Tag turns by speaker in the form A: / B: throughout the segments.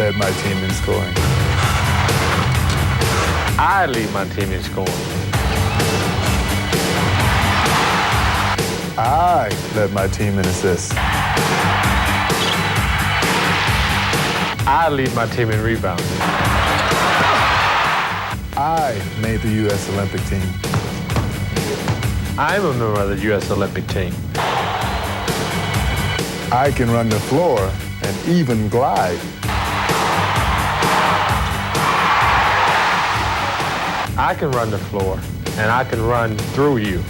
A: led my team in scoring.
B: I lead my team in scoring.
A: I led my team in assists.
B: I lead my team in rebounding.
A: I made the U.S. Olympic team.
B: I'm a member of the U.S. Olympic team.
A: I can run the floor and even glide.
B: I can run the floor, and I can run through you.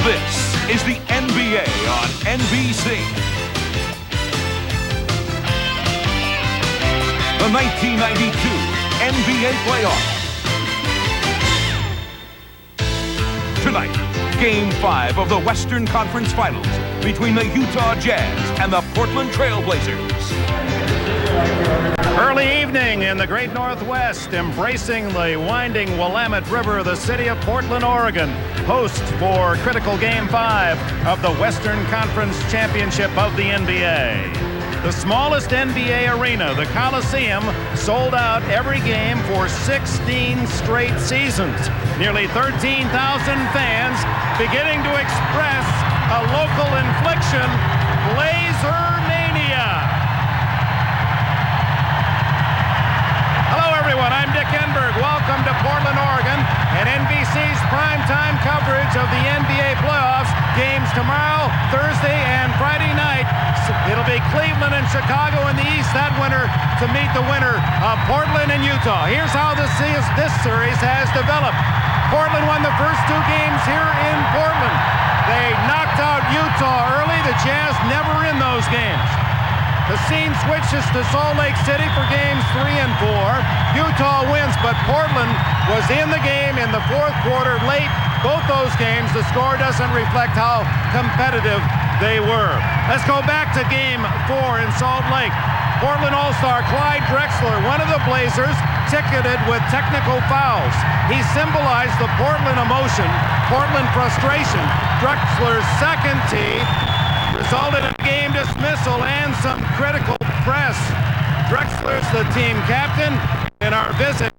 C: This is the NBA on NBC. The 1992 NBA playoffs. Tonight, Game 5 of the Western Conference Finals between the Utah Jazz and the Portland Trail Blazers.
D: Early evening in the great Northwest, embracing the winding Willamette River, the city of Portland, Oregon, host for critical Game 5 of the Western Conference Championship of the NBA. The smallest NBA arena, the Coliseum, sold out every game for 16 straight seasons. Nearly 13,000 fans beginning to express a local infliction, Blazer Mania. Hello, everyone. I'm Dick Enberg. Welcome to Portland, Oregon, and NBC's primetime coverage of the NBA playoffs. Games tomorrow, Thursday, and Friday night. It'll be Cleveland and Chicago in the East that winter to meet the winner of Portland and Utah. Here's how this series has developed. Portland won the first two games here in Portland. They knocked out Utah early. The Jazz never in those games. The scene switches to Salt Lake City for games 3 and 4. Utah wins, but Portland was in the game in the fourth quarter late. Both those games, the score doesn't reflect how competitive they were. Let's go back to Game 4 in Salt Lake. Portland All-Star Clyde Drexler, one of the Blazers, ticketed with technical fouls. He symbolized the Portland emotion, Portland frustration. Drexler's second tee resulted in game dismissal and some critical press. Drexler's the team captain in our visit.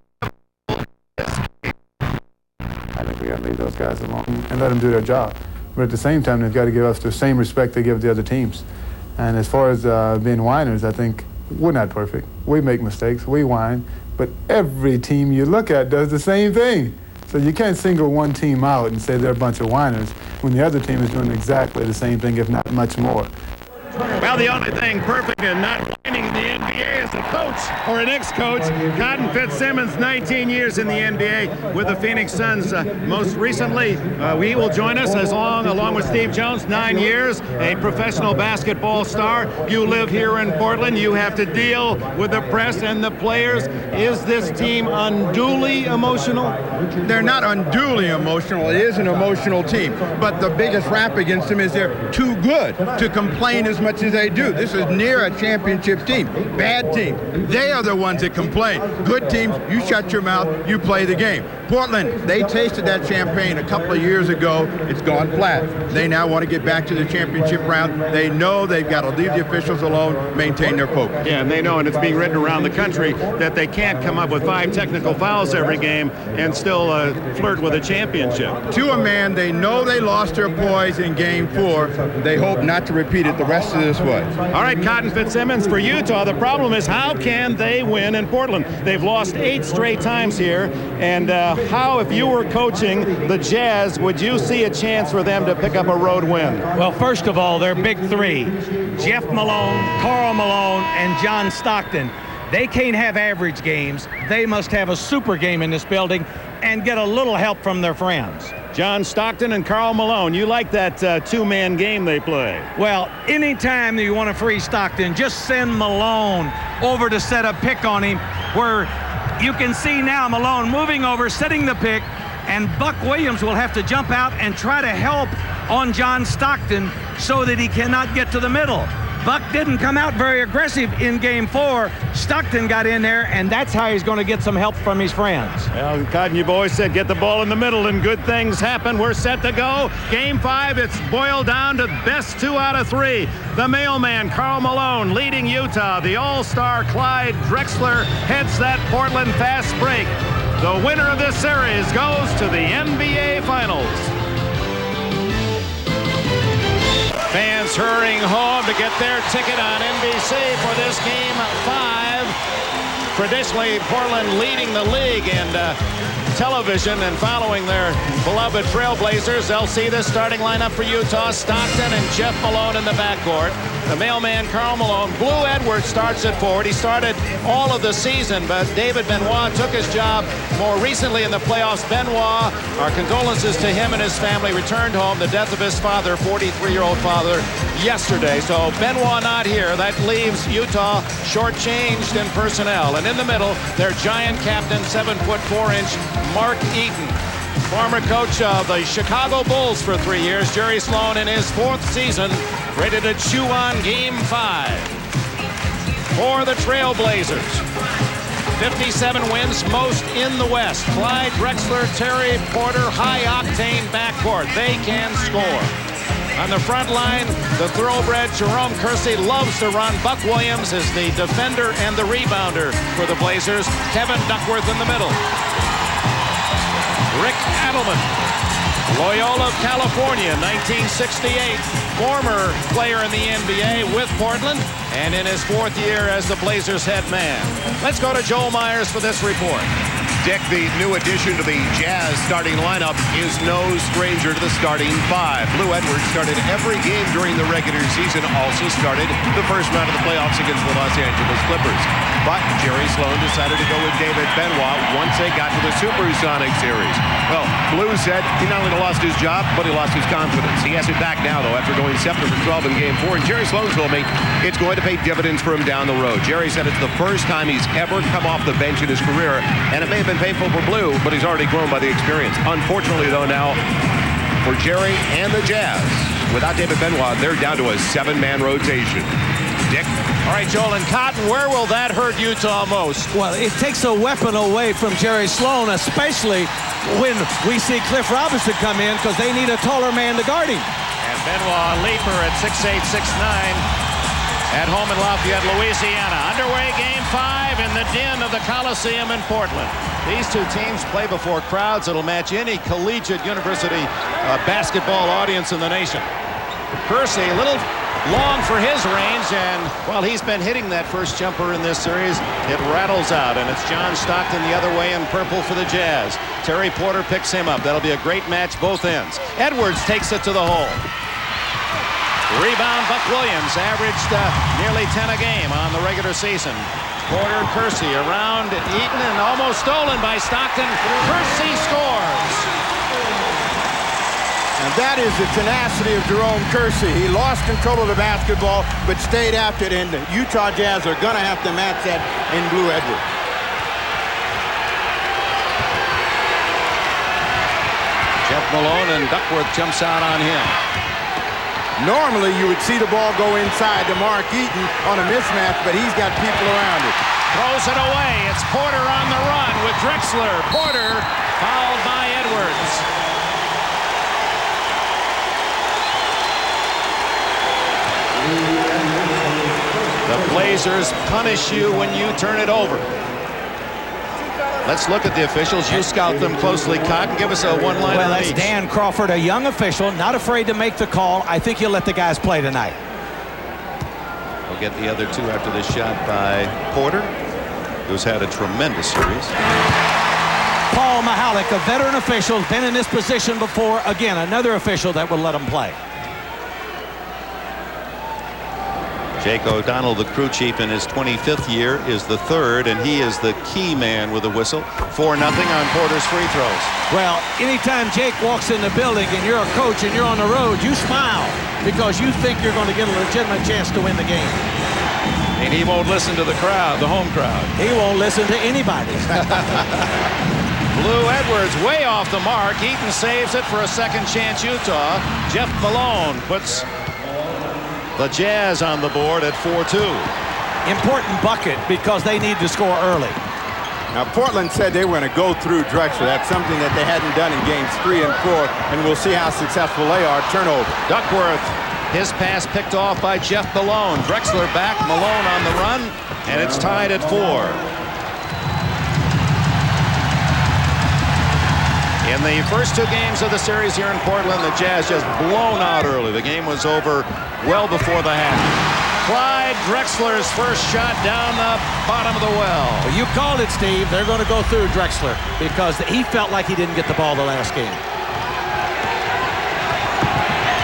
A: I think we got to leave those guys alone and let them do their job. But at the same time, they've got to give us the same respect they give the other teams. And as far as being whiners, I think we're not perfect. We make mistakes, we whine, but every team you look at does the same thing. So you can't single one team out and say they're a bunch of whiners when the other team is doing exactly the same thing, if not much more.
D: Well, the only thing perfect and not whining in the NBA is a coach or an ex-coach. Cotton Fitzsimmons, 19 years in the NBA with the Phoenix Suns. Most recently, he will join us along with Steve Jones, 9 years, a professional basketball star. You live here in Portland. You have to deal with the press and the players. Is this team unduly emotional?
E: They're not unduly emotional. It is an emotional team. But the biggest rap against them is they're too good to complain as much as they do. This is near a championship team. Bad team. They are the ones that complain. Good teams, you shut your mouth, you play the game. Portland, they tasted that champagne a couple of years ago. It's gone flat. They now want to get back to the championship round. They know they've got to leave the officials alone, maintain their focus.
D: Yeah, and they know, and it's being written around the country, that they can't come up with 5 technical fouls every game and still flirt with a championship.
E: To a man, they know they lost their poise in Game 4. They hope not to repeat it the rest of this way.
D: All right, Cotton Fitzsimmons, for Utah, the problem is how can they win in Portland? They've lost 8 straight times here, and how, if you were coaching the Jazz, would you see a chance for them to pick up a road win?
F: Well, first of all, their big three, Jeff Malone, Karl Malone, and John Stockton. They can't have average games. They must have a super game in this building and get a little help from their friends.
D: John Stockton and Karl Malone, you like that two-man game they play?
F: Well, anytime you want to free Stockton, just send Malone over to set a pick on him, where you can see now Malone moving over, setting the pick, and Buck Williams will have to jump out and try to help on John Stockton so that he cannot get to the middle. Buck didn't come out very aggressive in Game 4. Stockton got in there, and that's how he's going to get some help from his friends.
D: Well, Cotton, you boys said get the ball in the middle and good things happen. We're set to go. Game 5, it's boiled down to best 2 out of 3. The mailman, Karl Malone, leading Utah. The all-star Clyde Drexler heads that Portland fast break. The winner of this series goes to the NBA Finals. Fans hurrying home to get their ticket on NBC for this Game 5. Traditionally, Portland leading the league in television and following their beloved Trailblazers. They'll see this starting lineup for Utah. Stockton and Jeff Malone in the backcourt. The mailman, Karl Malone. Blue Edwards starts at forward. He started all of the season, but David Benoit took his job more recently in the playoffs. Benoit, our condolences to him and his family, returned home. The death of his father, 43-year-old father, yesterday. So Benoit not here. That leaves Utah shortchanged in personnel. And in the middle, their giant captain, 7'4" Mark Eaton. Former coach of the Chicago Bulls for 3 years, Jerry Sloan, in his 4th season, ready to chew on Game 5 for the Trailblazers. 57 wins, most in the West. Clyde, Drexler, Terry Porter, high-octane backcourt. They can score. On the front line, the thoroughbred Jerome Kersey loves to run. Buck Williams is the defender and the rebounder for the Blazers. Kevin Duckworth in the middle. Rick Adelman, Loyola of California, 1968, former player in the NBA with Portland, and in his 4th year as the Blazers head man. Let's go to Joel Myers for this report.
G: Dick, the new addition to the Jazz starting lineup, is no stranger to the starting 5. Blue Edwards started every game during the regular season, also started the first round of the playoffs against the Los Angeles Clippers. But Jerry Sloan decided to go with David Benoit once they got to the Supersonic series. Well, Blue said he not only lost his job, but he lost his confidence. He has it back now, though, after going 7 for 12 in Game 4. And Jerry Sloan told me it's going to pay dividends for him down the road. Jerry said it's the first time he's ever come off the bench in his career, and it may have been painful for Blue, but he's already grown by the experience. Unfortunately, though, now for Jerry and the Jazz, without David Benoit, they're down to a 7-man rotation. Dick?
D: All right, Joel and Cotton, where will that hurt Utah most?
F: Well, it takes a weapon away from Jerry Sloan, especially when we see Cliff Robinson come in, because they need a taller man to guard him.
D: And Benoit, a leaper at 6'8", 6'9", at home in Lafayette, Louisiana. Underway Game 5 in the den of the Coliseum in Portland. These two teams play before crowds that'll match any collegiate university basketball audience in the nation. Kersey, a little long for his range, and while he's been hitting that first jumper in this series, it rattles out, and it's John Stockton the other way in purple for the Jazz. Terry Porter picks him up. That'll be a great match both ends. Edwards takes it to the hole. Rebound, Buck Williams averaged nearly 10 a game on the regular season. Porter, Kersey around Eaton, and almost stolen by Stockton. Kersey scores.
E: And that is the tenacity of Jerome Kersey. He lost control of the basketball, but stayed after it, and the Utah Jazz are going to have to match that in Blue Edwards.
D: Jeff Malone, and Duckworth jumps out on him.
E: Normally, you would see the ball go inside to Mark Eaton on a mismatch, but he's got people around it.
D: Throws it away. It's Porter on the run with Drexler. Porter fouled by Edwards. The Blazers punish you when you turn it over. Let's look at the officials. You scout them closely, Cotton. Give us a one-liner.
F: Well, that's Dan Crawford, a young official, not afraid to make the call. I think he'll let the guys play tonight.
D: We'll get the other two after this shot by Porter, who's had a tremendous series.
F: Paul Mahalik, a veteran official, been in this position before. Again, another official that will let him play.
D: Jake O'Donnell, the crew chief in his 25th year, is the third, and he is the key man with a whistle. 4-0 on Porter's free throws.
F: Well, anytime Jake walks in the building and you're a coach and you're on the road, you smile because you think you're going to get a legitimate chance to win the game.
D: And he won't listen to the crowd, the home crowd.
F: He won't listen to anybody.
D: Blue Edwards way off the mark. Eaton saves it for a second chance Utah. Jeff Malone puts
G: The Jazz on the board at 4-2.
F: Important bucket because they need to score early.
E: Now, Portland said they were going to go through Drexler. That's something that they hadn't done in games 3 and 4, and we'll see how successful they are. Turnover.
G: Duckworth, his pass picked off by Jeff Malone. Drexler back, Malone on the run, and it's tied at 4. In the first 2 games of the series here in Portland, the Jazz just blown out early. The game was over well before the half. Clyde Drexler's first shot down the bottom of the well.
F: Well, you called it, Steve. They're going to go through Drexler because he felt like he didn't get the ball the last game.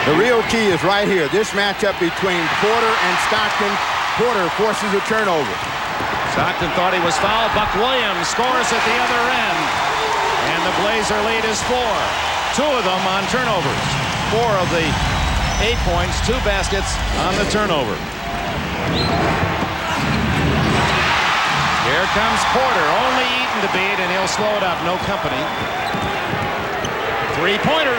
E: The real key is right here. This matchup between Porter and Stockton. Porter forces a turnover.
G: Stockton thought he was fouled. Buck Williams scores at the other end. And the Blazer lead is 4. 2 of them on turnovers. 4 of the 8 points, 2 baskets on the turnover. Here comes Porter. Only Eaton to beat, and he'll slow it up. No company. 3-pointer.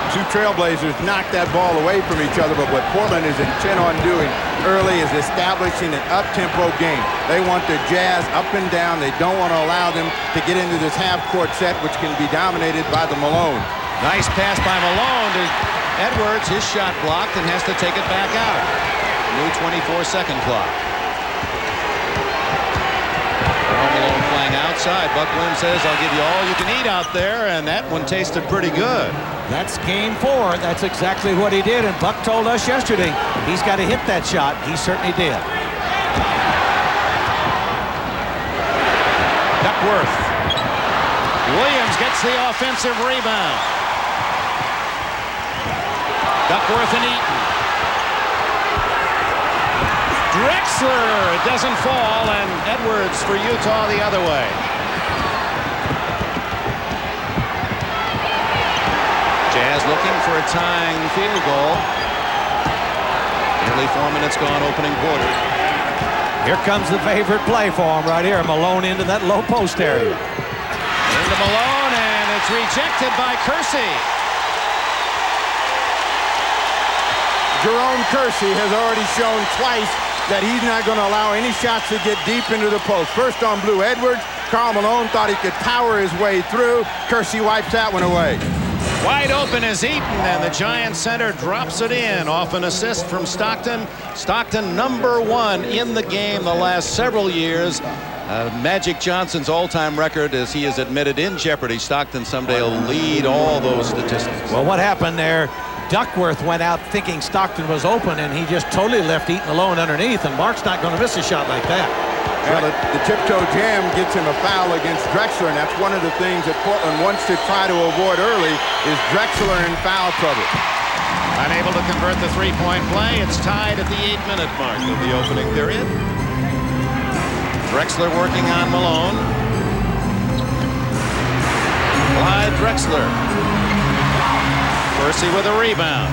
E: 2 Trailblazers knocked that ball away from each other, but what Portland is intent on doing early is establishing an up-tempo game. They want the Jazz up and down. They don't want to allow them to get into this half-court set, which can be dominated by the Malone.
G: Nice pass by Malone to Edwards. His shot blocked and has to take it back out. New 24-second clock. Malone playing outside. Buck Williams says, I'll give you all you can eat out there, and that one tasted pretty good.
F: That's game 4. That's exactly what he did, and Buck told us yesterday he's got to hit that shot. He certainly did.
G: Duckworth. Williams gets the offensive rebound. Duckworth and Eaton. Drexler doesn't fall, and Edwards for Utah the other way. Jazz looking for a tying field goal. Nearly 4 minutes gone, opening quarter.
F: Here comes the favorite play for him right here. Malone into that low post area.
G: Into Malone, and it's rejected by Kersey.
E: Jerome Kersey has already shown twice that he's not going to allow any shots to get deep into the post. First on Blue Edwards. Karl Malone thought he could power his way through. Kersey wipes that one away.
G: Wide open is Eaton, and the Giant center drops it in off an assist from Stockton. Stockton #1 in the game the last several years. Magic Johnson's all-time record, as he is admitted, in jeopardy. Stockton someday will lead all those statistics.
F: Well, what happened there? Duckworth went out thinking Stockton was open, and he just totally left Eaton alone underneath, and Mark's not going to miss a shot like that.
E: Well, the tiptoe jam gets him a foul against Drexler, and that's one of the things that Portland wants to try to avoid early is Drexler in foul trouble.
G: Unable to convert the three-point play. It's tied at the 8-minute mark of the opening period. Drexler working on Malone. Clyde Drexler. Kersey with a rebound.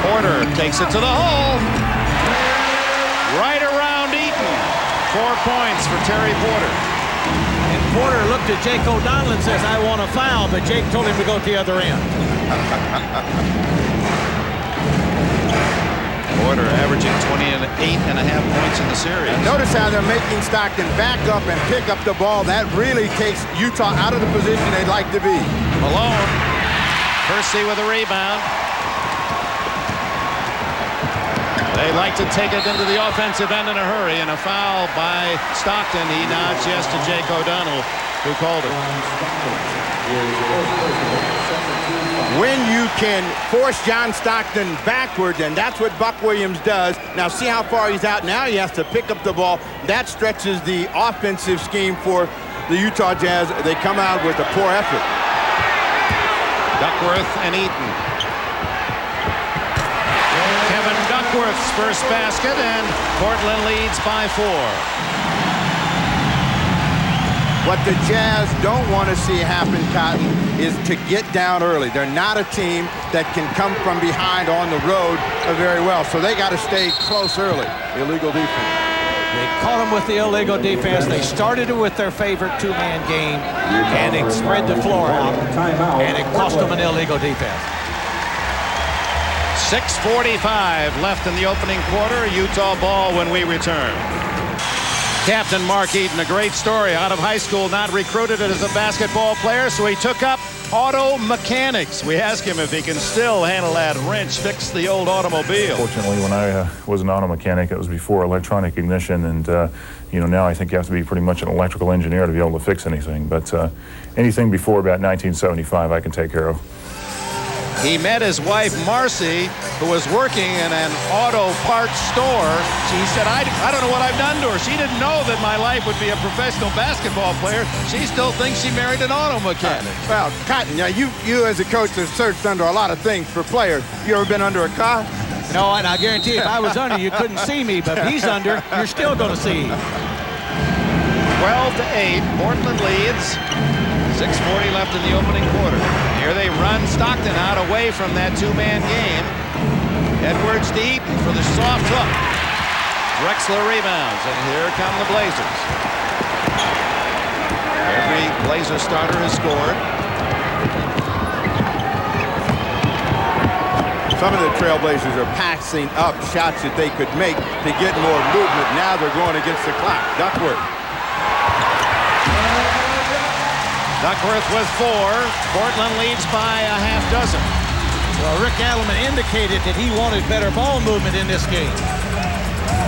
G: Porter takes it to the hole. Right around Eaton. 4 points for Terry Porter.
F: And Porter looked at Jake O'Donnell and says, I want a foul, but Jake told him to go to the other end.
G: Porter averaging 28.5 points in the series.
E: And notice how they're making Stockton back up and pick up the ball. That really takes Utah out of the position they'd like to be.
G: Malone. Kersey with a rebound. They like to take it into the offensive end in a hurry, and a foul by Stockton. He nods yes to Jake O'Donnell, who called it.
E: When you can force John Stockton backwards, and that's what Buck Williams does. Now see how far he's out. Now he has to pick up the ball. That stretches the offensive scheme for the Utah Jazz. They come out with a poor effort.
G: Duckworth and Eaton. Kevin Duckworth's first basket, and Portland leads by 4.
E: What the Jazz don't want to see happen, Cotton, is to get down early. They're not a team that can come from behind on the road very well, so they got to stay close early. Illegal defense.
F: They caught them with the illegal defense. They started it with their favorite two-man game, and it spread the floor out, and it cost them an illegal defense.
D: 6:45 left in the opening quarter. Utah ball when we return. Captain Mark Eaton, a great story. Out of high school, not recruited as a basketball player, so he took up auto mechanics. We ask him if he can still handle that wrench, fix the old automobile.
H: Fortunately, when I was an auto mechanic, it was before electronic ignition, and now I think you have to be pretty much an electrical engineer to be able to fix anything. But anything before about 1975, I can take care of.
D: He met his wife, Marcy, who was working in an auto parts store. He said, I don't know what I've done to her. She didn't know that my life would be a professional basketball player. She still thinks she married an auto mechanic.
E: Well, Cotton, you as a coach have searched under a lot of things for players. You ever been under a car?
F: No, and I guarantee if I was under, you couldn't see me. But if he's under, you're still going to see.
D: 12-8, Portland leads. 6:40 left in the opening quarter. Here they run Stockton out away from that two-man game. Edwards to Eaton for the soft hook. Drexler rebounds, and here come the Blazers. Every Blazer starter has scored.
E: Some of the Trailblazers are passing up shots that they could make to get more movement. Now they're going against the clock. Duckworth.
D: Duckworth with 4. Portland leads by a half dozen.
F: Well, Rick Adelman indicated that he wanted better ball movement in this game.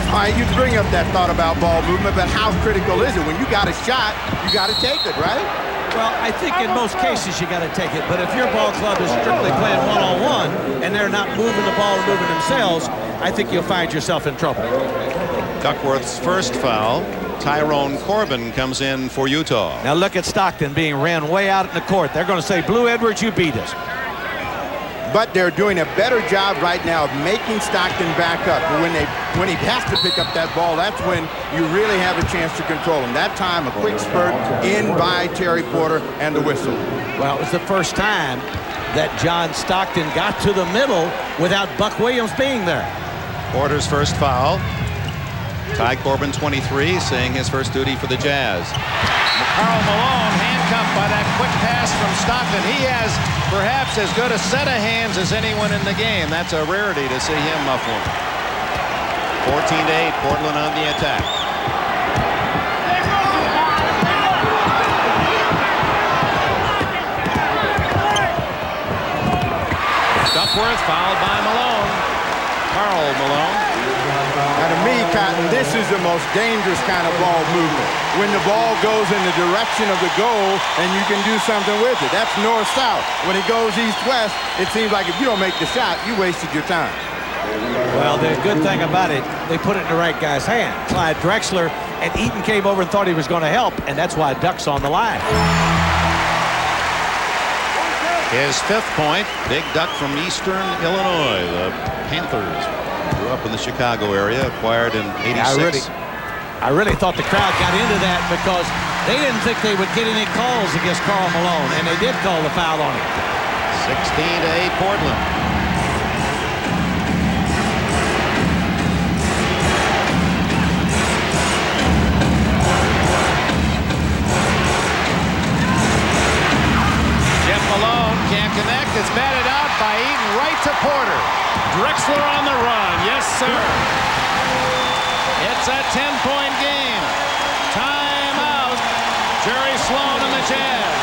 E: All right, you bring up that thought about ball movement, but how critical is it? When you got a shot, you got to take it, right?
F: Well, I think in most cases you got to take it, but if your ball club is strictly playing one-on-one and they're not moving the ball and moving themselves, I think you'll find yourself in trouble.
D: Duckworth's first foul. Tyrone Corbin comes in for Utah.
F: Now look at Stockton being ran way out in the court. They're going to say, Blue Edwards, you beat us.
E: But they're doing a better job right now of making Stockton back up. But when he has to pick up that ball, that's when you really have a chance to control him. That time, a quick spurt in by Terry Porter and the whistle.
F: Well, it was the first time that John Stockton got to the middle without Buck Williams being there.
D: Porter's first foul. Ty Corbin, 23, seeing his first duty for the Jazz. Karl Malone handcuffed by that quick pass from Stockton. He has perhaps as good a set of hands as anyone in the game. That's a rarity to see him muff one. 14-8, Portland on the attack. Duckworth fouled by Malone. Karl Malone.
E: Now, to me, Cotton, this is the most dangerous kind of ball movement. When the ball goes in the direction of the goal and you can do something with it. That's north-south. When it goes east-west, it seems like if you don't make the shot, you wasted your time.
F: Well, the good thing about it, they put it in the right guy's hand. Clyde Drexler, and Eaton came over and thought he was going to help, and that's why Duck's on the line.
D: His 5th point, big Duck from Eastern Illinois. The Panthers grew up in the Chicago area, acquired in '86.
F: I really thought the crowd got into that because they didn't think they would get any calls against Karl Malone, and they did call the foul on him.
D: 16-8 Portland. Malone can't connect. It's batted out by Eaton right to Porter. Drexler on the run. Yes, sir. It's a 10-point game. Timeout. Jerry Sloan and the Jazz.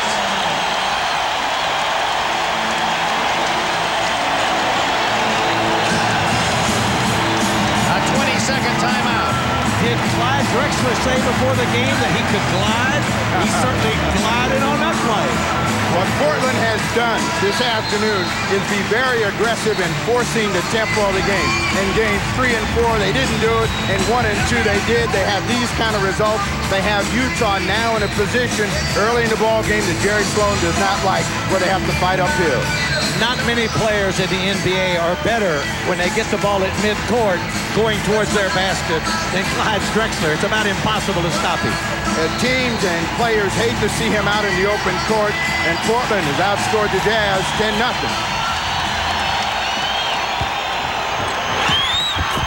D: A 20-second timeout.
F: Did Clyde Drexler say before the game that he could glide? He certainly glided on that play.
E: What Portland has done this afternoon is be very aggressive in forcing the tempo of the game. In games 3 and 4, they didn't do it. In 1 and 2, they did. They have these kind of results. They have Utah now in a position early in the ball game that Jerry Sloan does not like, where they have to fight uphill.
F: Not many players in the NBA are better when they get the ball at midcourt going towards their basket than Clyde Drexler. It's about impossible to stop him.
E: Teams and players hate to see him out in the open court, and Portland has outscored the Jazz 10-0.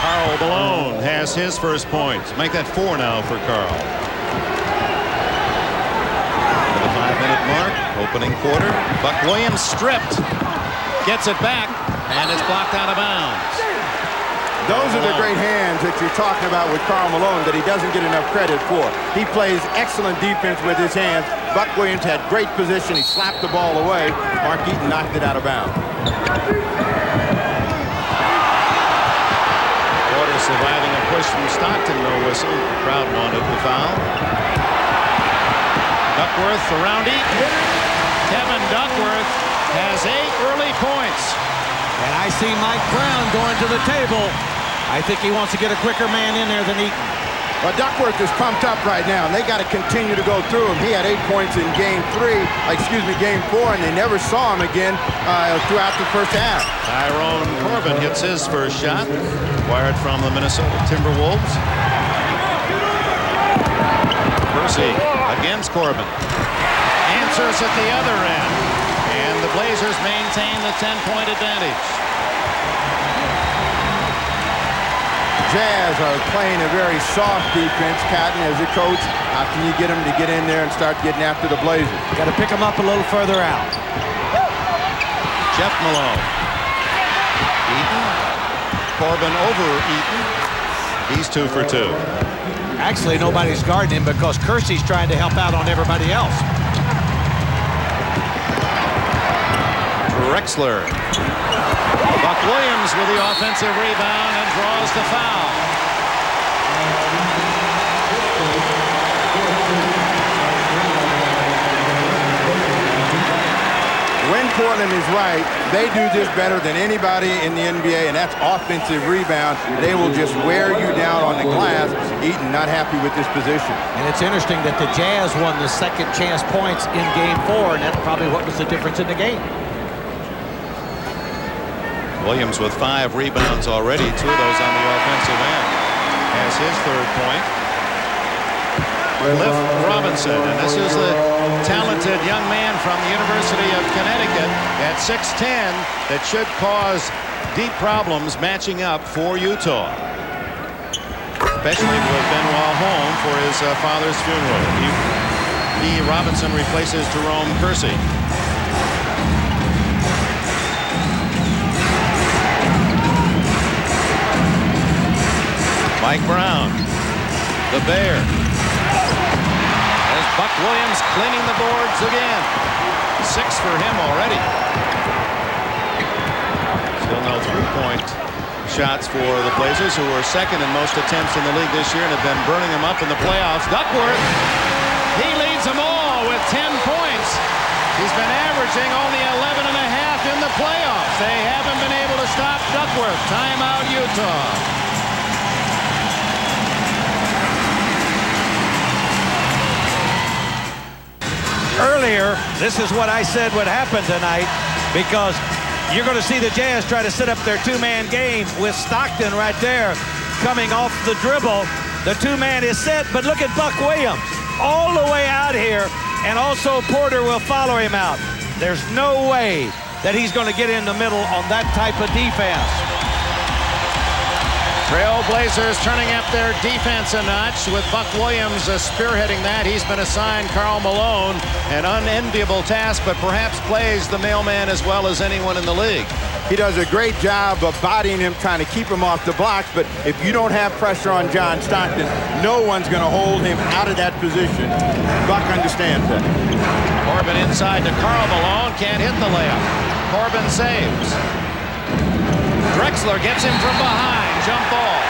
D: Karl Malone has his first points. Make that 4 now for Karl. For the 5-minute mark, opening quarter. Buck Williams stripped. Gets it back.
I: And it's blocked out of bounds.
E: Those are the great hands that you're talking about with Karl Malone that he doesn't get enough credit for. He plays excellent defense with his hands. Buck Williams had great position. He slapped the ball away. Mark Eaton knocked it out of bounds.
I: Porter surviving a push from Stockton. No whistle. The crowd wanted the foul. Duckworth around Eaton. Kevin Duckworth has 8 early points.
F: And I see Mike Brown going to the table. I think he wants to get a quicker man in there than Eaton.
E: Well, Duckworth is pumped up right now, and they got to continue to go through him. He had 8 points in game 4, and they never saw him again throughout the first half.
I: Tyrone Corbin hits his first shot, wired from the Minnesota Timberwolves. Kersey against Corbin. Answers at the other end, and the Blazers maintain the 10-point advantage.
E: Jazz are playing a very soft defense. Patton, as a coach, how can you get them to get in there and start getting after the Blazers?
F: Got to pick them up a little further out.
I: Jeff Malone. Eaton. Corbin over Eaton. He's 2 for 2.
F: Actually, nobody's guarding him because Kersey's trying to help out on everybody else.
I: Drexler. Buck Williams with the offensive rebound and draws the foul.
E: When Portland is right, they do this better than anybody in the NBA, and that's offensive rebound. They will just wear you down on the glass. Eaton not happy with this position.
F: And it's interesting that the Jazz won the second chance points in game 4, and that's probably what was the difference in the game.
I: Williams with 5 rebounds already, 2 of those on the offensive end. Has his 3rd point. Cliff Robinson, and this is the talented young man from the University of Connecticut at 6'10" that should cause deep problems matching up for Utah. Especially with Benoit home for his father's funeral. Robinson replaces Jerome Kersey. Mike Brown, the Bear. There's Buck Williams cleaning the boards again. 6 for him already. Still no 3-point shots for the Blazers, who were second in most attempts in the league this year and have been burning them up in the playoffs. Duckworth, he leads them all with 10 points. He's been averaging only 11.5 in the playoffs. They haven't been able to stop Duckworth. Timeout, Utah.
F: Earlier, this is what I said would happen tonight, because you're going to see the Jazz try to set up their 2-man game with Stockton right there coming off the dribble. The 2-man is set, but look at Buck Williams all the way out here, and also Porter will follow him out. There's no way that he's going to get in the middle on that type of defense.
I: Trail Blazers turning up their defense a notch with Buck Williams spearheading that. He's been assigned Karl Malone, an unenviable task, but perhaps plays the mailman as well as anyone in the league.
E: He does a great job of bodying him, trying to keep him off the blocks, but if you don't have pressure on John Stockton, no one's going to hold him out of that position. Buck understands that.
I: Corbin inside to Karl Malone, can't hit the layup. Corbin saves. Drexler gets him from behind. Jump ball.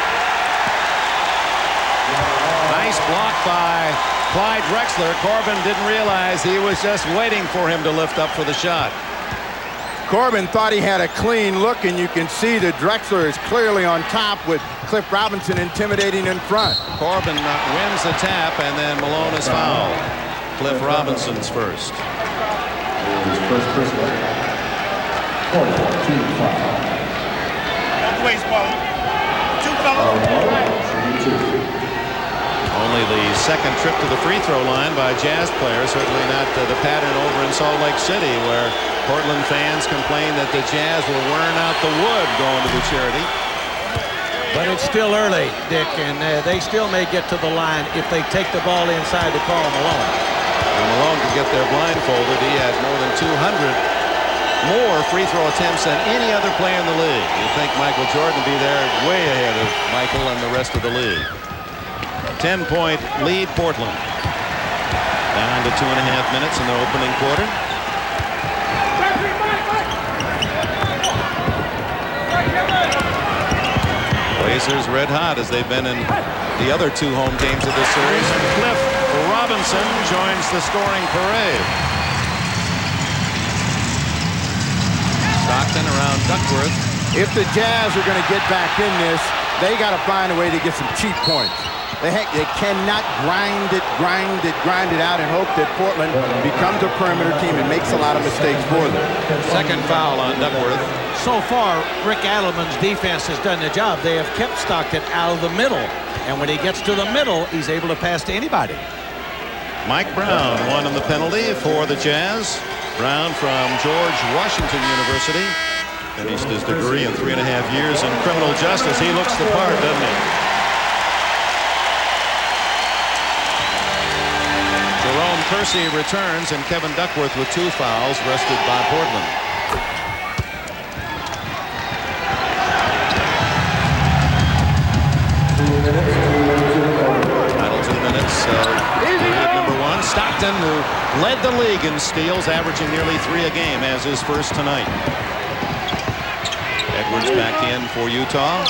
I: Nice block by Clyde Drexler. Corbin didn't realize he was just waiting for him to lift up for the shot.
E: Corbin thought he had a clean look, and you can see that Drexler is clearly on top with Cliff Robinson intimidating in front.
I: Corbin wins the tap, and then Malone is fouled. Cliff Robinson's first.
J: First personal. 2 foul.
I: Only the second trip to the free throw line by Jazz players. Certainly not the pattern over in Salt Lake City, where Portland fans complained that the Jazz were wearing out the wood going to the charity.
F: But it's still early, Dick, and they still may get to the line if they take the ball inside to Karl Malone.
I: And Malone could get there blindfolded. He had more than 200 more free throw attempts than any other player in the league. You'd think Michael Jordan would be there way ahead of Michael and the rest of the league. 10-point lead, Portland. Down to 2.5 minutes in the opening quarter. Blazers red hot as they've been in the other 2 home games of this series. And Cliff Robinson joins the scoring parade. Stockton around Duckworth.
E: If the Jazz are going to get back in this, they got to find a way to get some cheap points. They cannot grind it out and hope that Portland becomes a perimeter team and makes a lot of mistakes for them.
I: Second foul on Duckworth.
F: So far, Rick Adelman's defense has done the job. They have kept Stockton out of the middle. And when he gets to the middle, he's able to pass to anybody.
I: Mike Brown won on the penalty for the Jazz. Brown from George Washington University. Finished his degree in 3.5 years in criminal justice. He looks the part, doesn't he? Jerome Kersey returns, and Kevin Duckworth with 2 fouls, rested by Portland. Final 2 minutes. Number 1, Stockton, who led the league in steals, averaging nearly 3 a game, as his first tonight. Edwards back in for Utah.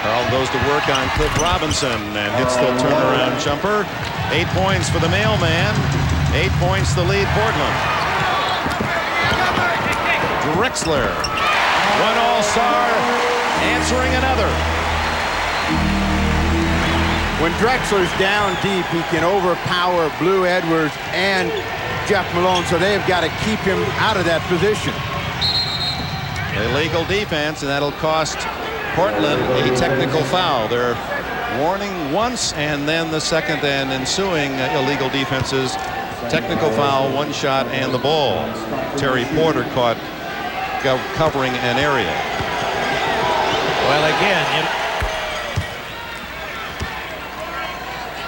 I: Karl goes to work on Cliff Robinson and hits the turnaround jumper. 8 points for the mailman. 8 points the lead, Portland. Drexler, one all-star, answering another.
E: When Drexler's down deep, he can overpower Blue Edwards and Jeff Malone, so they've got to keep him out of that position.
I: Illegal defense, and that'll cost Portland a technical foul. They're warning once, and then the second and ensuing illegal defenses. Technical foul, 1 shot, and the ball. Terry Porter caught covering an area.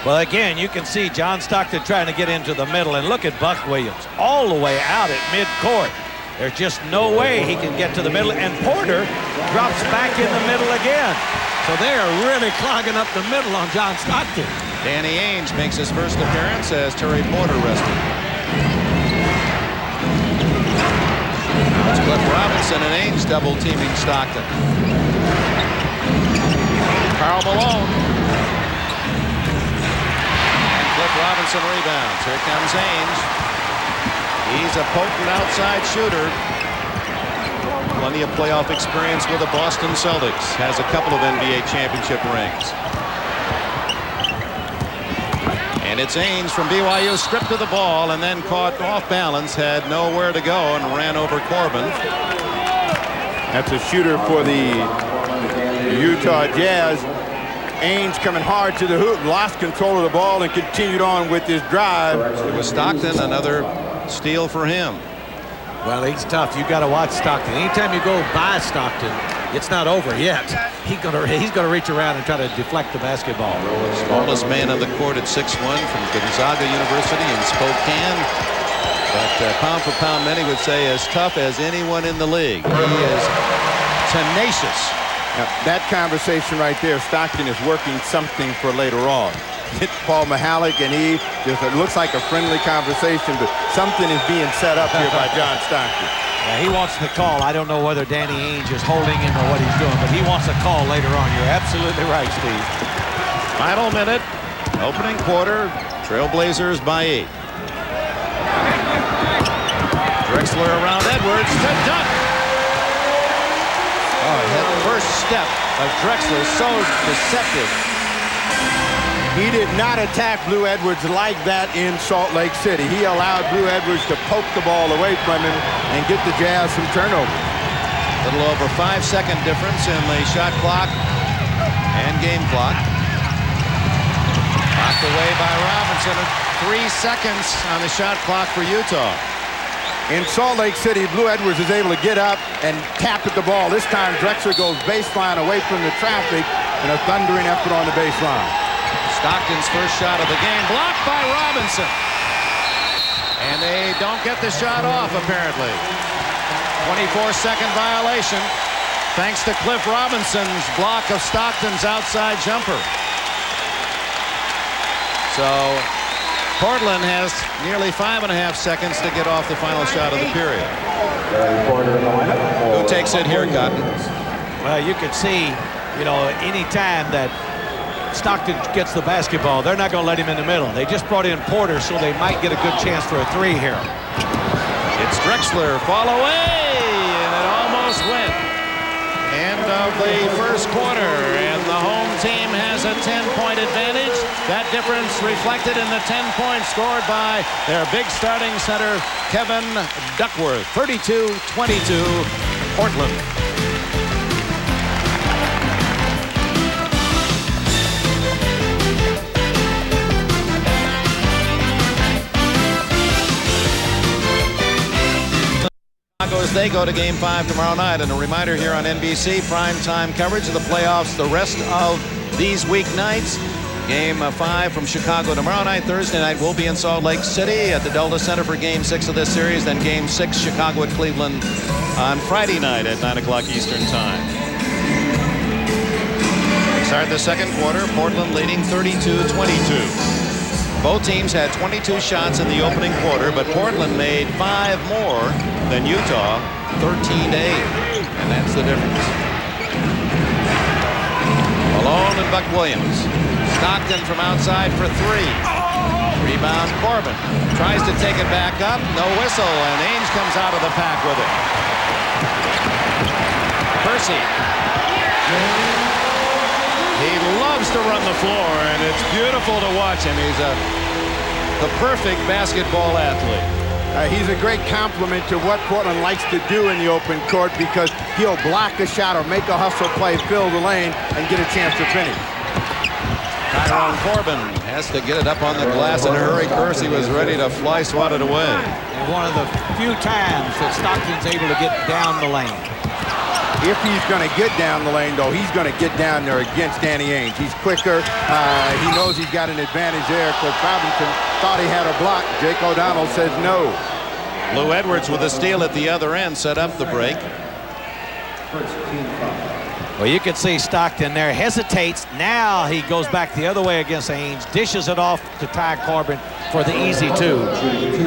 F: Well, again, you can see John Stockton trying to get into the middle, and look at Buck Williams all the way out at midcourt. There's just no way he can get to the middle, and Porter drops back in the middle again. So they are really clogging up the middle on John Stockton.
I: Danny Ainge makes his first appearance as Terry Porter rested. Now it's Cliff Robinson and Ainge double teaming Stockton. Karl Malone. And Cliff Robinson rebounds. Here comes Ainge. He's a potent outside shooter. Plenty of playoff experience with the Boston Celtics. Has a couple of NBA championship rings. And it's Ainge from BYU, stripped of the ball and then caught off balance, had nowhere to go and ran over Corbin.
E: That's a shooter for the Utah Jazz. Ainge coming hard to the hoop, lost control of the ball and continued on with his drive.
I: It was Stockton, another steal for him.
F: Well, he's tough. You got to watch Stockton. Anytime you go by Stockton, it's not over yet. He's gonna reach around and try to deflect the basketball.
I: Smallest man on the court at 6'1" from Gonzaga University in Spokane. But pound for pound, many would say as tough as anyone in the league. He is tenacious.
E: Now, that conversation right there, Stockton is working something for later on. Hit Paul Mihalik, and it looks like a friendly conversation, but something is being set up here by John Stockton.
F: Yeah, he wants the call. I don't know whether Danny Ainge is holding him or what he's doing, but he wants a call later on. You're absolutely right, Steve.
I: Final minute, opening quarter, Trailblazers by 8. Drexler around Edwards to Duck. Oh, that first step of Drexler so deceptive.
E: He did not attack Blue Edwards like that in Salt Lake City. He allowed Blue Edwards to poke the ball away from him and get the Jazz some turnovers.
I: A little over 5-second difference in the shot clock and game clock. Knocked away by Robinson. 3 seconds on the shot clock for Utah.
E: In Salt Lake City, Blue Edwards is able to get up and tap at the ball. This time, Drexler goes baseline away from the traffic and a thundering effort on the baseline.
I: Stockton's first shot of the game, blocked by Robinson. And they don't get the shot off, apparently. 24-second violation, thanks to Cliff Robinson's block of Stockton's outside jumper. So Portland has nearly 5.5 seconds to get off the final shot of the period. Who takes it here, Cotton?
F: Well, you can see, you know, any time that Stockton gets the basketball, they're not going to let him in the middle. They just brought in Porter, so they might get a good chance for a three here.
I: It's Drexler, fall away, and it almost went. End of the first quarter, and the home team has a 10-point advantage. That difference reflected in the 10 points scored by their big starting center, Kevin Duckworth. 32-22, Portland. As they go to Game 5 tomorrow night. And a reminder here on NBC, prime-time coverage of the playoffs the rest of these weeknights. Game 5 from Chicago tomorrow night. Thursday night will be in Salt Lake City at the Delta Center for Game 6 of this series. Then Game 6, Chicago at Cleveland on Friday night at 9 o'clock Eastern Time. We start the second quarter, Portland leading 32-22. Both teams had 22 shots in the opening quarter, but Portland made 5 more than Utah, 13-8, and that's the difference. Malone and Buck Williams. Stockton from outside for 3. Rebound Corbin. Tries to take it back up, no whistle, and Ainge comes out of the pack with it. Kersey. He loves to run the floor, and it's beautiful to watch him. He's the perfect basketball athlete.
E: He's a great compliment to what Portland likes to do in the open court, because he'll block a shot or make a hustle play, fill the lane, and get a chance to finish.
I: Tyrone Corbin has to get it up on the glass in a hurry. Kersey was ready to fly swat it away.
F: And one of the few times that Stockton's able to get down the lane.
E: If he's going to get down the lane, though, he's going to get down there against Danny Ainge. He's quicker. He knows he's got an advantage there. Cliff Robinson thought he had a block. Jake O'Donnell says no.
I: Lou Edwards with a steal at the other end set up the break.
F: Well, you can see Stockton there hesitates. Now he goes back the other way against Ainge, dishes it off to Ty Corbin for the easy 2.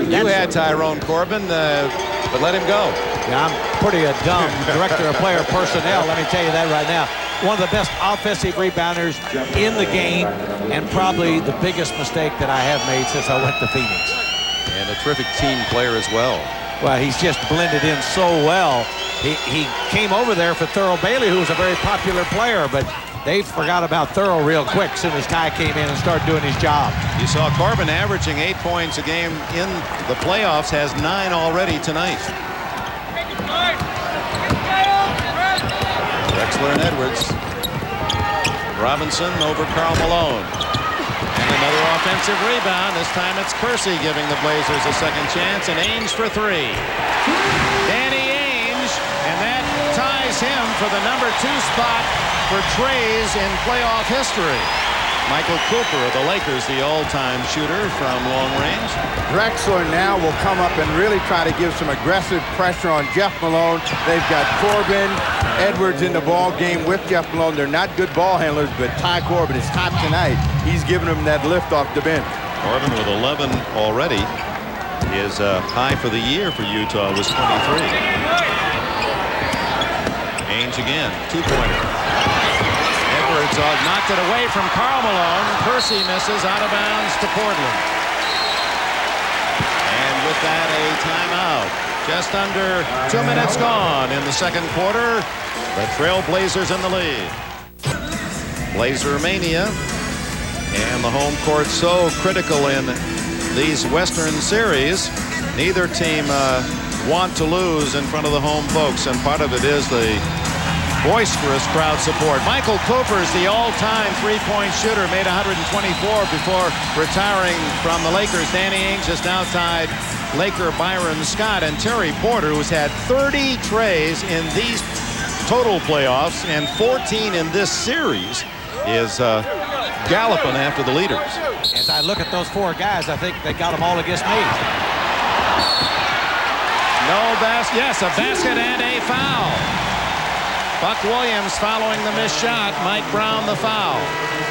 I: You had Tyrone Corbin, but let him go.
F: Yeah, I'm pretty dumb director of player personnel, let me tell you that right now. One of the best offensive rebounders in the game, and probably the biggest mistake that I have made since I went to Phoenix.
I: And a terrific team player as well.
F: Well, he's just blended in so well. He came over there for Thurl Bailey, who was a very popular player, but they forgot about Thurl real quick as soon as Ty came in and started doing his job. You
I: saw Corbin averaging 8 points a game in the playoffs, has 9 already tonight. Drexler and Edwards. Robinson over Karl Malone. And another offensive rebound. This time it's Kersey giving the Blazers a second chance, and Ainge for 3. Danny Ainge, and that ties him for the number 2 spot for treys in playoff history. Michael Cooper of the Lakers, the all-time shooter from long range.
E: Drexler now will come up and really try to give some aggressive pressure on Jeff Malone. They've got Corbin, Edwards in the ball game with Jeff Malone. They're not good ball handlers, but Ty Corbin is hot tonight. He's giving them that lift off the bench.
I: Corbin with 11 already. His high for the year for Utah was 23. Ainge again, 2-pointer. Edwards knocked it away from Karl Malone. Kersey misses out of bounds to Portland. And with that, a timeout. Just under 2 minutes gone in the second quarter. The Trail Blazers in the lead. Blazer mania. And the home court so critical in these Western series. Neither team want to lose in front of the home folks, and part of it is the boisterous crowd support. Michael Cooper is the all-time three-point shooter, made 124 before retiring from the Lakers. Danny Ainge has now tied Laker Byron Scott, and Terry Porter, who's had 30 treys in these total playoffs and 14 in this series, is galloping after the leaders.
F: As I look at those 4 guys, I think they got them all against me.
I: No basket. Yes, a basket and a foul. Buck Williams following the missed shot. Mike Brown the foul.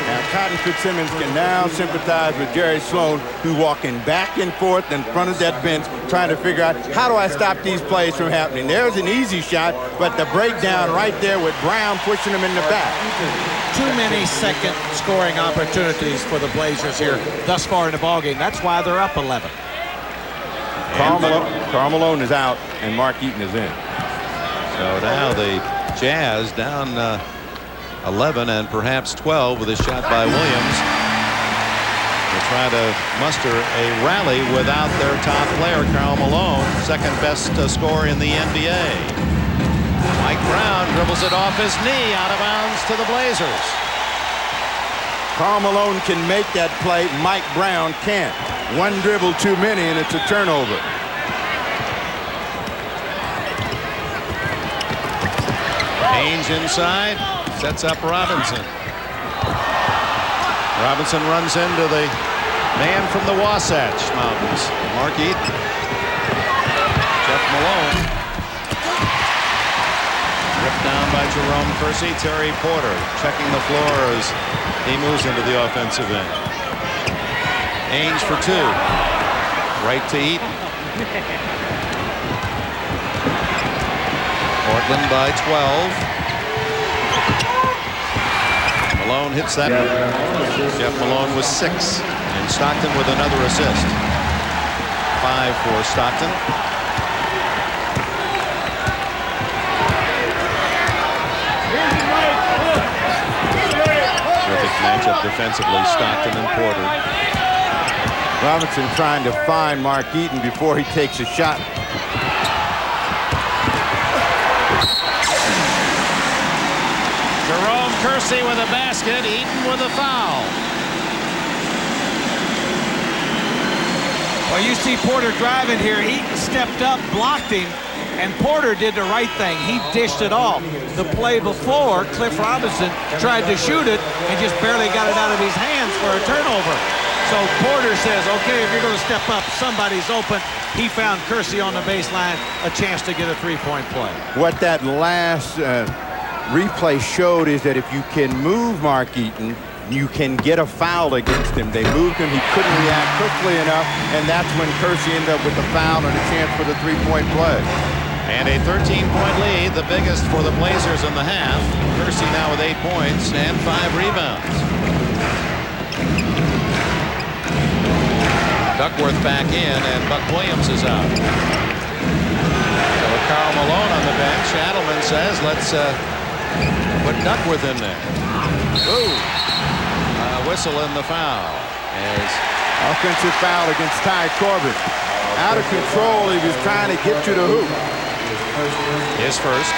E: Now, Cotton Fitzsimmons can now sympathize with Jerry Sloan, who's walking back and forth in front of that bench, trying to figure out, how do I stop these plays from happening? There's an easy shot, but the breakdown right there with Brown pushing him in the back.
F: Too many second scoring opportunities for the Blazers here thus far in the ballgame. That's why they're up 11.
E: Karl Malone is out, and Mark Eaton is in.
I: So now the Jazz down 11 and perhaps 12 with a shot by Williams. They try to muster a rally without their top player, Karl Malone, second best scorer in the NBA. Mike Brown dribbles it off his knee, out of bounds to the Blazers.
E: Karl Malone can make that play. Mike Brown can't. One dribble too many, and it's a turnover.
I: Ainge inside, sets up Robinson. Robinson runs into the man from the Wasatch Mountains, Mark Eaton. Jeff Malone. Ripped down by Jerome Kersey. Terry Porter checking the floor as he moves into the offensive end. Ainge for two. Right to Eaton. Portland by 12. Malone hits that. Jeff Malone was 6, and Stockton with another assist. 5 for Stockton. Terrific matchup defensively, Stockton and Porter.
E: Robinson trying to find Mark Eaton before he takes a shot.
I: Jerome Kersey with a basket, Eaton with a foul.
F: Well, you see Porter driving here. Eaton stepped up, blocked him, and Porter did the right thing. He dished it off. The play before, Cliff Robinson tried to shoot it and just barely got it out of his hands for a turnover. So Porter says, okay, if you're going to step up, somebody's open. He found Kersey on the baseline, a chance to get a three-point play.
E: What that last replay showed is that if you can move Mark Eaton, you can get a foul against him. They moved him. He couldn't react quickly enough, and that's when Kersey ended up with the foul and a chance for the three-point play.
I: And a 13-point lead, the biggest for the Blazers in the half. Kersey now with 8 points and 5 rebounds. Duckworth back in, and Buck Williams is out. So Karl Malone on the bench. Adelman says, let's put Duckworth in there. Ooh. Whistle in the foul. As
E: offensive foul against Ty Corbin. Out of control. He was trying to get to the hoop.
I: His first.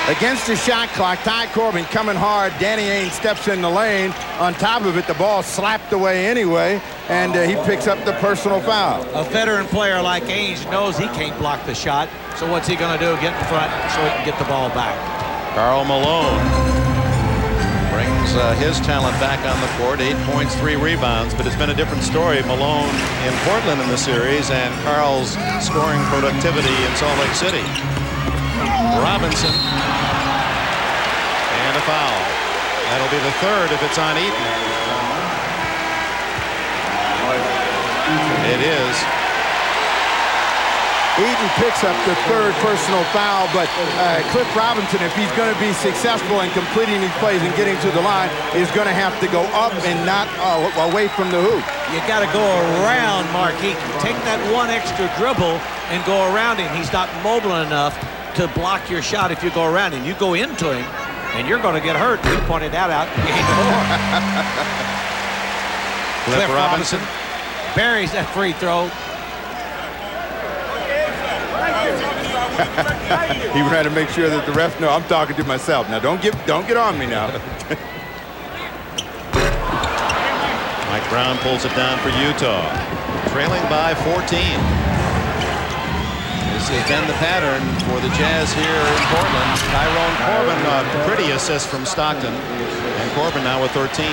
E: Against the shot clock, Ty Corbin coming hard. Danny Ainge steps in the lane. On top of it, the ball slapped away anyway, and he picks up the personal foul.
F: A veteran player like Ainge knows he can't block the shot, so what's he going to do? Get in front so he can get the ball back.
I: Karl Malone brings his talent back on the court. 8 points, 3 rebounds, but it's been a different story. Malone in Portland in the series, and Karl's scoring productivity in Salt Lake City. Robinson, and a foul. That'll be the third if it's on Eaton. It is.
E: Eaton picks up the third personal foul, but Cliff Robinson, if he's going to be successful in completing these plays and getting to the line, is going to have to go up and not away from the hoop.
F: You got to go around Mark Eaton. Take that one extra dribble and go around him. He's not mobile enough to block your shot if you go around him. You go into him, and you're going to get hurt. We pointed that out.
I: Cliff Robinson
F: buries that free throw.
E: He ran to make sure that the ref know I'm talking to myself. Now don't get on me now.
I: Mike Brown pulls it down for Utah, trailing by 14. This has been the pattern for the Jazz here in Portland. Tyrone Corbin, a pretty assist from Stockton, and Corbin now with 13.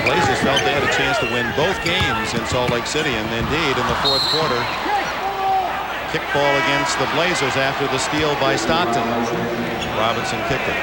I: Blazers felt they had a chance to win both games in Salt Lake City, and indeed in the fourth quarter, kickball against the Blazers after the steal by Stockton. Robinson kicked it.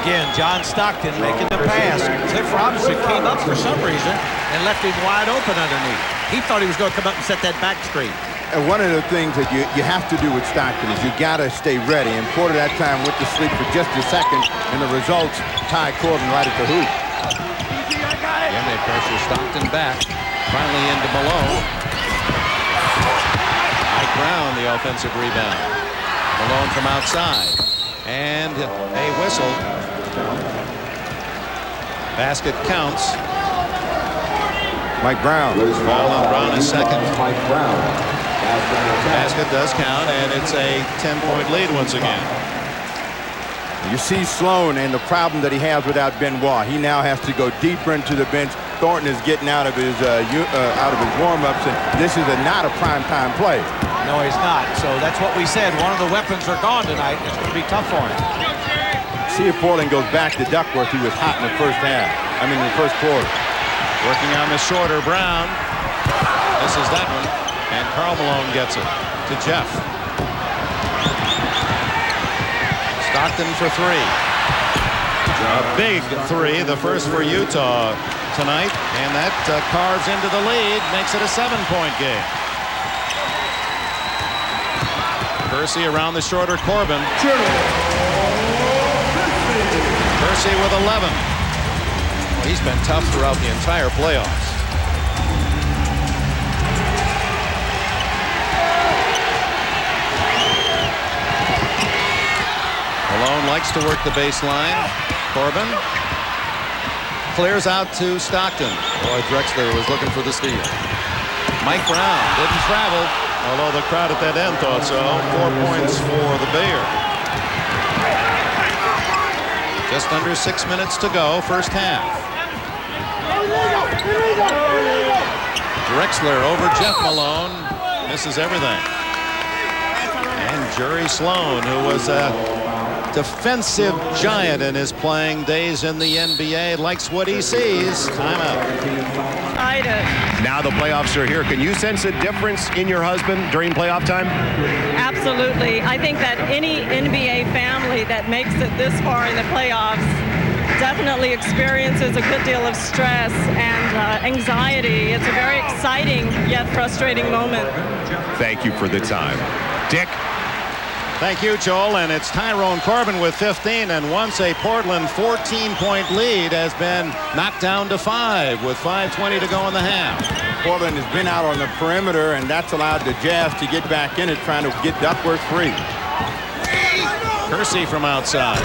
F: Again, John Stockton making the pass. Cliff Robinson came up for some reason and left him wide open underneath. He thought he was going to come up and set that back straight.
E: And one of the things that you have to do with Stockton is you got to stay ready. And Porter that time went to sleep for just a second, and the results tie Corbin right at the hoop.
I: Again, they pressure Stockton back. Finally into Malone. Mike Brown, the offensive rebound. Malone from outside. And a whistle. Basket counts.
E: Mike Brown.
I: Foul on Brown is second.
J: Mike Brown.
I: Basket does count, and it's a 10-point lead once again.
E: You see Sloan and the problem that he has without Benoit. He now has to go deeper into the bench. Thornton is getting out of his warm-ups, and this is not a prime-time play.
F: No, he's not. So that's what we said. One of the weapons are gone tonight. It's going to be tough for him.
E: See if Portland goes back to Duckworth, who was hot in the first half. I mean, in the first quarter.
I: Working on the shorter Brown. Misses that one. And Karl Malone gets it to Jeff. Stockton for three. A big three, the first for Utah tonight. And that carves into the lead, makes it a 7-point game. Kersey around the shorter Corbin. Kersey with 11. Well, he's been tough throughout the entire playoffs. Malone likes to work the baseline. Corbin clears out to Stockton. Boy, Drexler was looking for the steal. Mike Brown didn't travel, although the crowd at that end thought so. 4 points for the Bear. Just under 6 minutes to go, first half. Drexler over Jeff Malone, misses everything. And Jerry Sloan, who was a defensive giant in his playing days in the NBA, likes what he sees. Timeout.
G: Now the playoffs are here. Can you sense a difference in your husband during playoff time?
K: Absolutely. I think that any NBA family that makes it this far in the playoffs definitely experiences a good deal of stress and anxiety. It's a very exciting yet frustrating moment.
G: Thank you for the time. Dick?
I: Thank you, Joel. And it's Tyrone Corbin with 15. And once a Portland 14-point lead has been knocked down to 5 with 5:20 to go in the half.
E: Portland has been out on the perimeter, and that's allowed the Jazz to get back in it, trying to get Duckworth free.
I: Kersey from outside.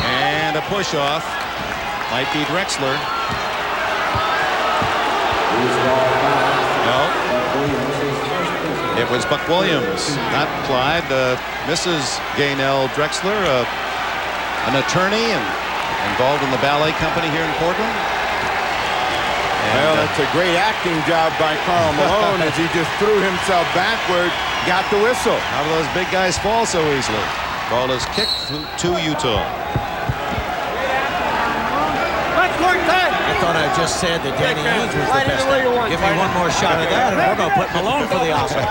I: And a push-off. Might be Drexler. No. It was Buck Williams, not Clyde. Mrs. Gaynell Drexler, an attorney and involved in the ballet company here in Portland. And,
E: well, that's a great acting job by Karl Malone as he just threw himself backward, got the whistle.
I: How do those big guys fall so easily? Ball is kicked to Utah.
F: I thought I just said that Danny Ainge was the best. Give me one more shot of that, and we're going to put Malone for the Oscar.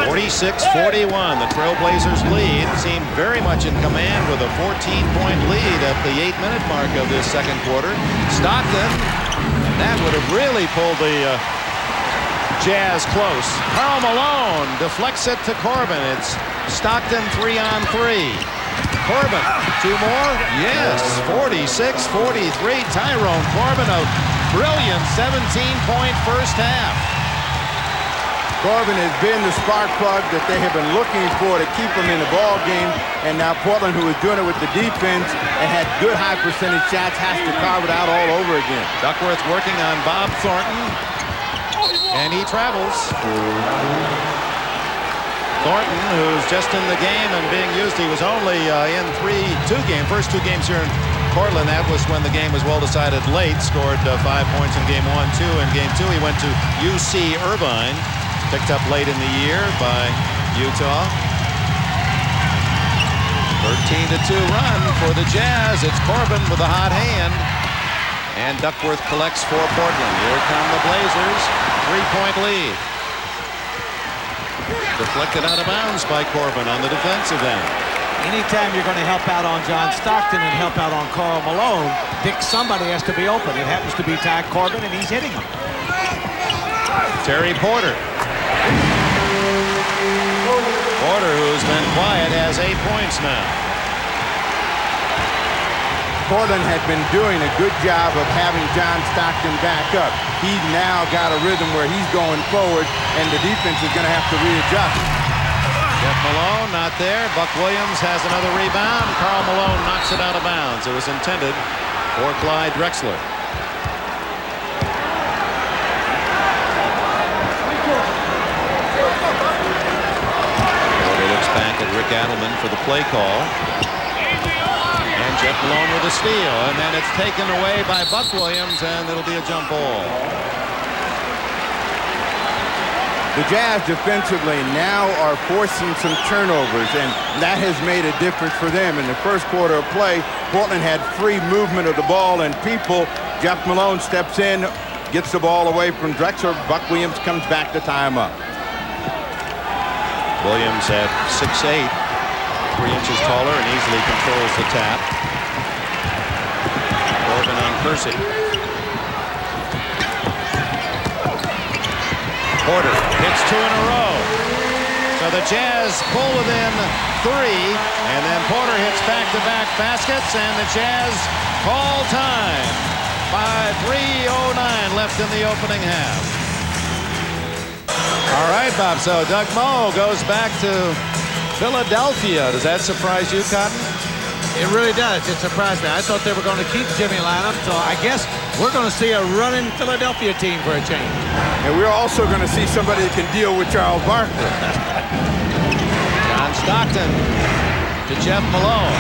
I: 46-41. The Trailblazers lead seemed very much in command with a 14-point lead at the 8-minute mark of this second quarter. Stockton, and that would have really pulled the Jazz close. Karl Malone deflects it to Corbin. It's Stockton 3-on-3. Corbin, 2 more? Yes, 46-43. Tyrone Corbin, a brilliant 17-point first half.
E: Corbin has been the spark plug that they have been looking for to keep him in the ball game, and now Portland, who was doing it with the defense and had good high percentage shots, has to carve it out all over again.
I: Duckworth working on Bob Thornton, and he travels. Thornton, who's just in the game and being used, he was only in first two games here in Portland. That was when the game was well decided late. Scored 5 points in game 1, 2. In game 2, he went to UC Irvine, picked up late in the year by Utah. 13-2 run for the Jazz. It's Corbin with a hot hand. And Duckworth collects for Portland. Here come the Blazers. 3-point lead. Deflected out of bounds by Corbin on the defensive end.
F: Anytime you're going to help out on John Stockton and help out on Karl Malone, somebody has to be open. It happens to be Ty Corbin, and he's hitting him.
I: Terry Porter. Porter, who's been quiet, has 8 points now.
E: Portland had been doing a good job of having John Stockton back up. He's now got a rhythm where he's going forward, and the defense is going to have to readjust.
I: Jeff Malone not there. Buck Williams has another rebound. Karl Malone knocks it out of bounds. It was intended for Clyde Drexler. Porter looks back at Rick Adelman for the play call. And Jeff Malone with a steal. And then it's taken away by Buck Williams, and it'll be a jump ball.
E: The Jazz defensively now are forcing some turnovers, and that has made a difference for them. In the first quarter of play, Portland had free movement of the ball and people. Jeff Malone steps in, gets the ball away from Drexler. Buck Williams comes back to tie him up.
I: Williams at 6'8", 3 inches taller, and easily controls the tap. Corbin on Kersey. Porter hits 2 in a row. So the Jazz pull within 3, and then Porter hits back-to-back baskets, and the Jazz call time by 3:09 left in the opening half. All right, Bob, so Doug Moe goes back to Philadelphia. Does that surprise you, Cotton?
F: It really does. It surprised me. I thought they were going to keep Jimmy Lanham, so I guess we're going to see a running Philadelphia team for a change.
E: And we're also going to see somebody that can deal with Charles Barkley.
I: John Stockton to Jeff Malone.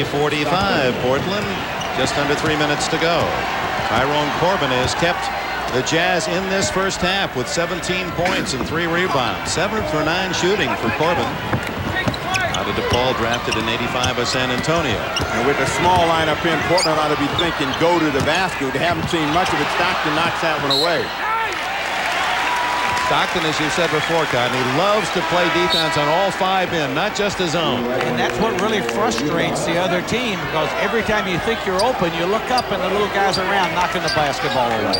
I: 50-45 Portland. Just under 3 minutes to go. Tyrone Corbin has kept the Jazz in this first half with 17 points and 3 rebounds. 7 for 9 shooting for Corbin. Out of DePaul, drafted in '85 by San Antonio.
E: And with a small lineup in, Portland ought to be thinking go to the basket. They haven't seen much of it. Stockton knocks that one away.
I: Stockton, as you said before, Cotton, he loves to play defense on all 5 in, not just his own.
F: And that's what really frustrates the other team, because every time you think you're open, you look up and the little guys around knocking the basketball away.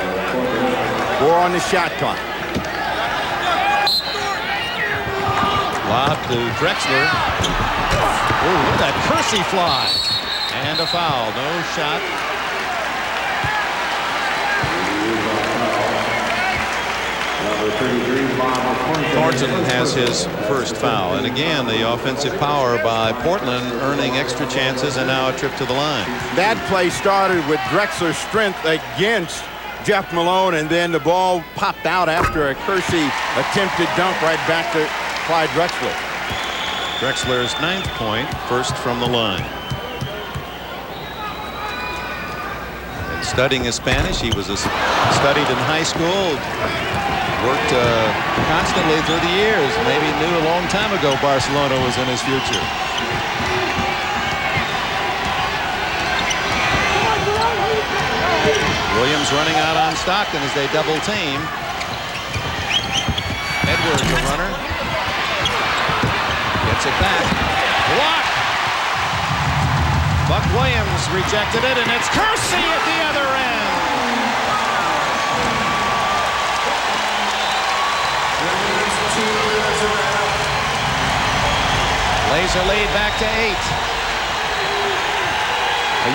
E: 4 on the shot clock.
I: Lob to Drexler. Ooh, look at that Kersey fly. And a foul. No shot. Thornton has his first foul. And again, the offensive power by Portland earning extra chances and now a trip to the line.
E: That play started with Drexler's strength against Jeff Malone, and then the ball popped out after a Kersey attempted dunk right back to Clyde Drexler.
I: Drexler's 9th point, first from the line. And studying his Spanish, he was studied in high school, worked constantly through the years. Maybe knew a long time ago Barcelona was in his future. Williams running out on Stockton as they double team. Edwards, the runner. Gets it back. Block. Buck Williams rejected it, and it's Kersey at the other end. Laser lead back to 8.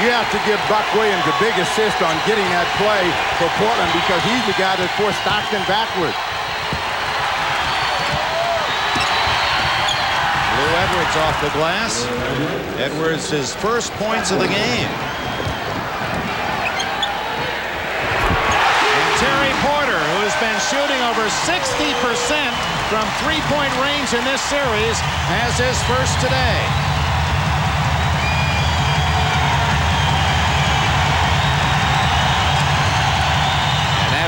E: You have to give Buck Williams a big assist on getting that play for Portland, because he's the guy that forced Stockton backward.
I: Lou Edwards off the glass. Edwards his first points of the game. And Terry Porter, who has been shooting over 60% from three-point range in this series, has his first today.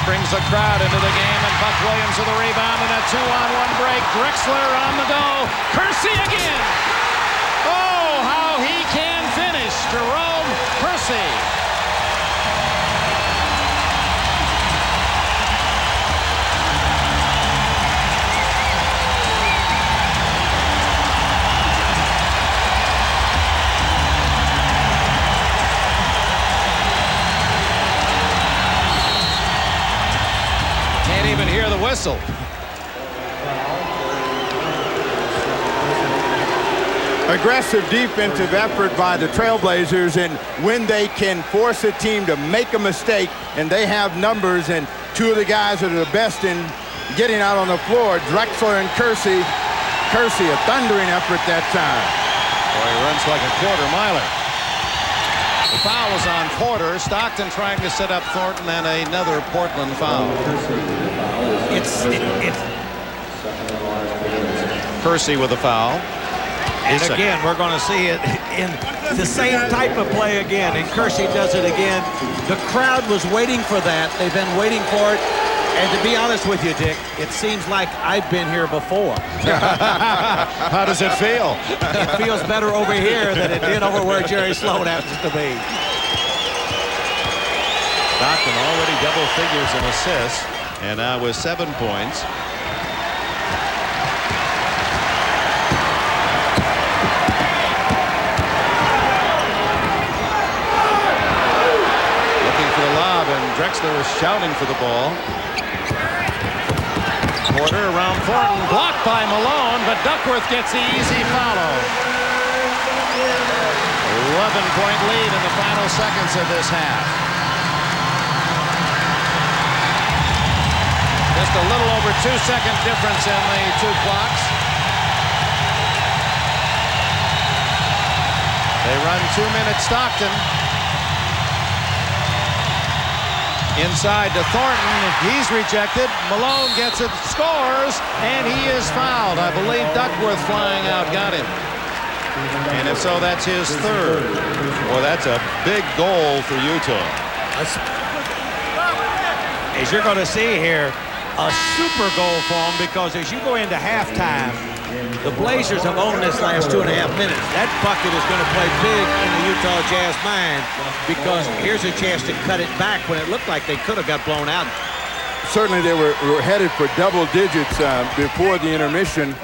I: brings the crowd into the game, and Buck Williams with a rebound and a 2-on-1 break. Drexler on the go. Kersey again. Oh, how he can finish. Jerome Kersey. Can't even hear the whistle.
E: Aggressive defensive effort by the Trailblazers, and when they can force a team to make a mistake, and they have numbers, and two of the guys that are the best in getting out on the floor, Drexler and Kersey. Kersey, a thundering effort that time.
I: Boy, he runs like a quarter-miler. The foul is on Porter. Stockton trying to set up Thornton, and another Portland foul. Kersey with a foul.
F: And again, we're going to see it in the same type of play again, and Kersey does it again. The crowd was waiting for that. They've been waiting for it. And to be honest with you, Dick, it seems like I've been here before.
I: How does it feel?
F: It feels better over here than it did over where Jerry Sloan happens to be.
I: Stockton already double figures in assists, and now with 7 points. Looking for the lob, and Drexler was shouting for the ball. Porter around Thornton, blocked by Malone, but Duckworth gets the easy follow. 11-point lead in the final seconds of this half. Just a little over 2-second difference in the two clocks. They run 2-minute Stockton. Inside to Thornton. He's rejected. Malone gets it, scores, and he is fouled. I believe Duckworth flying out got him. And if so, that's his third. Well, that's a big goal for Utah.
F: As you're going to see here, a super goal for them, because as you go into halftime, the Blazers have owned this last 2.5 minutes. That bucket is going to play big in the Utah Jazz mind, because here's a chance to cut it back when it looked like they could have got blown out.
E: Certainly they were headed for double digits before the intermission.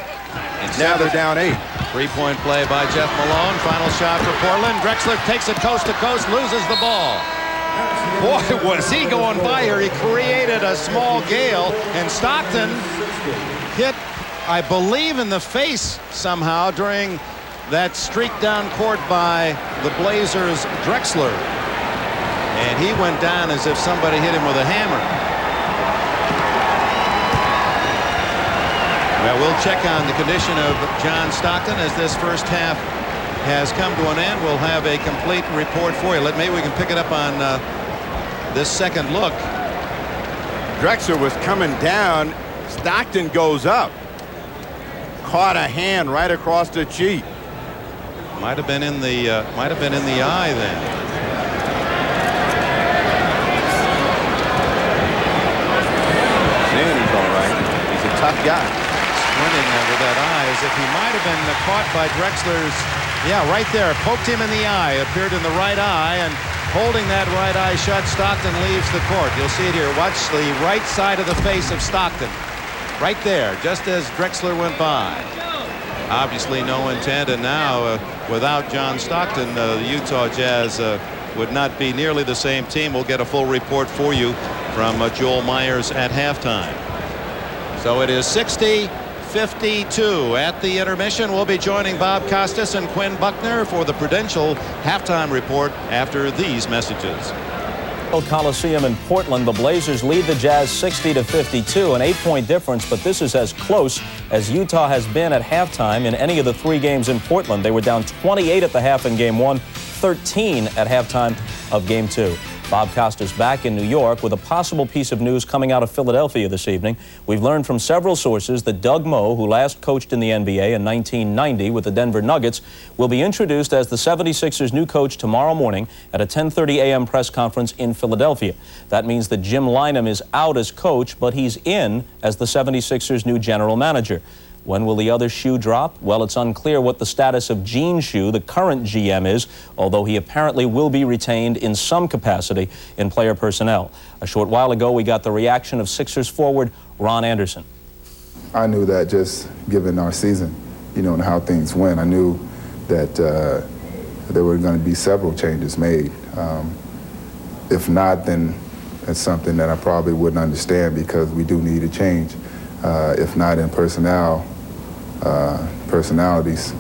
E: Now they're down 8.
I: 3-point play by Jeff Malone. Final shot for Portland. Drexler takes it coast to coast, loses the ball. Boy, was he going by here. He created a small gale, and Stockton hit, I believe, in the face somehow during that streak down court by the Blazers' Drexler. And he went down as if somebody hit him with a hammer. Well, we'll check on the condition of John Stockton as this first half has come to an end. We'll have a complete report for you. Maybe we can pick it up on this second look.
E: Drexler was coming down. Stockton goes up. Caught a hand right across the cheek.
I: Might have been in the eye then.
E: Man, he's all right. He's a tough guy.
I: Squinting with that eye as if he might have been caught by Drexler's. Yeah, right there. Poked him in the eye. Appeared in the right eye, and holding that right eye shut, Stockton leaves the court. You'll see it here. Watch the right side of the face of Stockton. Right there, just as Drexler went by. Obviously no intent, and now without John Stockton, the Utah Jazz would not be nearly the same team. We'll get a full report for you from Joel Myers at halftime. So it is 60-52 at the intermission. We'll be joining Bob Costas and Quinn Buckner for the Prudential halftime report after these messages.
L: Coliseum in Portland, the Blazers lead the Jazz 60-52, an 8-point difference, but this is as close as Utah has been at halftime in any of the 3 games in Portland. They were down 28 at the half in Game 1, 13 at halftime of Game 2. Bob Costas back in New York with a possible piece of news coming out of Philadelphia this evening. We've learned from several sources that Doug Moe, who last coached in the NBA in 1990 with the Denver Nuggets, will be introduced as the 76ers' new coach tomorrow morning at a 10:30 a.m. press conference in Philadelphia. That means that Jim Lynam is out as coach, but he's in as the 76ers' new general manager. When will the other shoe drop? Well, it's unclear what the status of Gene Shue, the current GM, is, although he apparently will be retained in some capacity in player personnel. A short while ago, we got the reaction of Sixers forward Ron Anderson.
M: I knew that just given our season, you know, and how things went, I knew that there were going to be several changes made. If not, then it's something that I probably wouldn't understand, because we do need a change. If not in personalities.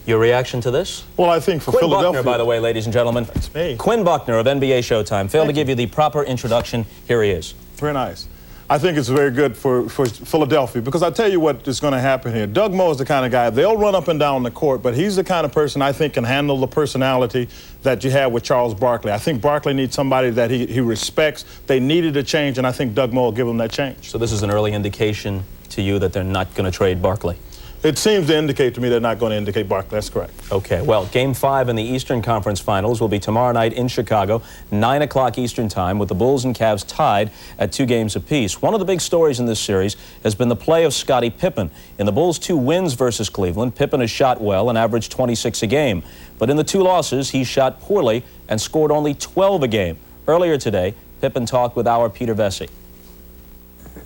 L: Your reaction to this?
N: Well, I think for
L: Quinn
N: Philadelphia...
L: Buckner, by the way, ladies and gentlemen.
N: That's me.
L: Quinn Buckner of NBA Showtime. Failed to give you the proper introduction. Here he is.
N: Very nice. I think it's very good for Philadelphia, because I tell you what is going to happen here. Doug Moe is the kind of guy, they'll run up and down the court, but he's the kind of person I think can handle the personality that you have with Charles Barkley. I think Barkley needs somebody that he respects. They needed a change, and I think Doug Moe will give them that change.
L: So this is an early indication to you that they're not going to trade Barkley?
N: It seems to indicate to me they're not going to indicate Barkley. That's correct.
L: Okay, well, Game 5 in the Eastern Conference Finals will be tomorrow night in Chicago, 9 o'clock Eastern Time, with the Bulls and Cavs tied at 2 games apiece. One of the big stories in this series has been the play of Scottie Pippen. In the Bulls' 2 wins versus Cleveland, Pippen has shot well and averaged 26 a game. But in the 2 losses, he shot poorly and scored only 12 a game. Earlier today, Pippen talked with our Peter Vesey.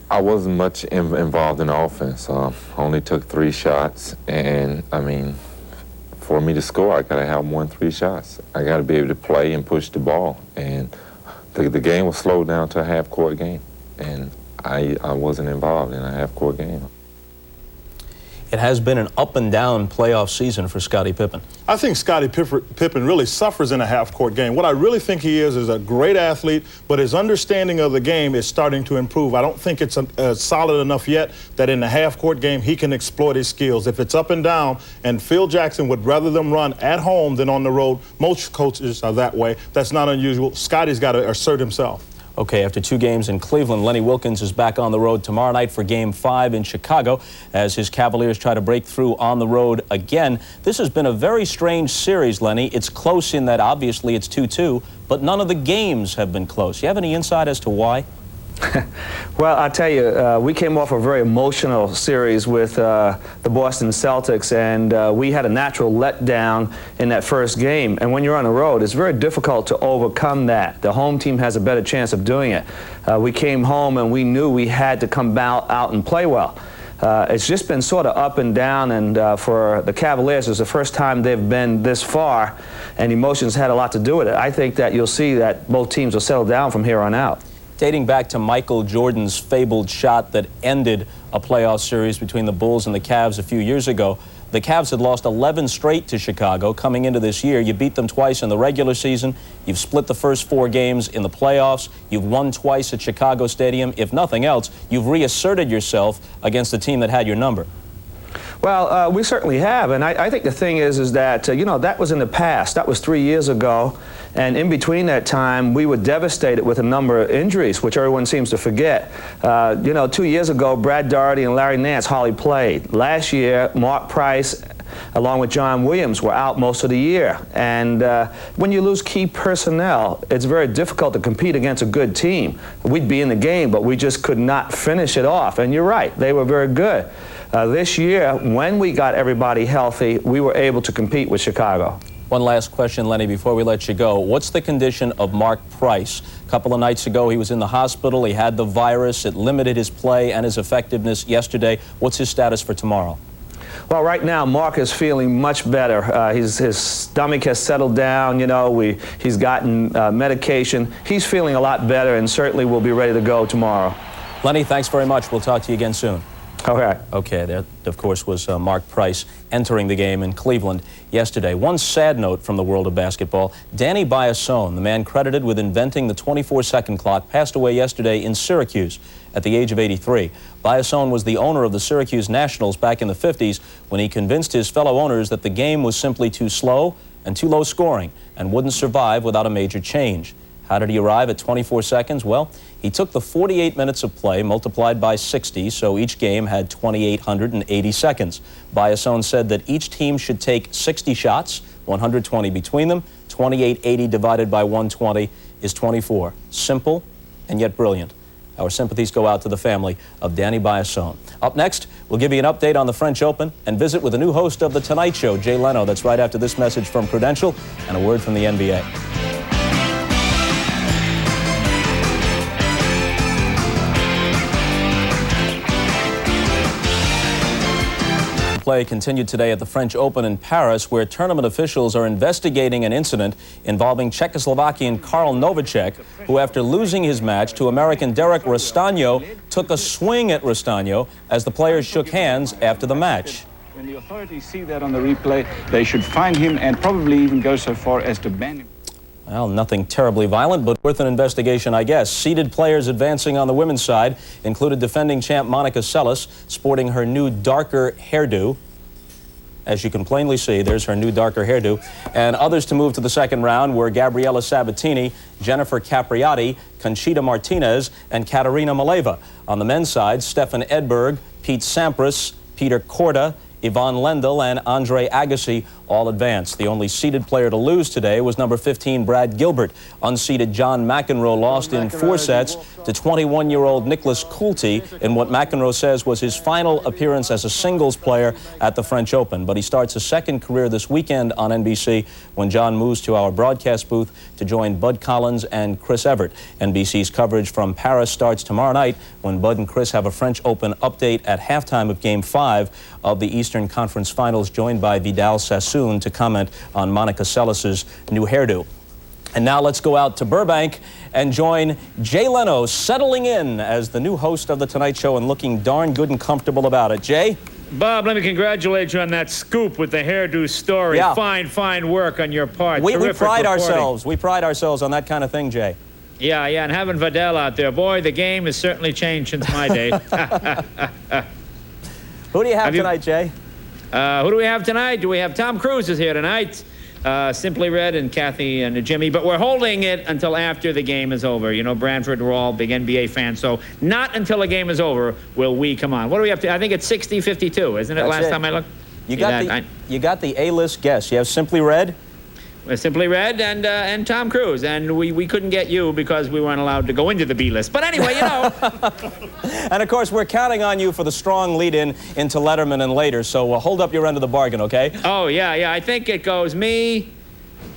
O: I wasn't much involved in the offense. Only took 3 shots, and I mean, for me to score, I gotta have more than 3 shots. I gotta be able to play and push the ball, and the game was slowed down to a half-court game, and I wasn't involved in a half-court game.
L: It has been an up-and-down playoff season for Scottie Pippen.
N: I think Scottie Pippen really suffers in a half-court game. What I really think he is a great athlete, but his understanding of the game is starting to improve. I don't think it's solid enough yet that in the half-court game he can exploit his skills. If it's up and down, and Phil Jackson would rather them run at home than on the road, most coaches are that way. That's not unusual. Scottie's got to assert himself.
L: Okay, after 2 games in Cleveland, Lenny Wilkens is back on the road tomorrow night for Game 5 in Chicago as his Cavaliers try to break through on the road again. This has been a very strange series, Lenny. It's close in that obviously it's 2-2, but none of the games have been close. You have any insight as to why?
P: Well, I'll tell you, we came off a very emotional series with the Boston Celtics, and we had a natural letdown in that first game. And when you're on the road, it's very difficult to overcome that. The home team has a better chance of doing it. We came home and we knew we had to come out and play well. It's just been sort of up and down, and for the Cavaliers, it's the first time they've been this far, and emotions had a lot to do with it. I think that you'll see that both teams will settle down from here on out.
L: Dating back to Michael Jordan's fabled shot that ended a playoff series between the Bulls and the Cavs a few years ago, the Cavs had lost 11 straight to Chicago coming into this year. You beat them twice in the regular season. You've split the first 4 games in the playoffs. You've won twice at Chicago Stadium. If nothing else, you've reasserted yourself against a team that had your number.
P: Well, we certainly have, and I think the thing is that, you know, that was in the past. That was 3 years ago, and in between that time, we were devastated with a number of injuries, which everyone seems to forget. You know, 2 years ago, Brad Daugherty and Larry Nance hardly played. Last year, Mark Price, along with John Williams, were out most of the year. And when you lose key personnel, it's very difficult to compete against a good team. We'd be in the game, but we just could not finish it off. And you're right, they were very good. This year, when we got everybody healthy, we were able to compete with Chicago.
L: One last question, Lenny, before we let you go. What's the condition of Mark Price? A couple of nights ago, he was in the hospital. He had the virus. It limited his play and his effectiveness yesterday. What's his status for tomorrow?
P: Well, right now, Mark is feeling much better. His stomach has settled down. You know, he's gotten medication. He's feeling a lot better, and certainly will be ready to go tomorrow.
L: Lenny, thanks very much. We'll talk to you again soon.
P: Okay.
L: Okay, that, of course, was Mark Price entering the game in Cleveland yesterday. One sad note from the world of basketball. Danny Biasone, the man credited with inventing the 24-second clock, passed away yesterday in Syracuse at the age of 83. Biasone was the owner of the Syracuse Nationals back in the 50s when he convinced his fellow owners that the game was simply too slow and too low scoring, and wouldn't survive without a major change. How did he arrive at 24 seconds? Well, he took the 48 minutes of play multiplied by 60, so each game had 2,880 seconds. Biasone said that each team should take 60 shots, 120 between them. 2,880 divided by 120 is 24. Simple and yet brilliant. Our sympathies go out to the family of Danny Biasone. Up next, we'll give you an update on the French Open and visit with a new host of The Tonight Show, Jay Leno. That's right after this message from Prudential and a word from the NBA. Play continued today at the French Open in Paris, where tournament officials are investigating an incident involving Czechoslovakian Karl Novacek, who, after losing his match to American Derek Rostagno, took a swing at Rostagno as the players shook hands after the match.
Q: When the authorities see that on the replay, they should fine him and probably even go so far as to ban him.
L: Well, nothing terribly violent, but worth an investigation, I guess. Seeded players advancing on the women's side included defending champ Monica Seles, sporting her new darker hairdo. As you can plainly see, there's her new darker hairdo. And others to move to the second round were Gabriela Sabatini, Jennifer Capriati, Conchita Martinez, and Katerina Maleva. On the men's side, Stefan Edberg, Pete Sampras, Peter Korda, Yvonne Lendl, and Andre Agassi all advanced. The only seeded player to lose today was number 15, Brad Gilbert. Unseeded John McEnroe lost in 4 sets to 21-year-old Nicholas Coulty in what McEnroe says was his final appearance as a singles player at the French Open. But he starts a second career this weekend on NBC when John moves to our broadcast booth to join Bud Collins and Chris Evert. NBC's coverage from Paris starts tomorrow night when Bud and Chris have a French Open update at halftime of Game 5 of the Eastern Conference Finals, joined by Vidal Sassoon to comment on Monica Seles' new hairdo. And now let's go out to Burbank and join Jay Leno, settling in as the new host of The Tonight Show and looking darn good and comfortable about it. Jay?
R: Bob, let me congratulate you on that scoop with the hairdo story.
L: Yeah.
R: Fine work on your part.
L: We pride ourselves. We pride ourselves on that kind of thing, Jay.
R: Yeah, and having Vidal out there, boy, the game has certainly changed since my day.
L: Who do you have tonight, Jay?
R: Who do we have tonight? Do we have Tom Cruise is here tonight? Simply Red and Kathy and Jimmy, but we're holding it until after the game is over. You know, Branford, we're all big NBA fans, so not until the game is over will we come on. What do we have to? I think it's 60-52, isn't it? Last time I looked.
L: You got the A-list guest. You have Simply Red.
R: Simply Red and Tom Cruise, and we couldn't get you because we weren't allowed to go into the B list. But anyway, you know.
L: And of course, we're counting on you for the strong lead-in into Letterman and later. So hold up your end of the bargain, okay?
R: Oh yeah. I think it goes me,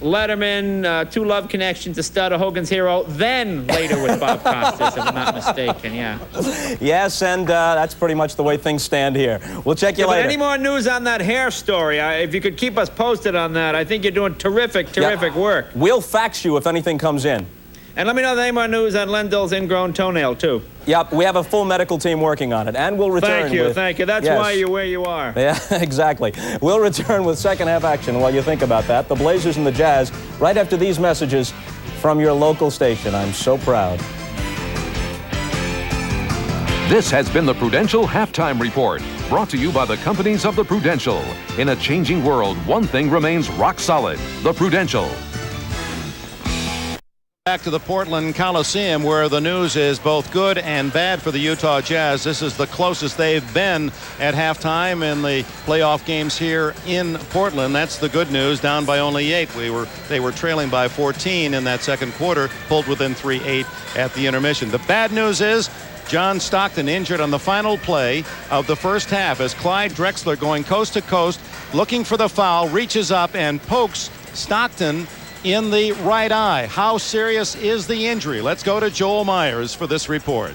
R: Letterman, Two Love Connections, The Stud of Hogan's Hero, then later with Bob Costas, if I'm not mistaken. Yeah.
L: Yes, and that's pretty much the way things stand here. We'll check you later.
R: But any more news on that hair story? If you could keep us posted on that, I think you're doing terrific work.
L: We'll fax you if anything comes in.
R: And let me know any more news on Lendl's ingrown toenail, too.
L: Yep, we have a full medical team working on it, and we'll return
R: Thank you. That's why you're where you are.
L: Yeah, exactly. We'll return with second half action while you think about that. The Blazers and the Jazz, right after these messages from your local station. I'm so proud.
S: This has been the Prudential Halftime Report, brought to you by the companies of the Prudential. In a changing world, one thing remains rock solid: the Prudential.
I: Back to the Portland Coliseum, where the news is both good and bad for the Utah Jazz. This is the closest they've been at halftime in the playoff games here in Portland. That's the good news, down by only 8. They were trailing by 14 in that second quarter, pulled within 3-8 at the intermission. The bad news is John Stockton injured on the final play of the first half as Clyde Drexler, going coast to coast, looking for the foul, reaches up and pokes Stockton in the right eye. How serious is the injury? Let's go to Joel Myers for this report.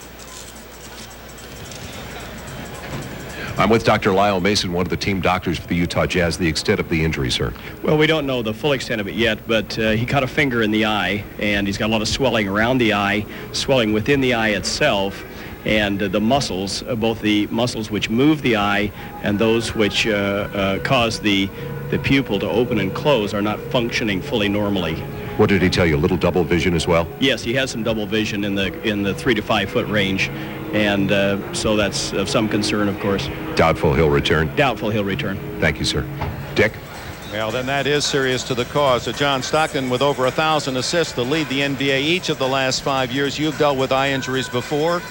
T: I'm with Dr. Lyle Mason, one of the team doctors for the Utah Jazz. The extent of the injury, sir?
U: Well, we don't know the full extent of it yet, but he caught a finger in the eye, and he's got a lot of swelling around the eye, swelling within the eye itself, and the muscles, both the muscles which move the eye and those which cause the pupil to open and close are not functioning fully normally.
T: What did he tell you? A little double vision as well?
U: Yes, he has some double vision in the 3 to 5 foot range, and so that's of some concern, of course.
T: Doubtful he'll return?
U: Doubtful he'll return.
T: Thank you, sir. Dick?
I: Well, then that is serious to the cause. So John Stockton with over 1,000 assists to lead the NBA each of the last 5 years. You've dealt with eye injuries before.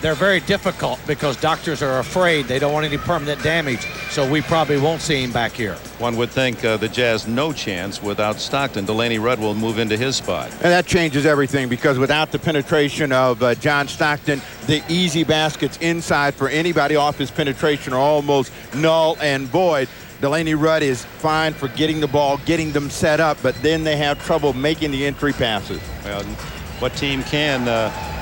F: They're very difficult because doctors are afraid. They don't want any permanent damage, so we probably won't see him back here.
I: One would think the Jazz no chance without Stockton. Delaney Rudd will move into his spot.
E: And that changes everything, because without the penetration of John Stockton, the easy baskets inside for anybody off his penetration are almost null and void. Delaney Rudd is fine for getting the ball, getting them set up, but then they have trouble making the entry passes.
I: Well, what team can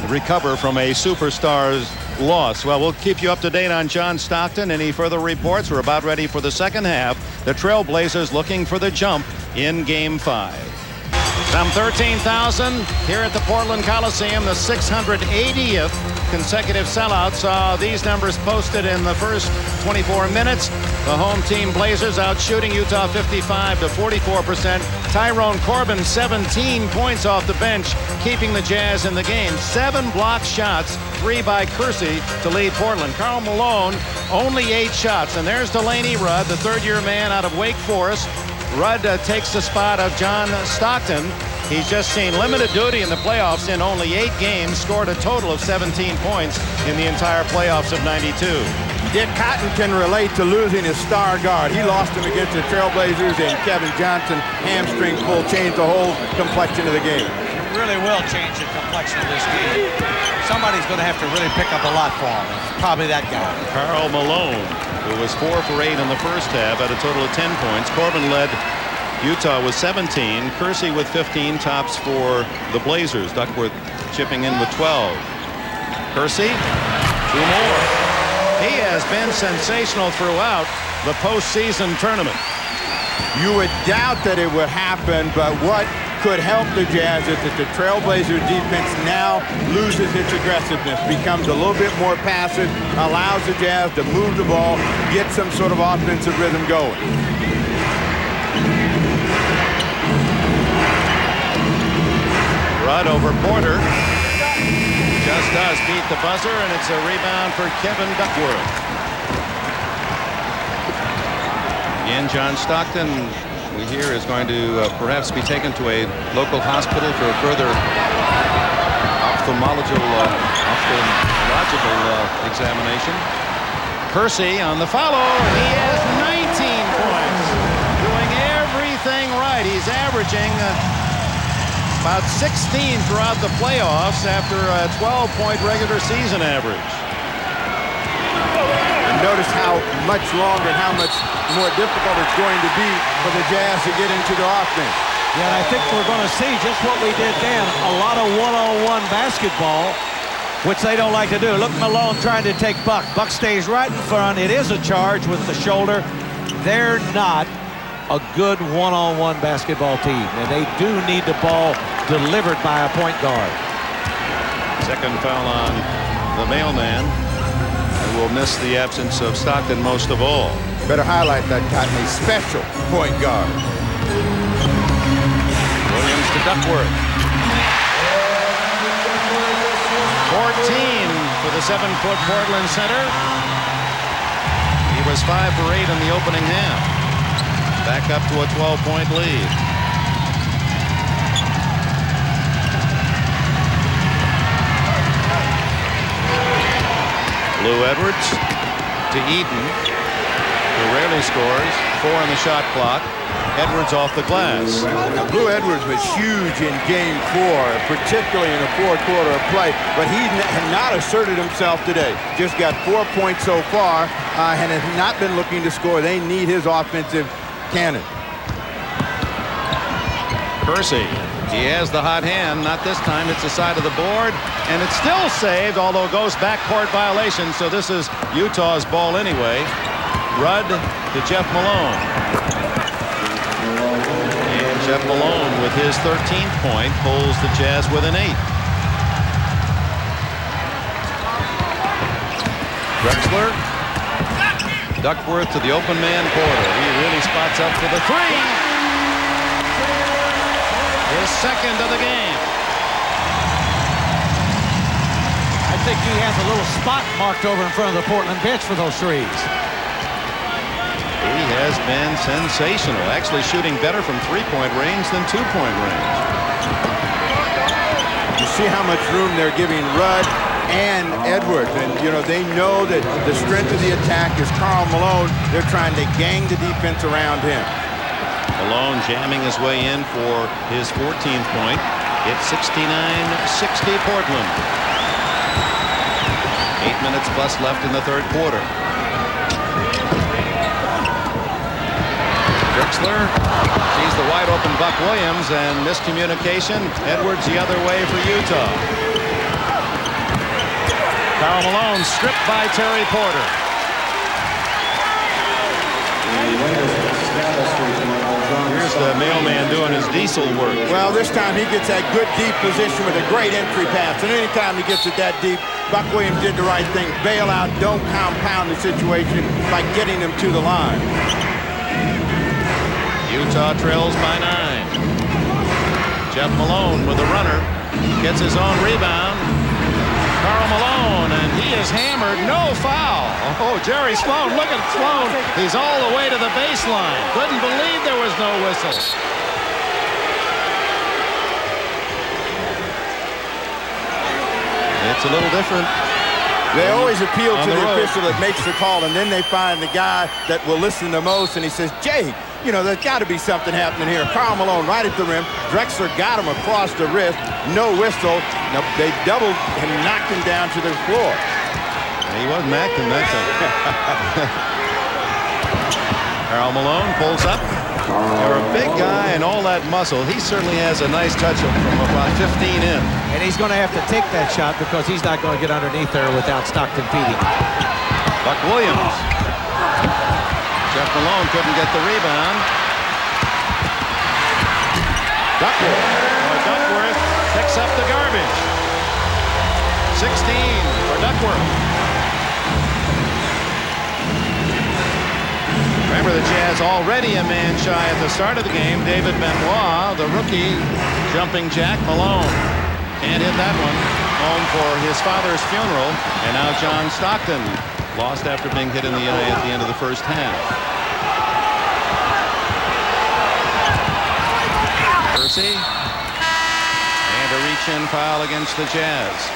I: recover from a superstar's loss? Well, we'll keep you up to date on John Stockton. Any further reports? We're about ready for the second half. The Trailblazers looking for the jump in Game 5. Some 13,000 here at the Portland Coliseum, the 680th consecutive sellout. Saw these numbers posted in the first 24 minutes. The home team Blazers out shooting Utah 55 to 44%. Tyrone Corbin 17 points off the bench, keeping the Jazz in the game. 7 blocked shots, 3 by Kersey to lead Portland. Karl Malone only 8 shots. And there's Delaney Rudd, the third-year man out of Wake Forest. Rudd takes the spot of John Stockton. He's just seen limited duty in the playoffs in only 8 games, scored a total of 17 points in the entire playoffs of '92.
E: Dick Cotton can relate to losing his star guard. He lost him against the Trailblazers, and Kevin Johnson, hamstring pull, changed the whole complexion of the game.
F: It really will change the complexion of this game. Somebody's going to have to really pick up a lot for him. It's probably that guy.
I: Karl Malone, who was 4 for 8 in the first half, had a total of 10 points. Corbin led Utah with 17. Kersey with 15 tops for the Blazers. Duckworth chipping in with 12. Kersey, 2 more. He has been sensational throughout the postseason tournament.
E: You would doubt that it would happen, but what could help the Jazz is that the Trailblazers defense now loses its aggressiveness, becomes a little bit more passive, allows the Jazz to move the ball, get some sort of offensive rhythm going.
I: Rudd over Porter. Just does beat the buzzer, and it's a rebound for Kevin Duckworth. Again, John Stockton, we hear, is going to perhaps be taken to a local hospital for a further ophthalmological examination. Kersey on the follow, and he has 19 points. Doing everything right. He's averaging about 16 throughout the playoffs after a 12-point regular season average.
E: And notice how much longer and how much more difficult it's going to be for the Jazz to get into the offense.
F: Yeah, and I think we're going to see just what we did then. A lot of one-on-one basketball, which they don't like to do. Look, Malone trying to take Buck. Buck stays right in front. It is a charge with the shoulder. They're not a good one-on-one basketball team, and they do need the ball delivered by a point guard.
I: Second foul on the mailman, who will miss the absence of Stockton most of all.
E: Better highlight that, Cotton, a special point guard.
I: Williams to Duckworth. 14 for the 7-foot Portland center. He was 5 for 8 in the opening half. Back up to a 12-point lead. Lou Edwards to Eden, who rarely scores. 4 on the shot clock. Edwards off the glass.
E: Lou Edwards was huge in Game 4, particularly in the fourth quarter of play, but he had not asserted himself today. Just got 4 points so far and has not been looking to score. They need his offensive cannon.
I: Kersey, he has the hot hand. Not this time. It's the side of the board, and it's still saved, although it goes backcourt violation, so this is Utah's ball anyway. Rudd to Jeff Malone. And Jeff Malone, with his 13th point, pulls the Jazz within 8. Drexler. Duckworth to the open man Porter. He really spots up for the 3. His second of the game.
F: I think he has a little spot marked over in front of the Portland bench for those threes.
I: He has been sensational, actually shooting better from three-point range than two-point range.
E: You see how much room they're giving Rudd and Edwards, and you know they know that the strength of the attack is Karl Malone. They're trying to gang the defense around him.
I: Malone jamming his way in for his 14th point. It's 69-60 Portland. 8 minutes plus left in the third quarter. Drexler sees the wide open Buck Williams, and miscommunication. Edwards the other way for Utah. Karl Malone stripped by Terry Porter. Here's the mailman doing his diesel work.
E: Well, this time he gets that good deep position with a great entry pass. And anytime he gets it that deep, Buck Williams did the right thing. Bail out, don't compound the situation by getting him to the line.
I: Utah trails by 9. Jeff Malone with the runner. Gets his own rebound. Karl Malone, and he is hammered. No foul. Oh, Jerry Sloan. Look at Sloan. He's all the way to the baseline. Couldn't believe there was no whistle. It's a little different.
E: They always appeal to the official that makes the call, and then they find the guy that will listen the most, and he says, Jay, you know, there's got to be something happening here. Karl Malone right at the rim. Drexler got him across the wrist. No whistle. No, they doubled and knocked him down to the floor.
I: He wasn't acting that time. Karl Malone pulls up. You're a big guy and all that muscle. He certainly has a nice touch from about 15 in.
F: And he's going to have to take that shot because he's not going to get underneath there without Stockton feeding.
I: Buck Williams. Jeff Malone couldn't get the rebound. Duckworth picks up the garbage. 16 for Duckworth. Remember, the Jazz already a man shy at the start of the game. David Benoit, the rookie, jumping Jack Malone. Can't hit that one. Home for his father's funeral. And now John Stockton lost after being hit in the eye at the end of the first half. Kersey. And a reach-in foul against the Jazz.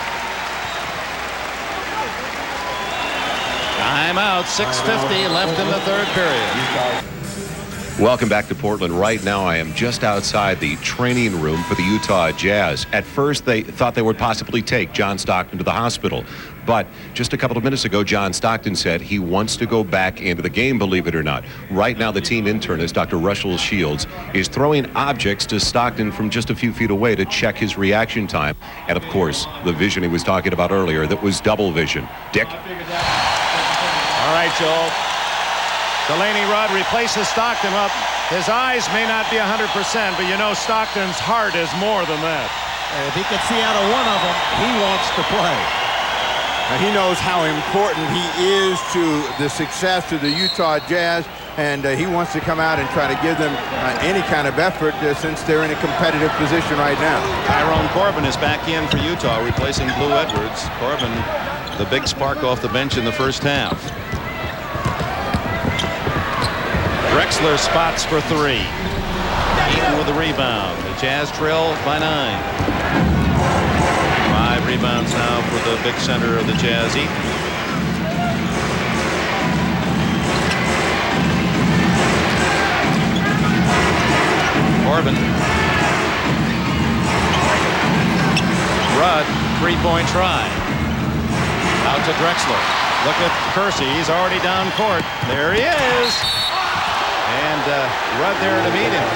I: Timeout, 6:50 left in the third period.
T: Welcome back to Portland. Right now, I am just outside the training room for the Utah Jazz. At first, they thought they would possibly take John Stockton to the hospital. But just a couple of minutes ago, John Stockton said he wants to go back into the game, believe it or not. Right now, the team internist, Dr. Russell Shields, is throwing objects to Stockton from just a few feet away to check his reaction time. And, of course, the vision he was talking about earlier, that was double vision. Dick?
D: All right, Joel. Delaney Rudd replaces Stockton. Well, his eyes may not be 100%, but you know Stockton's heart is more than that.
F: And if he can see out of one of them, he wants to play.
E: Now, he knows how important he is to the success of the Utah Jazz, and he wants to come out and try to give them any kind of effort since they're in a competitive position right now.
I: Tyrone Corbin is back in for Utah, replacing Blue Edwards. Corbin, the big spark off the bench in the first half. Drexler spots for 3. Eaton with the rebound. The Jazz trail by 9. 5 rebounds now for the big center of the Jazz, Eaton. Corbin. Rudd, three-point try. Out to Drexler. Look at Kersey. He's already down court. There he is. And Rudd there to meet him.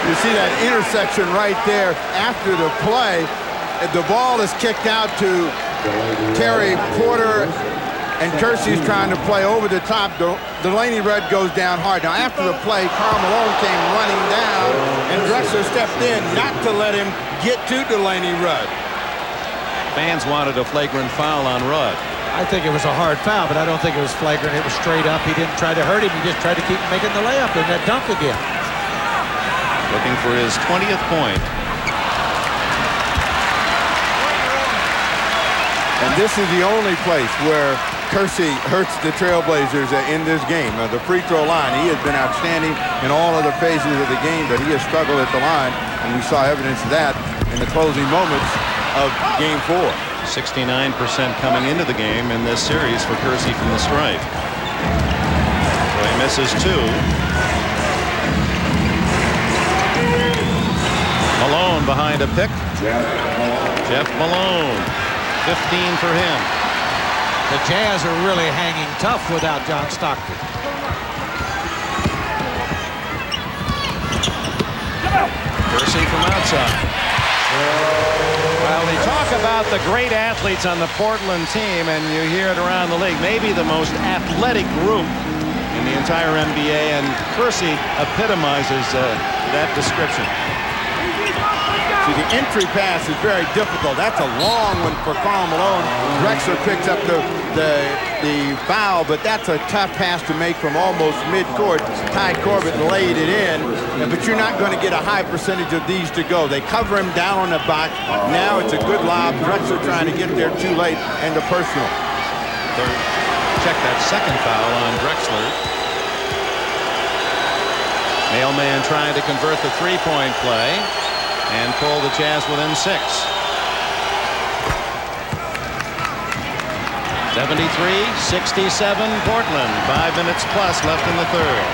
E: You see that intersection right there after the play. The ball is kicked out to Terry Porter, and Kersey's trying to play over the top. Delaney Rudd goes down hard. Now, after the play, Karl Malone came running down, and Drexler stepped in not to let him get to Delaney Rudd.
I: Fans wanted a flagrant foul on Rudd.
F: I think it was a hard foul, but I don't think it was flagrant. It was straight up. He didn't try to hurt him. He just tried to keep making the layup and that dunk again.
I: Looking for his 20th point.
E: And this is the only place where Kersey hurts the Trailblazers in this game. The free throw line, he has been outstanding in all other phases of the game, but he has struggled at the line, and we saw evidence of that in the closing moments of Game 4.
I: 69% coming into the game in this series for Kersey from the stripe. So he misses 2. Malone behind a pick. Jeff Malone, 15 for him.
B: The Jazz are really hanging tough without John Stockton.
I: Kersey from outside.
D: Well, they talk about the great athletes on the Portland team, and you hear it around the league. Maybe the most athletic group in the entire NBA, and Kersey epitomizes that description.
E: See, the entry pass is very difficult. That's a long one for Karl Malone. Drexler picks up the foul, but that's a tough pass to make from almost midcourt. Clyde Corbin laid it in, but you're not going to get a high percentage of these to go. They cover him down on the box. Now it's a good lob. Drexler trying to get there too late, and the personal.
I: Check that second foul on Drexler. Mailman trying to convert the three-point play and pull the Jazz within 6. 73-67 Portland. 5 minutes plus left in the third.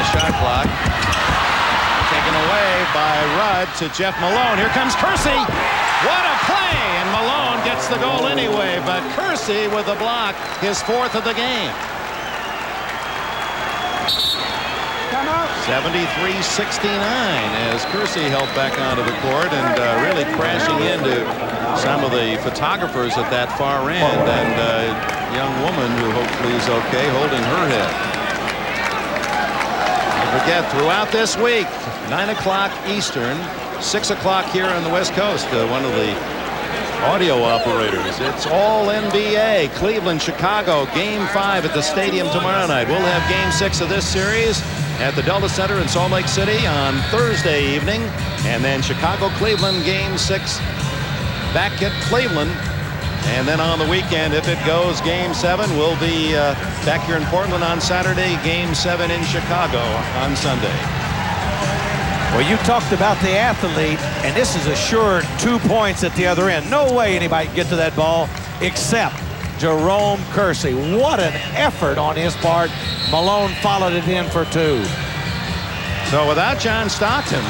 I: Shot clock taken away by Rudd to Jeff Malone. Here comes Kersey. What a play! And Malone gets the goal anyway, but Kersey with the block, his 4th of the game. 73-69 as Kersey helped back onto the court and really crashing into some of the photographers at that far end, and a young woman who hopefully is okay holding her head. Forget, throughout this week, 9 o'clock Eastern, 6 o'clock here on the West Coast. One of the audio operators. It's all NBA. Cleveland, Chicago, Game 5 at the stadium tomorrow night. We'll have Game 6 of this series at the Delta Center in Salt Lake City on Thursday evening. And then Chicago, Cleveland, Game 6 back at Cleveland. And then on the weekend, if it goes, Game 7 will be back here in Portland on Saturday. Game 7 in Chicago on Sunday.
B: Well, you talked about the athlete, and this is a sure 2 points at the other end. No way anybody can get to that ball except Jerome Kersey. What an effort on his part. Malone followed it in for 2.
D: So without John Stockton,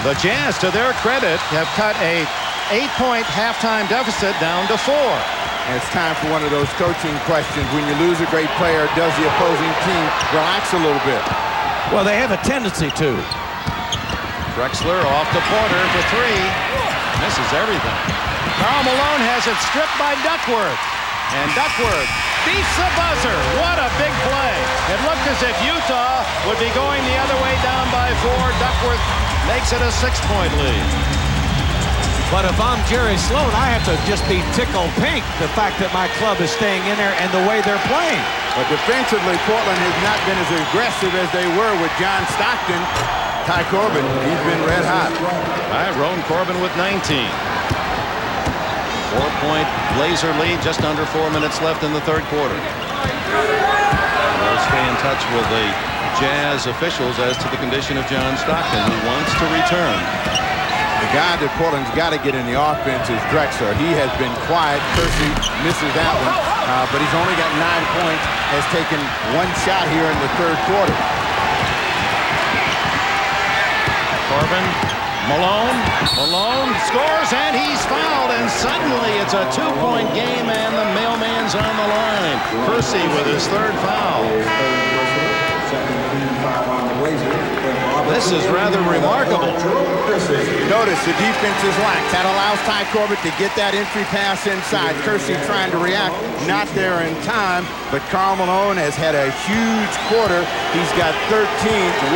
D: the Jazz, to their credit, have cut a 8-point halftime deficit down to 4.
E: And it's time for one of those coaching questions. When you lose a great player, does the opposing team relax a little bit?
B: Well, they have a tendency to.
D: Drexler off to Porter for 3. Misses everything. Karl Malone has it stripped by Duckworth. And Duckworth beats the buzzer. What a big play. It looked as if Utah would be going the other way down by 4. Duckworth makes it a 6-point lead.
B: But if I'm Jerry Sloan, I have to just be tickled pink, the fact that my club is staying in there and the way they're playing.
E: But defensively, Portland has not been as aggressive as they were with John Stockton. Ty Corbin, he's been red hot.
I: Tyrone Corbin with 19. 4-point Blazer lead, just under 4 minutes left in the third quarter. We'll stay in touch with the Jazz officials as to the condition of John Stockton, who wants to return.
E: The guy that Portland's got to get in the offense is Drexler. He has been quiet. Kersey misses that one, but he's only got 9 points, has taken 1 shot here in the third quarter.
I: Corbin, Malone scores, and he's fouled, and suddenly it's a 2-point game, and the mailman's on the line. Kersey with his 3rd foul. This is rather remarkable.
E: Notice the defense is lax. That allows Ty Corbin to get that entry pass inside. Kersey trying to react, not there in time, but Karl Malone has had a huge quarter. He's got 13,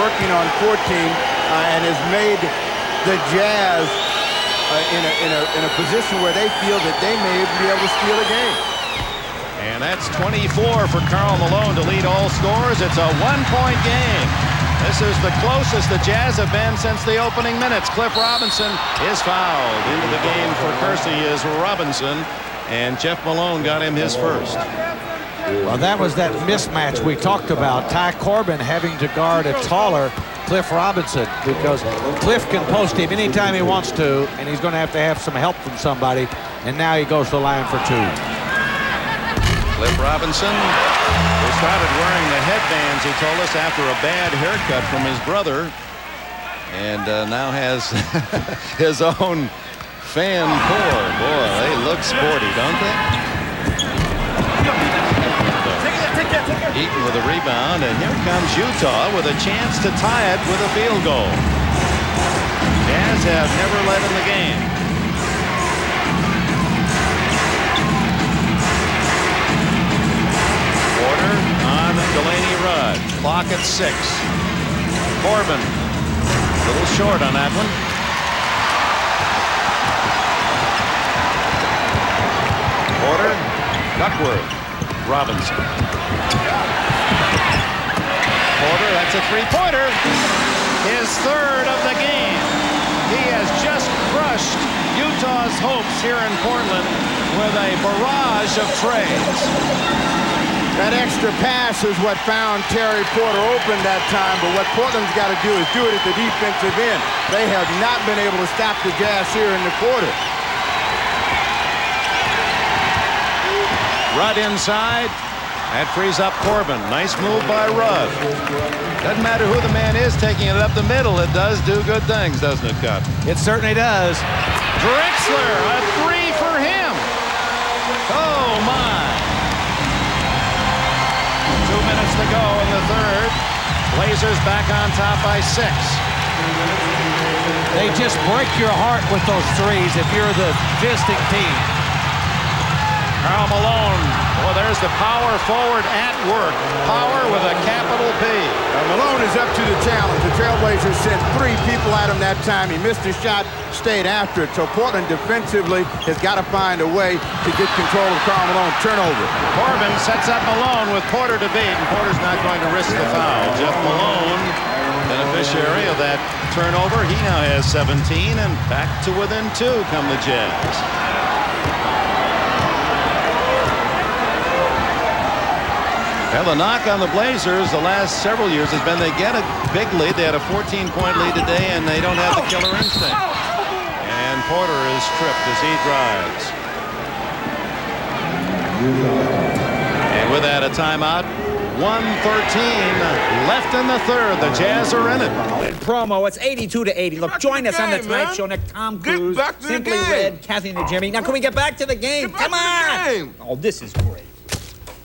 E: working on 14, and has made the Jazz in a position where they feel that they may be able to steal a game.
I: And that's 24 for Karl Malone to lead all scores. It's a one-point game. This is the closest the Jazz have been since the opening minutes. Cliff Robinson is fouled. Into the game for Kersey is Robinson, and Jeff Malone got him his first.
B: Well, that was that mismatch we talked about. Ty Corbin having to guard a taller Cliff Robinson, because Cliff can post him anytime he wants to, and he's going to have some help from somebody. And now he goes to the line for two.
I: Cliff Robinson, who started wearing the headbands, he told us, after a bad haircut from his brother, and now has his own fan corps. Boy, they look sporty, don't they? Eaton with a rebound, and here comes Utah with a chance to tie it with a field goal. Jazz have never led in the game. Porter on Delaney Rudd. Clock at 6. Corbin, a little short on that one. Porter, Duckworth, Robinson. Porter, that's a three-pointer. His third of the game. He has just crushed Utah's hopes here in Portland with a barrage of trays.
E: That extra pass is what found Terry Porter open that time, but what Portland's got to do is do it at the defensive end. They have not been able to stop the Jazz here in the quarter.
I: Rudd inside. That frees up Corbin. Nice move by Rudd. Doesn't matter who the man is taking it up the middle. It does do good things, doesn't it, Cut?
B: It certainly does.
I: Drexler, a three for him. Oh, my. 2 minutes to go in the third. Blazers back on top by 6.
B: They just break your heart with those threes if you're the visiting team.
I: Karl Malone. Well, there's the power forward at work. Power with a capital P.
E: Malone is up to the challenge. The Trailblazers sent 3 people at him that time. He missed his shot, stayed after it. So Portland defensively has got to find a way to get control of Karl Malone. Turnover.
I: Corbin sets up Malone with Porter to beat, and Porter's not going to risk the foul. Jeff Malone, beneficiary of that turnover. He now has 17, and back to within 2 come the Jazz. Well, the knock on the Blazers the last several years has been they get a big lead. They had a 14-point lead today, and they don't have the killer instinct. And Porter is tripped as he drives. And with that, a timeout. 1:13 left in the third. The Jazz are in it.
C: Promo. It's 82-80. Look, join us on the Tonight Show next. Tom Cruise, Simply Red, Kathy and Jimmy. Now, can we get back to the game? Come on! Oh, this is great.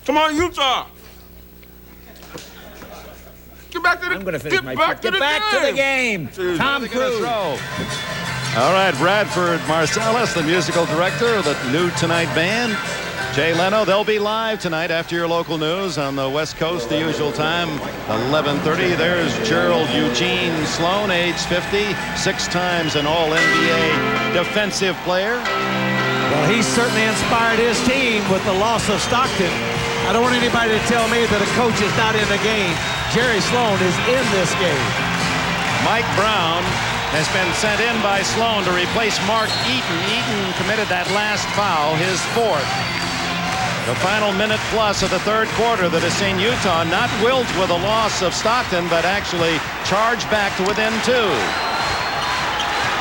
V: Come on, Utah. Get back to the,
C: I'm going to finish my trip. Get back to the game. Tom Cruise.
I: All right, Bradford Marsalis, the musical director of the new Tonight Band. Jay Leno, they'll be live tonight after your local news on the West Coast, the usual time, 11:30. There's Gerald Eugene Sloan, age 50, 6 times an All-NBA defensive player.
B: Well, he certainly inspired his team with the loss of Stockton. I don't want anybody to tell me that a coach is not in the game. Jerry Sloan is in this game.
I: Mike Brown has been sent in by Sloan to replace Mark Eaton. Eaton committed that last foul, his 4th. The final minute plus of the third quarter that has seen Utah not wilt with a loss of Stockton, but actually charge back to within 2.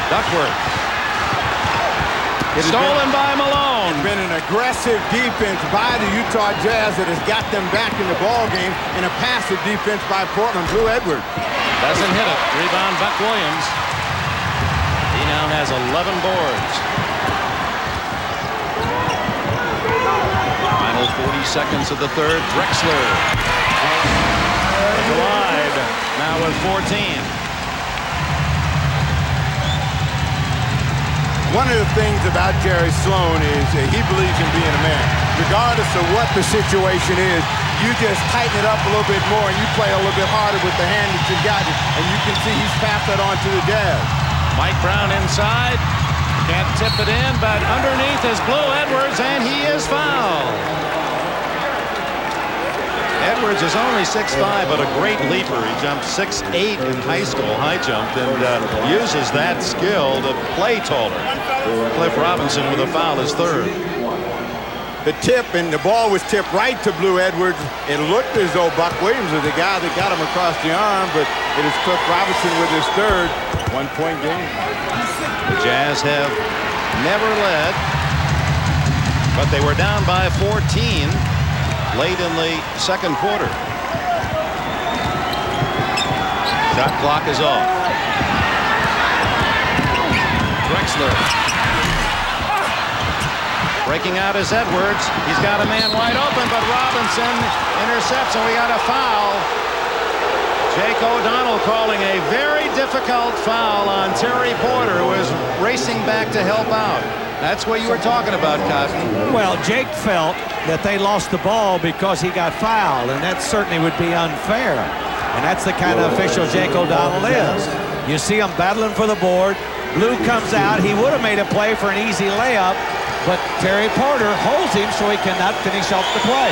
I: Duckworth. Stolen by Malone.
E: It's been an aggressive defense by the Utah Jazz that has got them back in the ball game, and a passive defense by Portland. Blue Edwards
I: doesn't hit it. Rebound Buck Williams. He now has 11 boards. Final 40 seconds of the third. Drexler. Clyde now with 14.
E: One of the things about Jerry Sloan is he believes in being a man. Regardless of what the situation is, you just tighten it up a little bit more and you play a little bit harder with the hand that you've got. And you can see he's passed that on to the Jazz.
I: Mike Brown inside. Can't tip it in, but underneath is Blue Edwards, and he is fouled. Edwards is only 6'5", but a great leaper. He jumped 6'8" in high school, high jumped, and uses that skill to play taller. Cliff Robinson with a foul, his third.
E: The tip, and the ball was tipped right to Blue Edwards. It looked as though Buck Williams was the guy that got him across the arm, but it is Cliff Robinson with his third. 1-point game.
I: The Jazz have never led, but they were down by 14 late in the second quarter. Shot clock is off. Drexler. Breaking out is Edwards. He's got a man wide open, but Robinson intercepts, and we got a foul. Jake O'Donnell calling a very difficult foul on Terry Porter, who is racing back to help out. That's what you were talking about, Cosby.
B: Well, Jake felt that they lost the ball because he got fouled, and that certainly would be unfair. And that's the kind of official Jake O'Donnell is. You see him battling for the board. Blue comes out. He would have made a play for an easy layup, but Terry Porter holds him so he cannot finish off the play.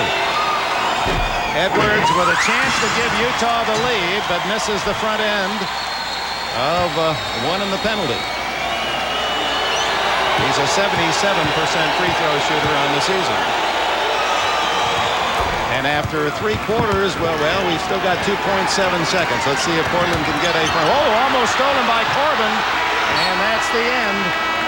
I: Edwards with a chance to give Utah the lead, but misses the front end of one in the penalty. He's a 77% free throw shooter on the season. And after 3 quarters, well, we've still got 2.7 seconds. Let's see if Portland can get a... Oh, almost stolen by Corbin. And that's the end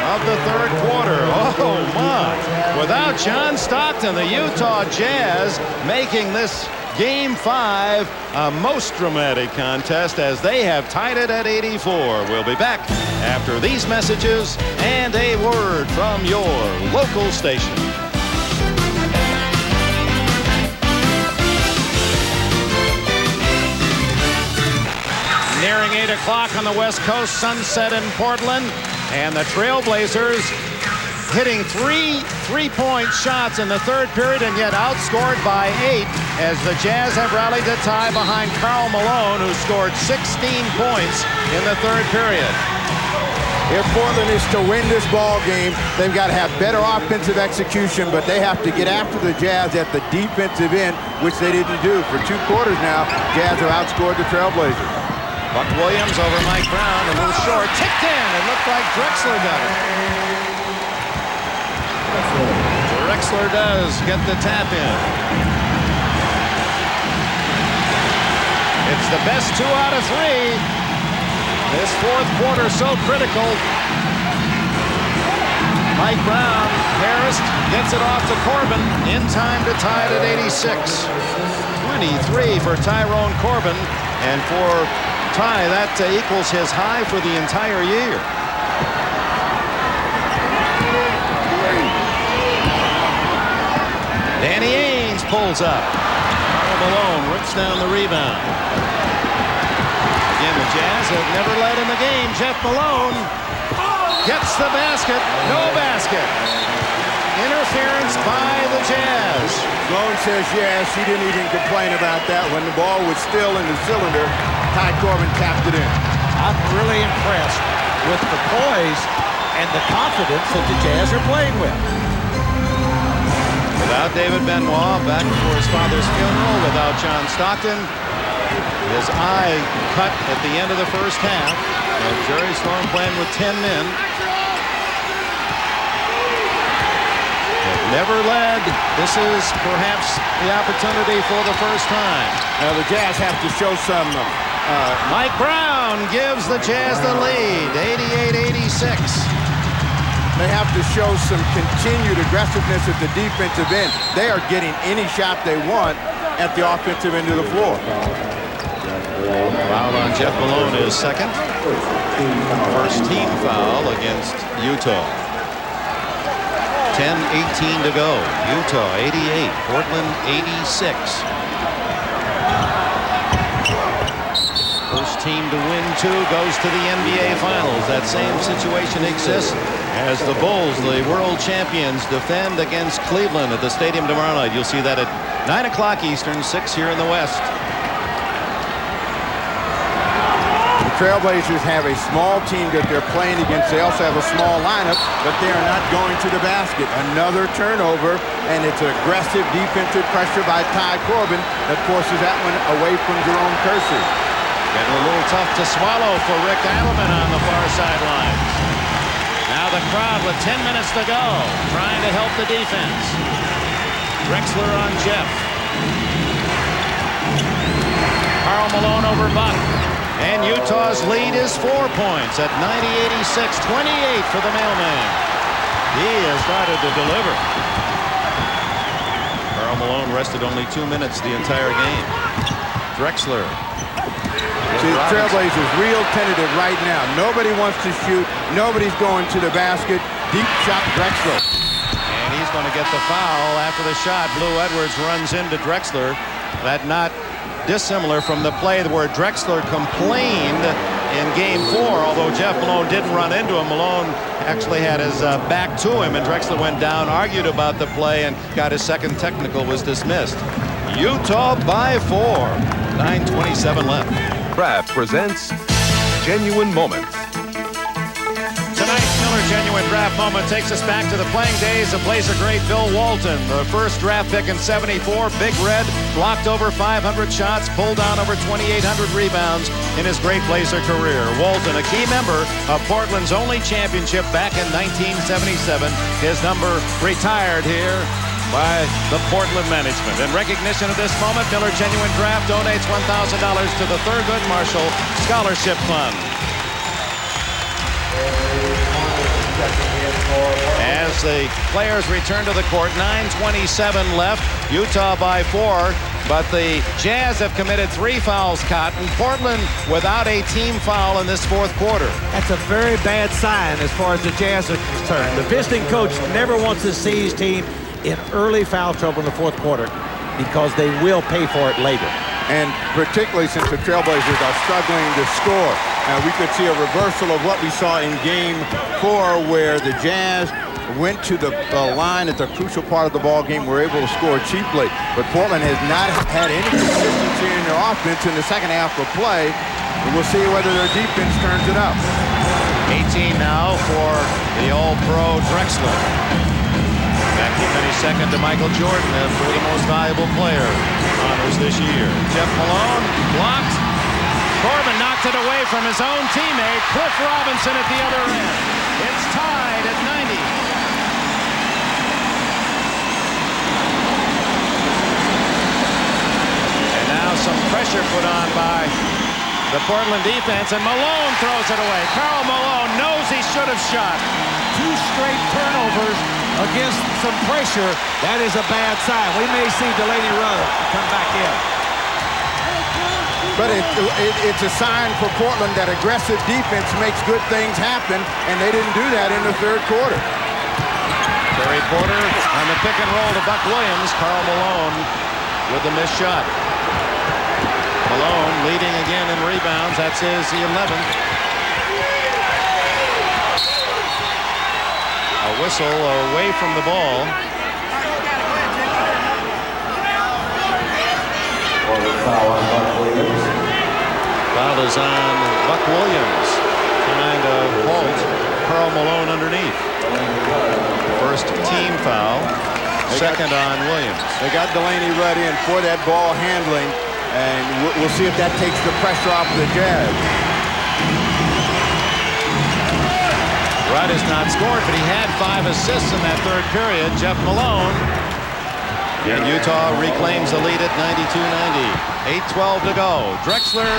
I: of the third quarter. Oh, my. Without John Stockton, the Utah Jazz making this Game 5 a most dramatic contest as they have tied it at 84. We'll be back after these messages and a word from your local station. Nearing 8 o'clock on the West Coast, sunset in Portland, and the Trailblazers hitting 3 3-point shots in the third period and yet outscored by 8 as the Jazz have rallied to tie behind Karl Malone, who scored 16 points in the third period.
E: If Portland is to win this ball game, they've got to have better offensive execution, but they have to get after the Jazz at the defensive end, which they didn't do. For 2 quarters now, Jazz have outscored the Trailblazers.
I: Buck Williams over Mike Brown, a little short, tipped in. It looked like Drexler got it. Drexler does get the tap in. It's the best 2 out of 3. This fourth quarter so critical. Mike Brown, Harris gets it off to Corbin in time to tie it at 86. 23 for Tyrone Corbin, and for Ty, that equals his high for the entire year. Danny Ainge pulls up. Karl Malone rips down the rebound. Again, the Jazz have never led in the game. Jeff Malone gets the basket. No basket. Interference by the Jazz.
E: Malone says yes. He didn't even complain about that. When the ball was still in the cylinder, Ty Corbin tapped it in.
B: I'm really impressed with the poise and the confidence that the Jazz are playing with.
I: Without David Benoit back for his father's funeral, without John Stockton, his eye cut at the end of the first half, and Jerry Sloan playing with 10 men. They've never led. This is perhaps the opportunity for the first time.
E: Now the Jazz have to show some...
I: Mike Brown gives the Jazz the lead, 88-86.
E: They have to show some continued aggressiveness at the defensive end. They are getting any shot they want at the offensive end of the floor.
I: Foul on Jeff Malone is second. First team foul against Utah. 10:18 to go. Utah 88, Portland 86. First team to win 2 goes to the NBA Finals. That same situation exists as the Bulls, the world champions, defend against Cleveland at the stadium tomorrow night. You'll see that at 9 o'clock Eastern, 6 here in the West.
E: Trailblazers have a small team that they're playing against. They also have a small lineup, but they are not going to the basket. Another turnover, and it's aggressive defensive pressure by Tyrone Corbin that forces that one away from Jerome Kersey.
I: Getting a little tough to swallow for Rick Adelman on the far sidelines. Now the crowd with 10 minutes to go, trying to help the defense. Drexler on Jeff. Karl Malone over Buck. And Utah's lead is 4 points at 90-86, 28 for the mailman. He has started to deliver. Karl Malone rested only 2 minutes the entire game. Drexler.
E: See, the Trailblazers real tentative right now. Nobody wants to shoot. Nobody's going to the basket. Deep shot, Drexler.
I: And he's going to get the foul after the shot. Blue Edwards runs into Drexler. That not dissimilar from the play where Drexler complained in Game 4, although Jeff Malone didn't run into him. Malone actually had his back to him, and Drexler went down, argued about the play, and got his second technical, was dismissed. Utah by 4. 9:27 left.
S: Kraft presents Genuine Moments.
I: Tonight's Miller Genuine Draft Moment takes us back to the playing days of Blazer great Bill Walton, the first draft pick in '74. Big Red blocked over 500 shots, pulled down over 2,800 rebounds in his great Blazer career. Walton, a key member of Portland's only championship back in 1977. His number retired here by the Portland management. In recognition of this moment, Miller Genuine Draft donates $1,000 to the Thurgood Marshall Scholarship Fund. As the players return to the court, 9:27 left, Utah by 4, but the Jazz have committed 3 fouls, Cotton. Portland without a team foul in this fourth quarter.
B: That's a very bad sign as far as the Jazz are concerned. The visiting coach never wants to see his team in early foul trouble in the fourth quarter because they will pay for it later.
E: And particularly since the Trailblazers are struggling to score. We could see a reversal of what we saw in Game 4 where the Jazz went to the line at the crucial part of the ball game, were able to score cheaply. But Portland has not had any consistency in their offense in the second half of play. And we'll see whether their defense turns it up.
I: 18 now for the All-Pro Drexler. Back to finish second to Michael Jordan for the most valuable player honors this year. Jeff Malone blocked. Corbin knocked it away from his own teammate, Cliff Robinson, at the other end. It's tied at 90. And now some pressure put on by the Portland defense, and Malone throws it away. Karl Malone knows he should have shot.
B: 2 straight turnovers against some pressure. That is a bad sign. We may see Delaney Rudd come back in.
E: But it's a sign for Portland that aggressive defense makes good things happen, and they didn't do that in the third quarter.
I: Terry Porter on the pick and roll to Buck Williams. Karl Malone with the missed shot. Malone leading again in rebounds. That's his 11th. A whistle away from the ball. Foul is on Buck Williams, trying to halt Karl Malone underneath. First team foul, second on Williams.
E: They got Delaney Rudd in for that ball handling, and we'll see if that takes the pressure off the Jazz.
I: Rudd has not scored, but he had 5 assists in that third period. Jeff Malone. And Utah reclaims the lead at 92-90. 8:12 to go. Drexler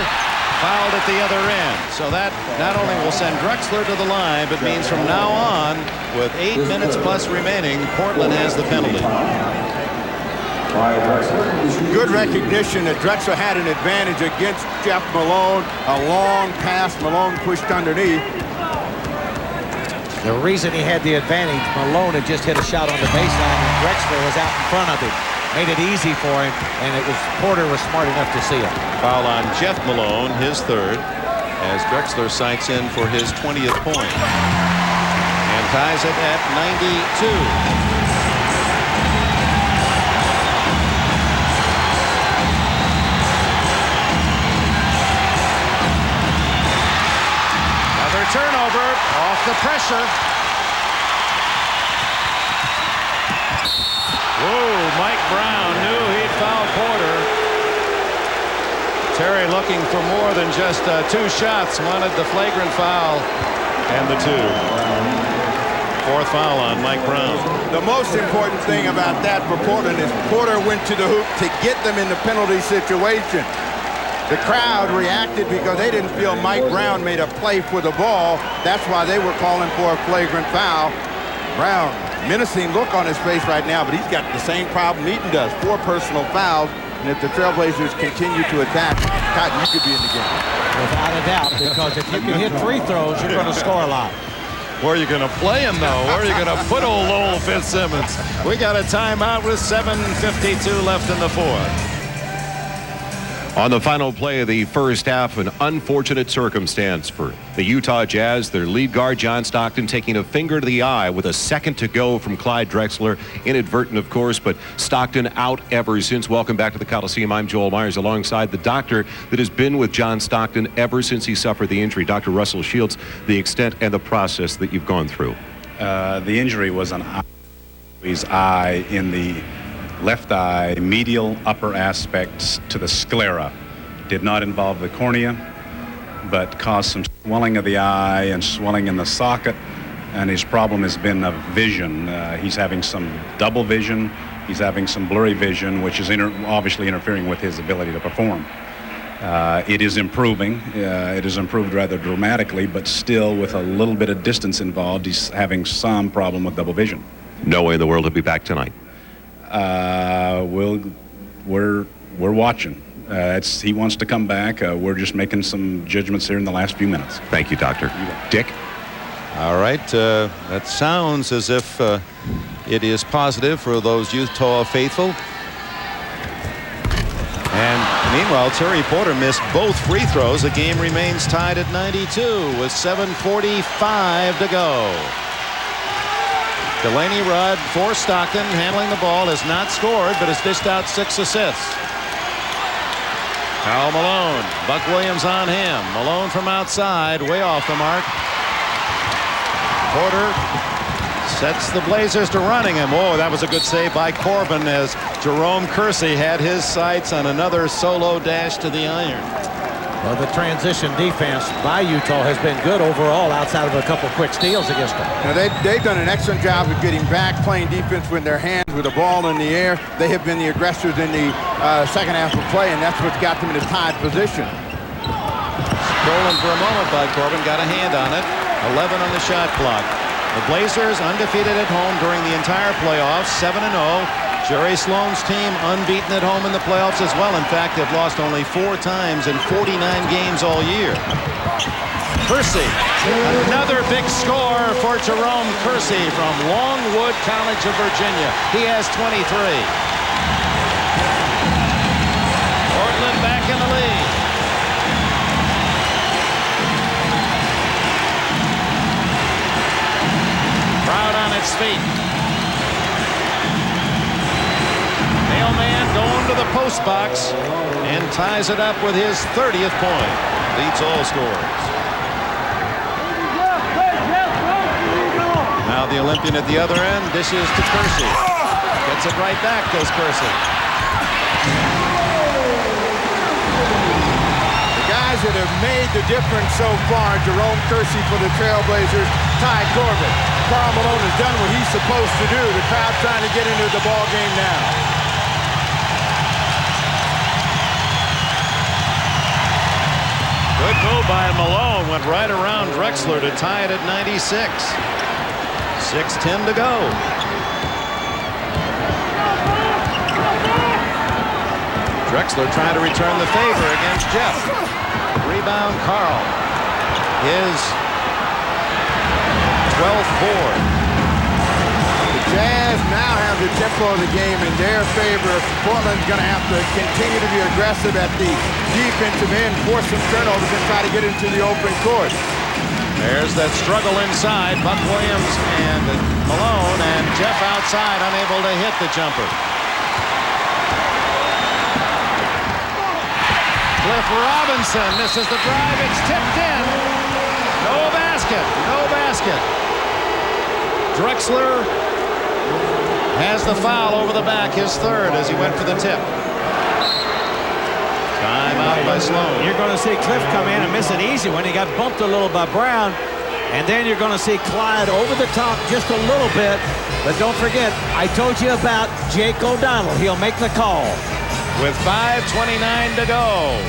I: fouled at the other end. So that not only will send Drexler to the line, but means from now on, with 8 minutes plus remaining, Portland has the penalty.
E: Good recognition that Drexler had an advantage against Jeff Malone. A long pass, Malone pushed underneath.
B: The reason he had the advantage, Malone had just hit a shot on the baseline, and Drexler was out in front of him. Made it easy for him, and it was Porter was smart enough to see it.
I: Foul on Jeff Malone, his third, as Drexler sights in for his 20th point. And ties it at 92. the pressure. Whoa, Mike Brown knew he'd foul Porter. Terry looking for more than just 2 shots, wanted the flagrant foul and the 2. 4th foul on Mike Brown.
E: The most important thing about that for Portland is Porter went to the hoop to get them in the penalty situation. The crowd reacted because they didn't feel Mike Brown made a play for the ball. That's why they were calling for a flagrant foul. Brown, menacing look on his face right now, but he's got the same problem Eaton does. 4 personal fouls, and if the Trailblazers continue to attack, Cotton, you could be in the game.
B: Without a doubt, because if you can hit free throws, you're going to score a lot.
I: Where are you going to play him, though? Where are you going to put old Lowell Fitzsimmons? We got a timeout with 7:52 left in the 4th.
T: On the final play of the first half, an unfortunate circumstance for the Utah Jazz. Their lead guard, John Stockton, taking a finger to the eye with a second to go from Clyde Drexler. Inadvertent, of course, but Stockton out ever since. Welcome back to the Coliseum. I'm Joel Myers alongside the doctor that has been with John Stockton ever since he suffered the injury, Dr. Russell Shields. The extent and the process that you've gone through.
A: The injury was an his eye in the left eye, medial upper aspects to the sclera. Did not involve the cornea, but caused some swelling of the eye and swelling in the socket, and his problem has been of vision. He's having some double vision, he's having some blurry vision, which is obviously interfering with his ability to perform. It is improving. It has improved rather dramatically, but still with a little bit of distance involved, he's having some problem with double vision.
T: No way in the world he'll be back tonight.
A: We're watching. He wants to come back. We're just making some judgments here in the last few minutes.
T: Thank you, Doctor. Dick?
I: All right. That sounds as if it is positive for those Utah faithful. And meanwhile, Terry Porter missed both free throws. The game remains tied at 92 with 7:45 to go. Delaney Rudd for Stockton, handling the ball, has not scored, but has dished out 6 assists. Karl Malone, Buck Williams on him. Malone from outside, way off the mark. Porter sets the Blazers to running him. Oh, that was a good save by Corbin as Jerome Kersey had his sights on another solo dash to the iron.
B: Well, the transition defense by Utah has been good overall outside of a couple quick steals against them.
E: Now they've done an excellent job of getting back, playing defense with their hands, with the ball in the air. They have been the aggressors in the second half of play, and that's what's got them in a tied position.
I: Stolen for a moment by Corbin, got a hand on it. 11 on the shot clock. The Blazers undefeated at home during the entire playoffs, 7-0. Jerry Sloan's team unbeaten at home in the playoffs as well. In fact, they've lost only 4 times in 49 games all year. Kersey, another big score for Jerome Kersey from Longwood College of Virginia. He has 23. Portland back in the lead. Crowd on its feet. Mailman going to the post box and ties it up with his 30th point. Leads all scorers. Now the Olympian at the other end dishes to Kersey. Gets it right back, does Kersey.
E: The guys that have made the difference so far, Jerome Kersey for the Trailblazers, Clyde Corbin. Karl Malone has done what he's supposed to do. The crowd trying to get into the ball game now.
I: Good move by Malone. Went right around Drexler to tie it at 96. 6:10 to go. Drexler trying to return the favor against Jeff. Rebound Karl. His 12th board.
E: The Jazz now have the tempo of the game in their favor. Portland's going to have to continue to be aggressive at the defensive end, force some turnovers, and try to get into the open court.
I: There's that struggle inside. Buck Williams and Malone, and Jeff outside, unable to hit the jumper. Cliff Robinson misses the drive. It's tipped in. No basket. No basket. basket. Drexler has the foul over the back, his third, as he went for the tip. Time out by Sloan.
B: You're going to see Cliff come in and miss it easy when he got bumped a little by Brown. And then you're going to see Clyde over the top just a little bit. But don't forget, I told you about Jake O'Donnell. He'll make the call.
I: With 5:29 to go,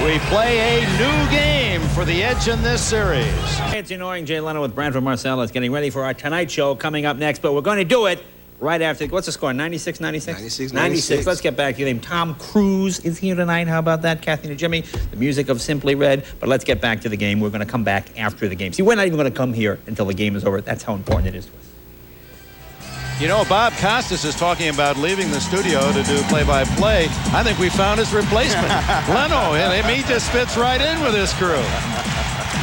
I: we play a new game for the Edge in this series.
C: It's Annoying Jay Leno with Branford Marcellus getting ready for our Tonight Show coming up next. But we're going to do it right after. What's the score? 96, 96? 96. Let's get back to him. Tom Cruise is here tonight. How about that? Kathy and Jimmy, the music of Simply Red. But let's get back to the game. We're going to come back after the game. See, we're not even going to come here until the game is over. That's how important it is to us.
I: You know, Bob Costas is talking about leaving the studio to do play-by-play. I think we found his replacement. Leno, he just fits right in with this crew.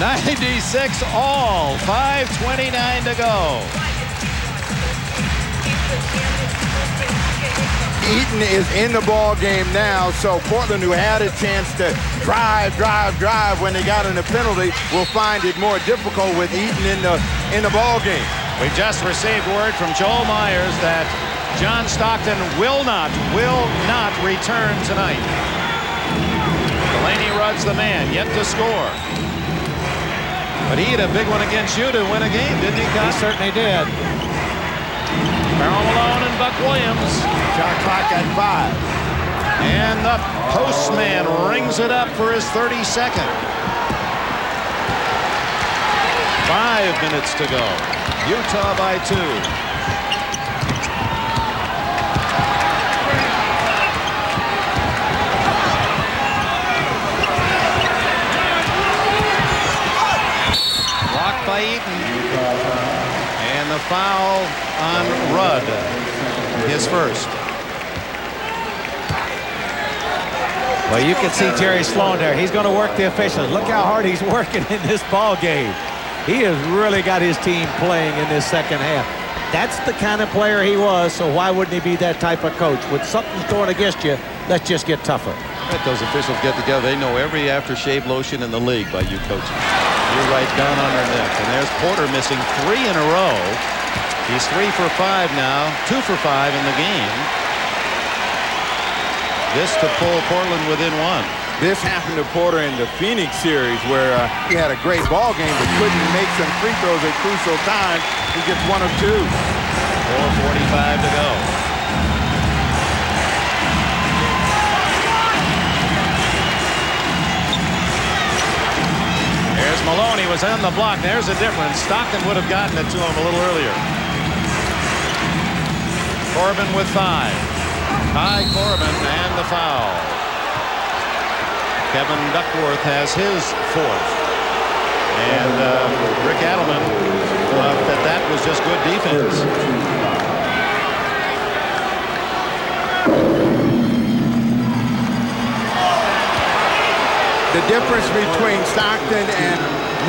I: 96 all, 5:29 to go.
E: Eaton is in the ball game now, so Portland, who had a chance to drive when they got in a penalty, will find it more difficult with Eaton in the ball game.
I: We just received word from Joel Myers that John Stockton will not return tonight. Delaney Rudd's the man, yet to score. But he had a big one against you to win a game, didn't he, Cos?
B: He certainly did.
I: Karl Malone and Buck Williams.
E: Shot clock at 5.
I: And the postman rings it up for his 32nd. 5 minutes to go. Utah by 2. Blocked by Eaton. And the foul on Rudd. His first.
B: Well, you can see Jerry Sloan there. He's going to work the officials. Look how hard he's working in this ball game. He has really got his team playing in this second half. That's the kind of player he was, so why wouldn't he be that type of coach? When something's going against you, let's just get tougher.
I: Let those officials get together. They know every aftershave lotion in the league by you coaches. You're right down on their neck. And there's Porter missing 3 in a row. He's 3 for 5 now, 2 for 5 in the game. This to pull Portland within 1.
E: This happened to Porter in the Phoenix series where he had a great ball game but couldn't make some free throws at crucial times. He gets 1 of 2.
I: 4:45 to go. There's Malone. He was on the block. There's a difference. Stockton would have gotten it to him a little earlier. Corbin with 5. Ty Corbin and the foul. Kevin Duckworth has his 4th. And Rick Adelman thought that was just good defense.
E: The difference between Stockton and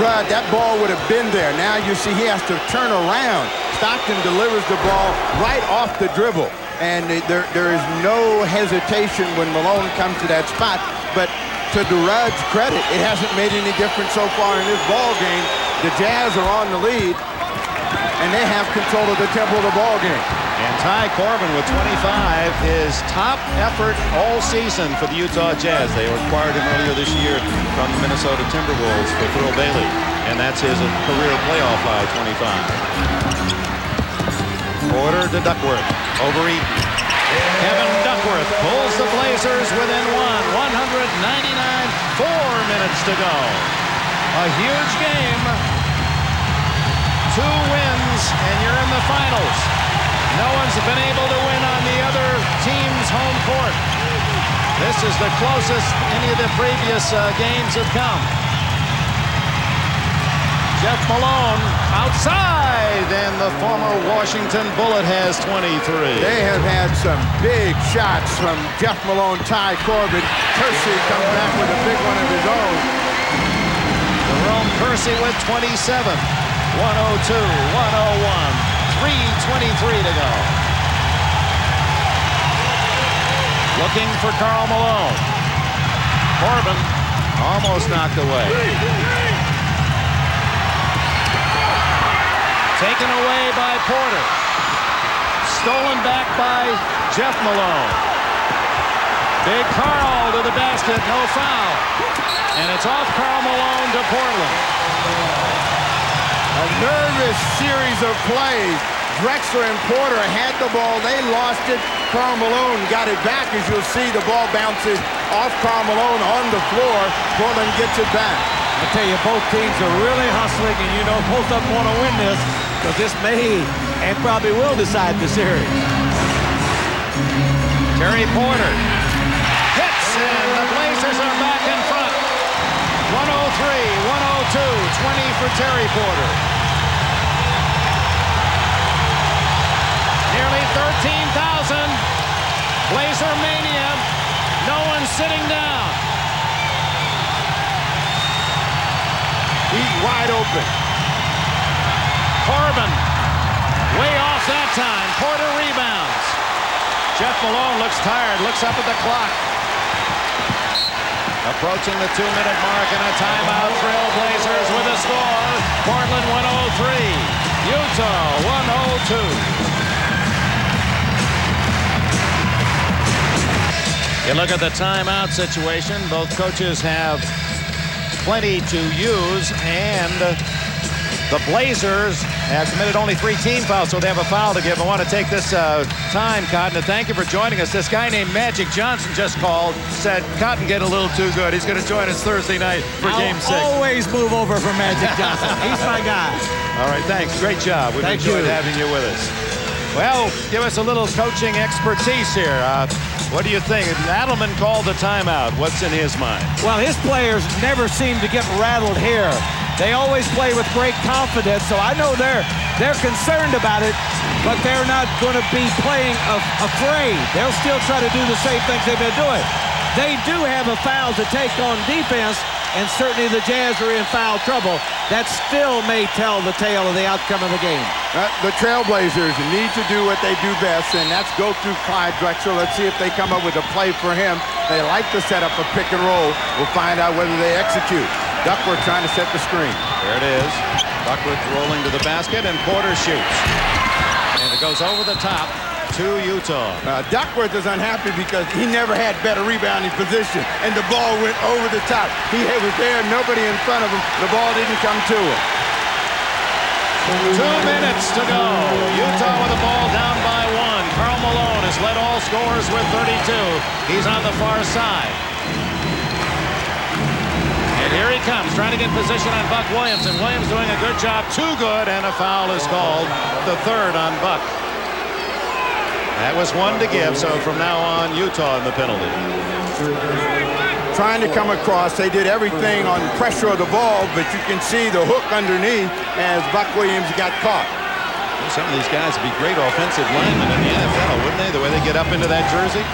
E: Rudd, that ball would have been there. Now you see he has to turn around. Stockton delivers the ball right off the dribble. And there is no hesitation when Malone comes to that spot. But to Rudd's credit, it hasn't made any difference so far in this ball game. The Jazz are on the lead, and they have control of the tempo of the ball game.
I: And Ty Corbin with 25, his top effort all season for the Utah Jazz. They acquired him earlier this year from the Minnesota Timberwolves for Thurl Bailey, and that's his career playoff high, 25. Porter to Duckworth, over Eaton. Kevin Duckworth pulls the Blazers within 199, 4 minutes to go. A huge game. 2 wins, and you're in the finals. No one's been able to win on the other team's home court. This is the closest any of the previous games have come. Jeff Malone outside, and the former Washington Bullet has 23.
E: They have had some big shots from Jeff Malone, Ty Corbin. Kersey comes back with a big one of his own.
I: Jerome Kersey with 27. 102, 101, 3:23 to go. Looking for Karl Malone. Corbin almost knocked away. Taken away by Porter. Stolen back by Jeff Malone. Big Karl to the basket, no foul. And it's off Karl Malone to Portland.
E: A nervous series of plays. Drexler and Porter had the ball. They lost it. Karl Malone got it back. As you'll see, the ball bounces off Karl Malone on the floor. Portland gets it back.
B: I tell you, both teams are really hustling, and you know both of them want to win this because this may and probably will decide the series.
I: Terry Porter hits, and the Blazers are back in front. 103, 102, 20 for Terry Porter. Nearly 13,000. Blazer mania. No one sitting down.
E: He's wide open.
I: Corbin way off that time. Porter rebounds. Jeff Malone looks tired, looks up at the clock. Approaching the 2-minute mark and a timeout. Trail Blazers with a score. Portland 103. Utah 102. You look at the timeout situation. Both coaches have plenty to use, and the Blazers have committed only 3 team fouls, so they have a foul to give. I want to take this time, Cotton, to thank you for joining us. This guy named Magic Johnson just called, said Cotton get a little too good. He's going to join us Thursday night for Game 6.
B: I'll always move over for Magic Johnson. He's my guy.
I: All right, thanks. Great job. We've enjoyed having you with us. Well, give us a little coaching expertise here. What do you think? Adelman called the timeout. What's in his mind?
B: Well, his players never seem to get rattled here. They always play with great confidence, so I know they're concerned about it, but they're not going to be playing afraid. They'll still try to do the same things they've been doing. They do have a foul to take on defense, and certainly the Jazz are in foul trouble. That still may tell the tale of the outcome of the game.
E: The Trailblazers need to do what they do best, and that's go through Clyde Drexler. Let's see if they come up with a play for him. They like to set up a pick and roll. We'll find out whether they execute. Duckworth trying to set the screen.
I: There it is. Duckworth rolling to the basket, and Porter shoots. And it goes over the top to Utah.
E: Duckworth is unhappy because he never had better rebounding position, and the ball went over the top. He was there, nobody in front of him. The ball didn't come to him.
I: 2 minutes to go. Utah with the ball down by 1. Karl Malone has led all scorers with 32. He's on the far side. And here he comes, trying to get position on Buck Williams, and Williams doing a good job. Too good, and a foul is called, the third on Buck. That was 1 to give, so from now on, Utah in the penalty.
E: Trying to come across, they did everything on pressure of the ball, but you can see the hook underneath as Buck Williams got caught.
I: Well, some of these guys would be great offensive linemen in the NFL, wouldn't they? The way they get up into that jersey.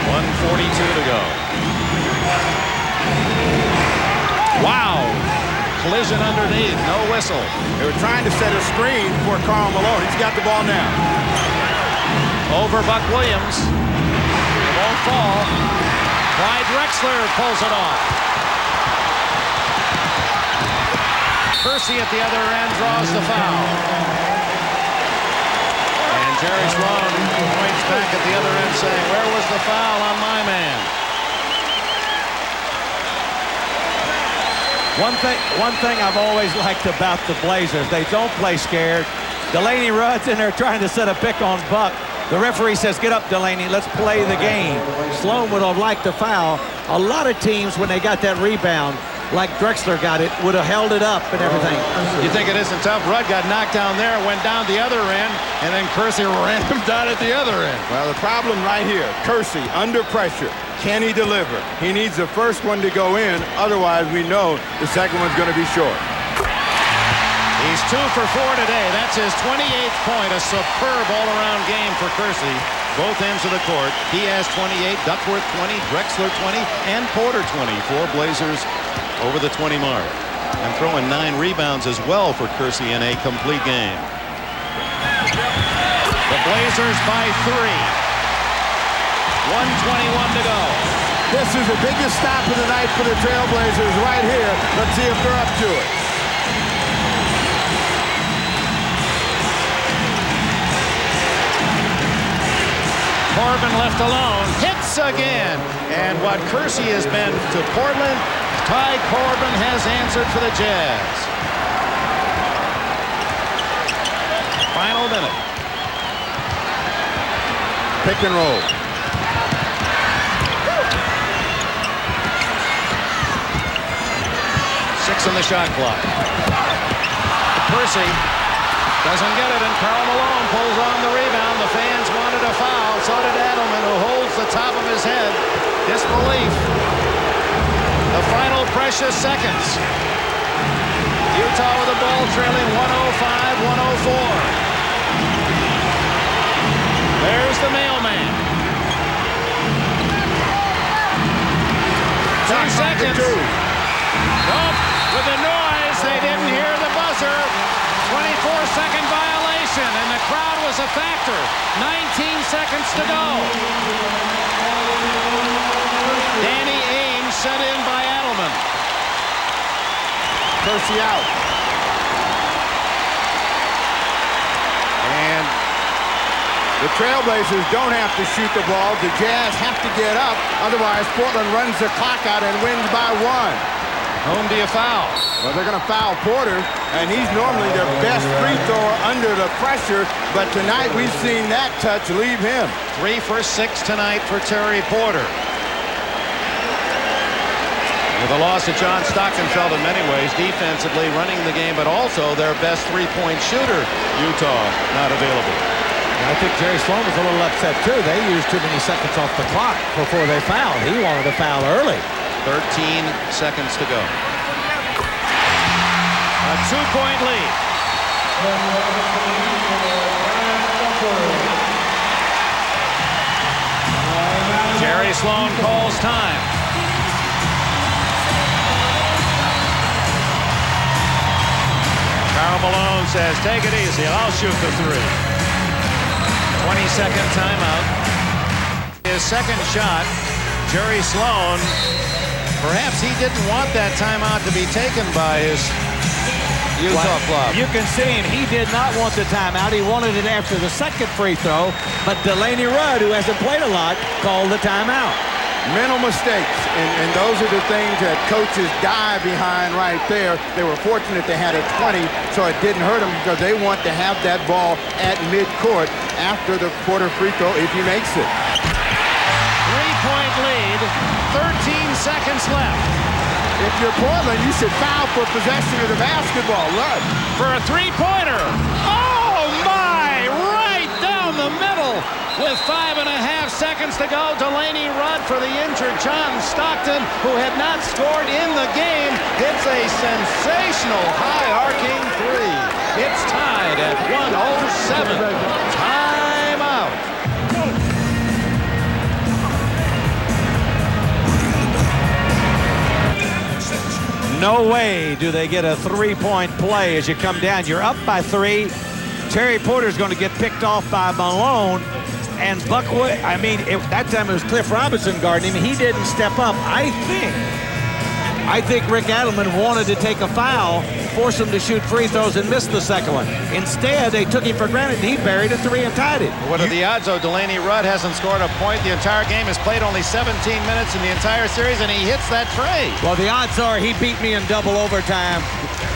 I: 1:42 to go. Wow. Collision underneath, no whistle.
E: They were trying to set a screen for Karl Malone. He's got the ball now.
I: Over Buck Williams. It won't fall. Clyde Drexler pulls it off. Kersey at the other end draws the foul. And Jerry Sloan points back at the other end saying, where was the foul on my man?
B: One thing I've always liked about the Blazers, they don't play scared. Delaney runs in there trying to set a pick on Buck. The referee says, get up, Delaney, let's play the game. Sloan would have liked the foul. A lot of teams, when they got that rebound, like Drexler got it, would have held it up and everything.
I: You think it isn't tough? Rudd got knocked down there, went down the other end, and then Kersey ran him down at the other end.
E: Well, the problem right here, Kersey under pressure. Can he deliver? He needs the first one to go in. Otherwise, we know the second one's going to be short.
I: He's 2 for 4 today. That's his 28th point. A superb all-around game for Kersey. Both ends of the court. He has 28, Duckworth 20, Drexler 20, and Porter 20. 4 Blazers over the 20 mark. And throwing 9 rebounds as well for Kersey in a complete game. The Blazers by 3. 1:21 to go.
E: This is the biggest stop of the night for the Trailblazers right here. Let's see if they're up to it.
I: Corbin left alone, hits again. And what Kersey has been to Portland, Ty Corbin has answered for the Jazz. Final minute.
E: Pick and roll.
I: Six on the shot clock. Kersey doesn't get it, and Karl Malone pulls on the rebound. The fans wanted a foul. So did Adelman, who holds the top of his head. Disbelief. The final precious seconds. Utah with the ball trailing 105-104. There's the mailman. 2 seconds. Nope. With the noise, they didn't hear the buzzer. 24-second violation, and the crowd was a factor. 19 seconds to go. Danny Ainge sent in by Adelman.
E: Kersey out. And the Trailblazers don't have to shoot the ball. The Jazz have to get up. Otherwise, Portland runs the clock out and wins by 1.
I: Whom do you foul?
E: Well, they're going to foul Porter, and he's normally their best free thrower under the pressure, but tonight we've seen that touch leave him.
I: 3 for 6 tonight for Terry Porter. With the loss of John Stockton felt in many ways defensively running the game, but also their best three-point shooter, Utah, not available.
B: I think Jerry Sloan was a little upset, too. They used too many seconds off the clock before they fouled. He wanted to foul early.
I: 13 seconds to go. A 2-point lead. Jerry Sloan calls time. Karl Malone says, take it easy, I'll shoot the 3. 20-second timeout. His second shot, Jerry Sloan, perhaps he didn't want that timeout to be taken by his Utah club.
B: You can see him. He did not want the timeout. He wanted it after the second free throw, but Delaney Rudd, who hasn't played a lot, called the timeout.
E: Mental mistakes, and those are the things that coaches die behind right there. They were fortunate they had a 20, so it didn't hurt them because they want to have that ball at midcourt after the Porter free throw if he makes it.
I: 3-point lead, 13 seconds left.
E: If you're Portland, you should foul for possession of the basketball. Look.
I: For a three-pointer. Oh, my! Right down the middle with 5.5 seconds to go. Delaney Rudd for the injured John Stockton, who had not scored in the game, hits a sensational high-arcing 3. It's tied at 107. Timeout.
B: No way do they get a 3-point play as you come down. You're up by 3. Terry Porter's going to get picked off by Malone. And Buckwood, that time it was Cliff Robinson guarding him. He didn't step up. I think Rick Adelman wanted to take a foul, force him to shoot free throws, and miss the second one. Instead, they took him for granted, and he buried a 3 and tied it.
I: What are the odds, though? Delaney Rudd hasn't scored a point the entire game, has played only 17 minutes in the entire series, and he hits that tray.
B: Well, the odds are he beat me in double overtime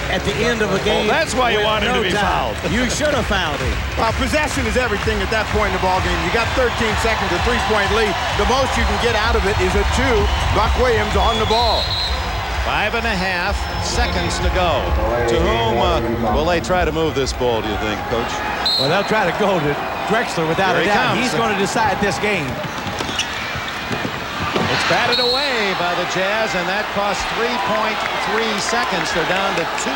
B: at the end of a game.
I: Well, that's why you wanted him to be fouled.
B: You should have fouled him.
E: Possession is everything at that point in the ball game. You got 13 seconds, a 3-point lead. The most you can get out of it is a 2. Buck Williams on the ball.
I: 5.5 seconds to go. To whom will they try to move this ball, do you think, Coach?
B: Well, they'll try to go to Drexler without a doubt. He's going to decide this game.
I: It's batted away by the Jazz, and that costs 3.3 seconds. They're down to 2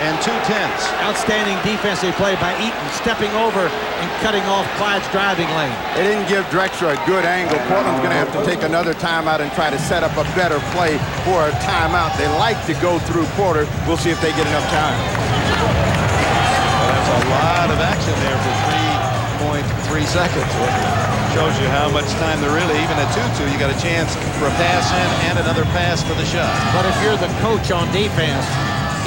I: 2/10.
B: Outstanding defensive play by Eaton, stepping over and cutting off Clyde's driving lane.
E: They didn't give Drexler a good angle. Portland's going to have to take another timeout and try to set up a better play for a timeout. They like to go through Porter. We'll see if they get enough time.
I: Well, that's a lot of action there for 3.3 seconds. Shows you how much time there really, even at 2-2, you got a chance for a pass in and another pass for the shot.
B: But if you're the coach on defense,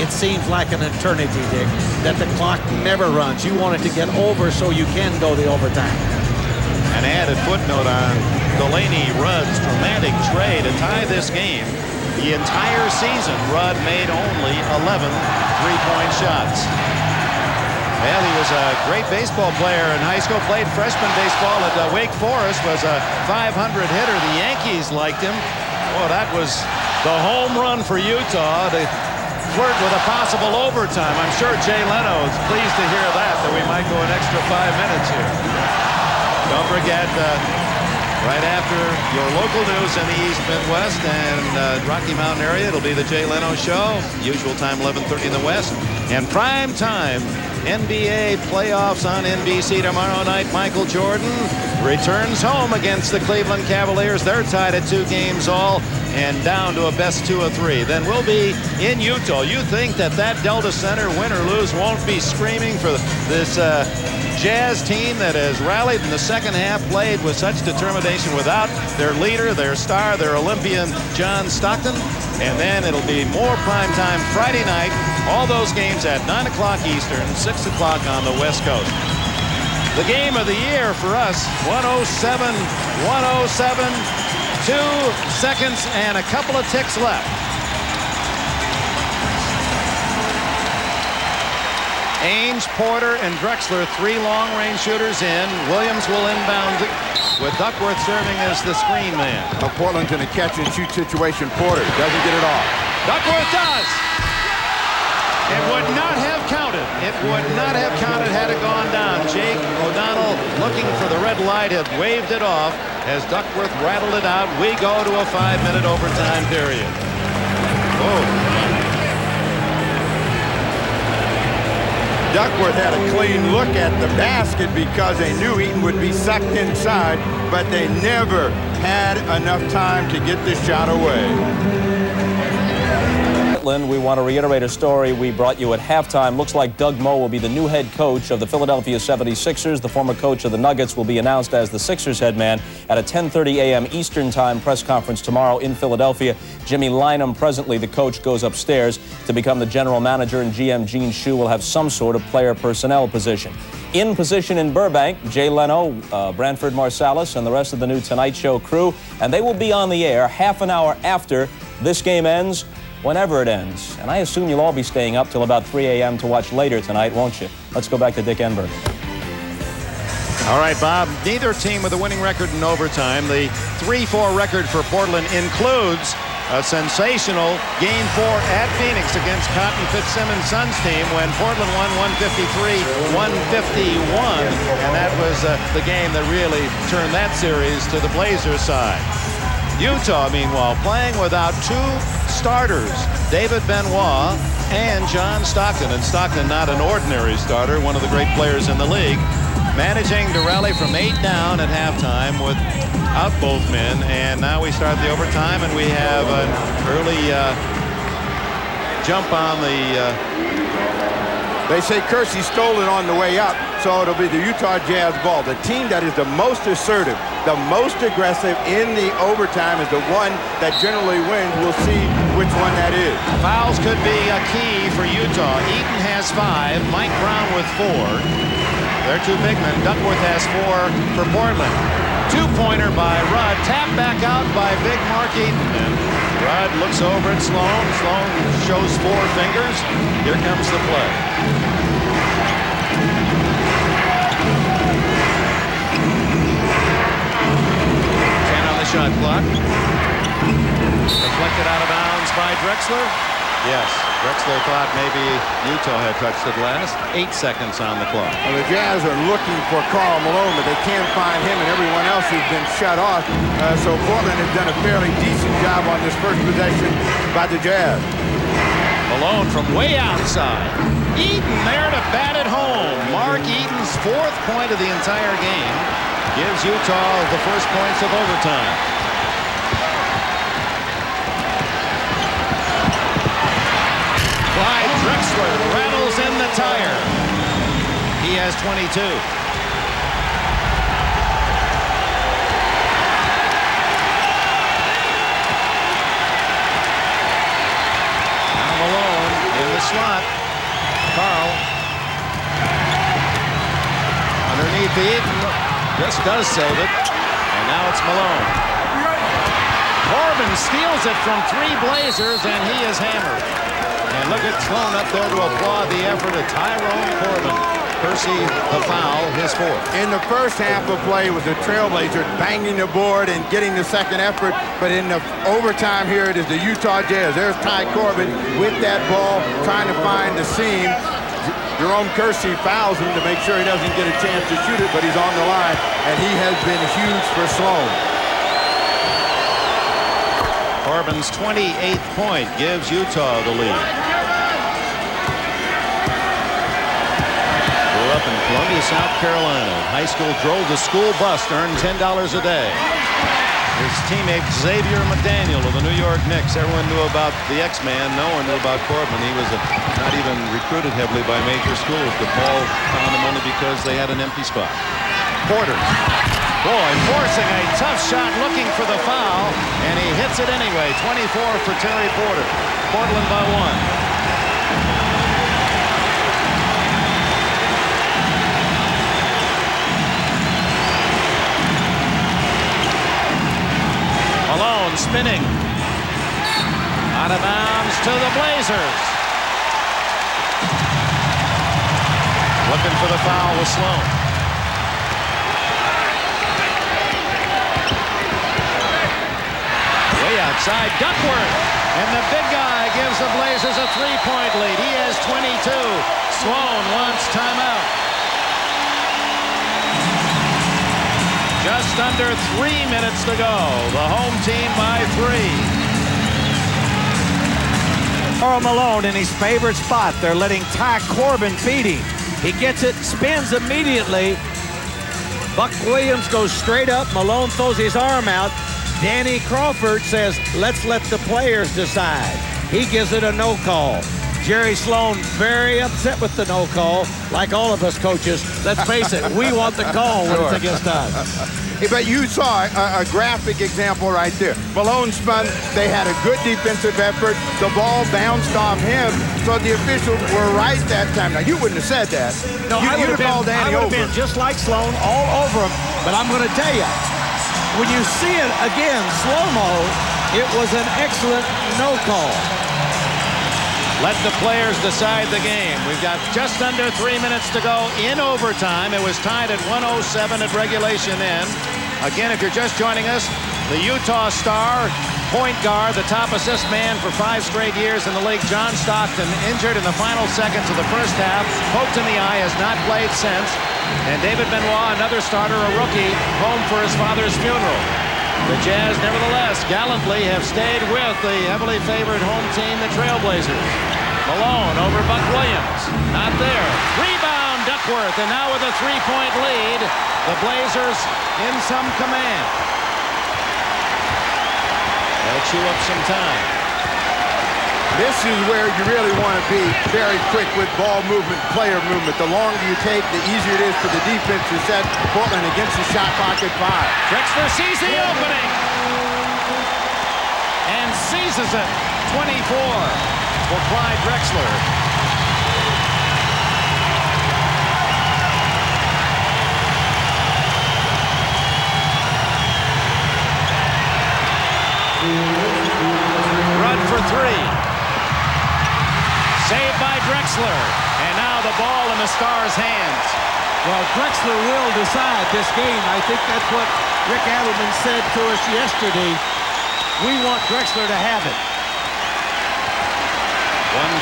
B: it seems like an eternity, Dick, that the clock never runs. You want it to get over so you can go the overtime.
I: An added footnote on Delaney Rudd's dramatic trade to tie this game. The entire season, Rudd made only 11 three-point shots. Well, he was a great baseball player in high school, played freshman baseball at Wake Forest, was a 500 hitter. The Yankees liked him. Well, that was the home run for Utah to flirt with a possible overtime. I'm sure Jay Leno is pleased to hear that we might go an extra 5 minutes here. Don't forget, right after your local news in the East Midwest and Rocky Mountain area, it'll be the Jay Leno Show. Usual time, 11:30 in the West. And prime time, NBA playoffs on NBC tomorrow night. Michael Jordan returns home against the Cleveland Cavaliers. They're tied at 2 games all and down to a best 2 of 3. Then we'll be in Utah. You think that Delta Center, win or lose, won't be screaming for this Jazz team that has rallied in the second half, played with such determination without their leader, their star, their Olympian John Stockton. And then it'll be more primetime Friday night. All those games at 9 o'clock Eastern, 6 o'clock on the West Coast. The game of the year for us, 107, 2 seconds and a couple of ticks left. Ainge, Porter, and Drexler, 3 long-range shooters in. Williams will inbound with Duckworth serving as the screen man.
E: Well, Portland's in a catch-and-shoot situation. Porter doesn't get it off.
I: Duckworth does! It would not have counted. It would not have counted had it gone down. Jake O'Donnell, looking for the red light, had waved it off as Duckworth rattled it out. We go to a 5-minute overtime period. Oh.
E: Duckworth had a clean look at the basket because they knew Eaton would be sucked inside, but they never had enough time to get this shot away.
L: We want to reiterate a story we brought you at halftime. Looks like Doug Moe will be the new head coach of the Philadelphia 76ers. The former coach of the Nuggets will be announced as the Sixers head man at a 10:30 a.m. Eastern time press conference tomorrow in Philadelphia. Jimmy Lynam, presently the coach, goes upstairs to become the general manager, and GM Gene Shue will have some sort of player personnel position. In position in Burbank, Jay Leno, Branford Marsalis, and the rest of the new Tonight Show crew, and they will be on the air half an hour after this game ends, whenever it ends. And I assume you'll all be staying up till about 3 a.m. to watch later tonight, won't you? Let's go back to Dick Enberg.
I: All right, Bob, neither team with a winning record in overtime. The 3-4 record for Portland includes a sensational Game 4 at Phoenix against Cotton Fitzsimmons' Suns team when Portland won 153-151. And that was the game that really turned that series to the Blazers' side. Utah, meanwhile, playing without 2 starters, David Benoit and John Stockton. And Stockton, not an ordinary starter, one of the great players in the league, managing to rally from 8 down at halftime without both men. And now we start the overtime, and we have an early jump on the...
E: They say Kersey stole it on the way up, so it'll be the Utah Jazz ball. The team that is the most assertive, the most aggressive in the overtime is the one that generally wins. We'll see which one that is.
I: Fouls could be a key for Utah. Eaton has 5, Mike Brown with 4. They're 2 big men. Duckworth has 4 for Portland. 2-pointer by Rudd. Tap back out by big Mark Eaton. And Rudd looks over at Sloan. Sloan shows 4 fingers. Here comes the play. 10 on the shot clock. Deflected out of bounds by Drexler. Yes, Drexler thought maybe Utah had touched it last. 8 seconds on the clock.
E: Well, the Jazz are looking for Karl Malone, but they can't find him, and everyone else has been shut off. So Portland has done a fairly decent job on this first possession by the Jazz.
I: Malone from way outside. Eaton there to bat it home. Mark Eaton's 4th point of the entire game gives Utah the first points of overtime. Clyde Drexler rattles in the tire. He has 22. Now Malone in the slot. Karl underneath Eaton. Just does save it. And now it's Malone. Corbin steals it from 3 Blazers, and he is hammered. And look at Sloan up there to applaud the effort of Tyrone Corbin. Kersey, the foul, his 4th.
E: In the first half of play, it was the Trailblazers banging the board and getting the second effort. But in the overtime here, it is the Utah Jazz. There's Ty Corbin with that ball, trying to find the seam. Jerome Kersey fouls him to make sure he doesn't get a chance to shoot it, but he's on the line, and he has been huge for Sloan.
I: Corbin's 28th point gives Utah the lead. Grew up in Columbia, South Carolina. High school drove the school bus to earn $10 a day. His teammate Xavier McDaniel of the New York Knicks. Everyone knew about the X-Man. No one knew about Corbin. He was not even recruited heavily by major schools. DePaul found him only because they had an empty spot. Porter. Boy, forcing a tough shot, looking for the foul, and he hits it anyway. 24 for Terry Porter. Portland by 1. Malone spinning. Out of bounds to the Blazers. Looking for the foul with Sloan. Way outside, Duckworth. And the big guy gives the Blazers a 3-point lead. He has 22. Sloan wants timeout. Just under 3 minutes to go. The home team by 3.
B: Karl Malone in his favorite spot. They're letting Ty Corbin feed him. He gets it, spins immediately. Buck Williams goes straight up. Malone throws his arm out. Danny Crawford says, let's let the players decide. He gives it a no call. Jerry Sloan very upset with the no call, like all of us coaches. Let's face it, we want the call when it's against us.
E: But you saw a graphic example right there. Malone spun. They had a good defensive effort. The ball bounced off him, so the officials were right that time. Now, you wouldn't have said that.
B: No, I would have been just like Sloan all over him. But I'm going to tell you, when you see it again, slow-mo, it was an excellent no call.
I: Let the players decide the game. We've got just under 3 minutes to go in overtime. It was tied at 107 at regulation end. Again, if you're just joining us, the Utah star, point guard, the top assist man for 5 straight years in the league, John Stockton, injured in the final seconds of the first half, poked in the eye, has not played since. And David Benoit, another starter, a rookie, home for his father's funeral. The Jazz, nevertheless, gallantly have stayed with the heavily favored home team, the Trailblazers. Malone over Buck Williams. Not there. Rebound, Duckworth. And now with a 3-point lead, the Blazers in some command. They'll chew up some time.
E: This is where you really want to be very quick with ball movement, player movement. The longer you take, the easier it is for the defense to set Portland against the shot clock at 5.
I: Drexler sees the opening and seizes it. 24 for Clyde Drexler. Run for 3. Saved by Drexler. And now the ball in the Stars' hands.
B: Well, Drexler will decide this game. I think that's what Rick Adelman said to us yesterday. We want Drexler to have it.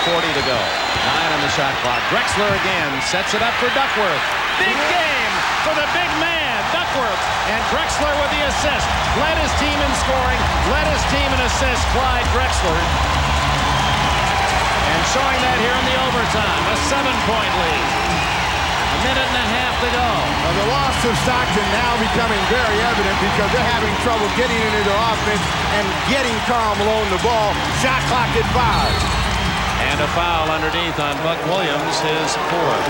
I: 1:40 to go. 9 on the shot clock. Drexler again sets it up for Duckworth. Big game for the big man, Duckworth. And Drexler with the assist. Led his team in scoring. Led his team in assists, Clyde Drexler. And showing that here in the overtime. A 7-point lead. A minute and a half to go.
E: Well, the loss of Stockton now becoming very evident because they're having trouble getting into their offense and getting Karl Malone the ball. Shot clock at 5.
I: And a foul underneath on Buck Williams, his 4th.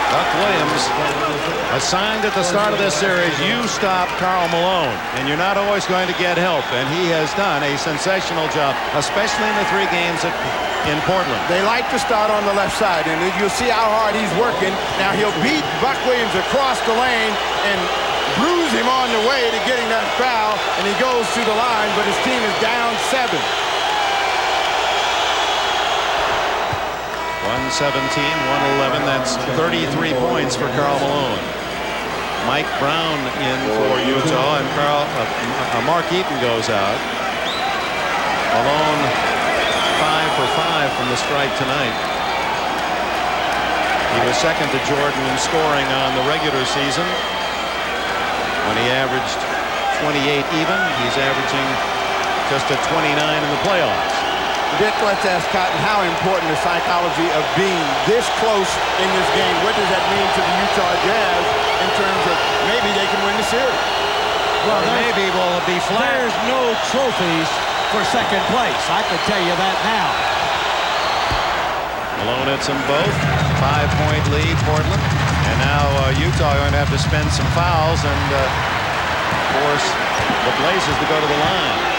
I: Buck Williams, assigned at the start of this series, you stop Karl Malone, and you're not always going to get help, and he has done a sensational job, especially in the 3 games in Portland.
E: They like to start on the left side, and you'll see how hard he's working. Now he'll beat Buck Williams across the lane and bruise him on the way to getting that foul, and he goes to the line, but his team is down 7.
I: 117, 111. That's 33 points for Karl Malone. Mike Brown in for Utah, and Mark Eaton goes out. Malone 5 for 5 from the stripe tonight. He was second to Jordan in scoring on the regular season when he averaged 28 even. He's averaging just at 29 in the playoffs.
E: Dick, let's ask Cotton how important the psychology of being this close in this game. What does that mean to the Utah Jazz in terms of maybe they can win the series?
B: Well,
I: maybe will be flat.
B: There's no trophies for second place. I can tell you that now.
I: Malone hits them both. 5-point lead, Portland. And now Utah going to have to spend some fouls and force the Blazers to go to the line.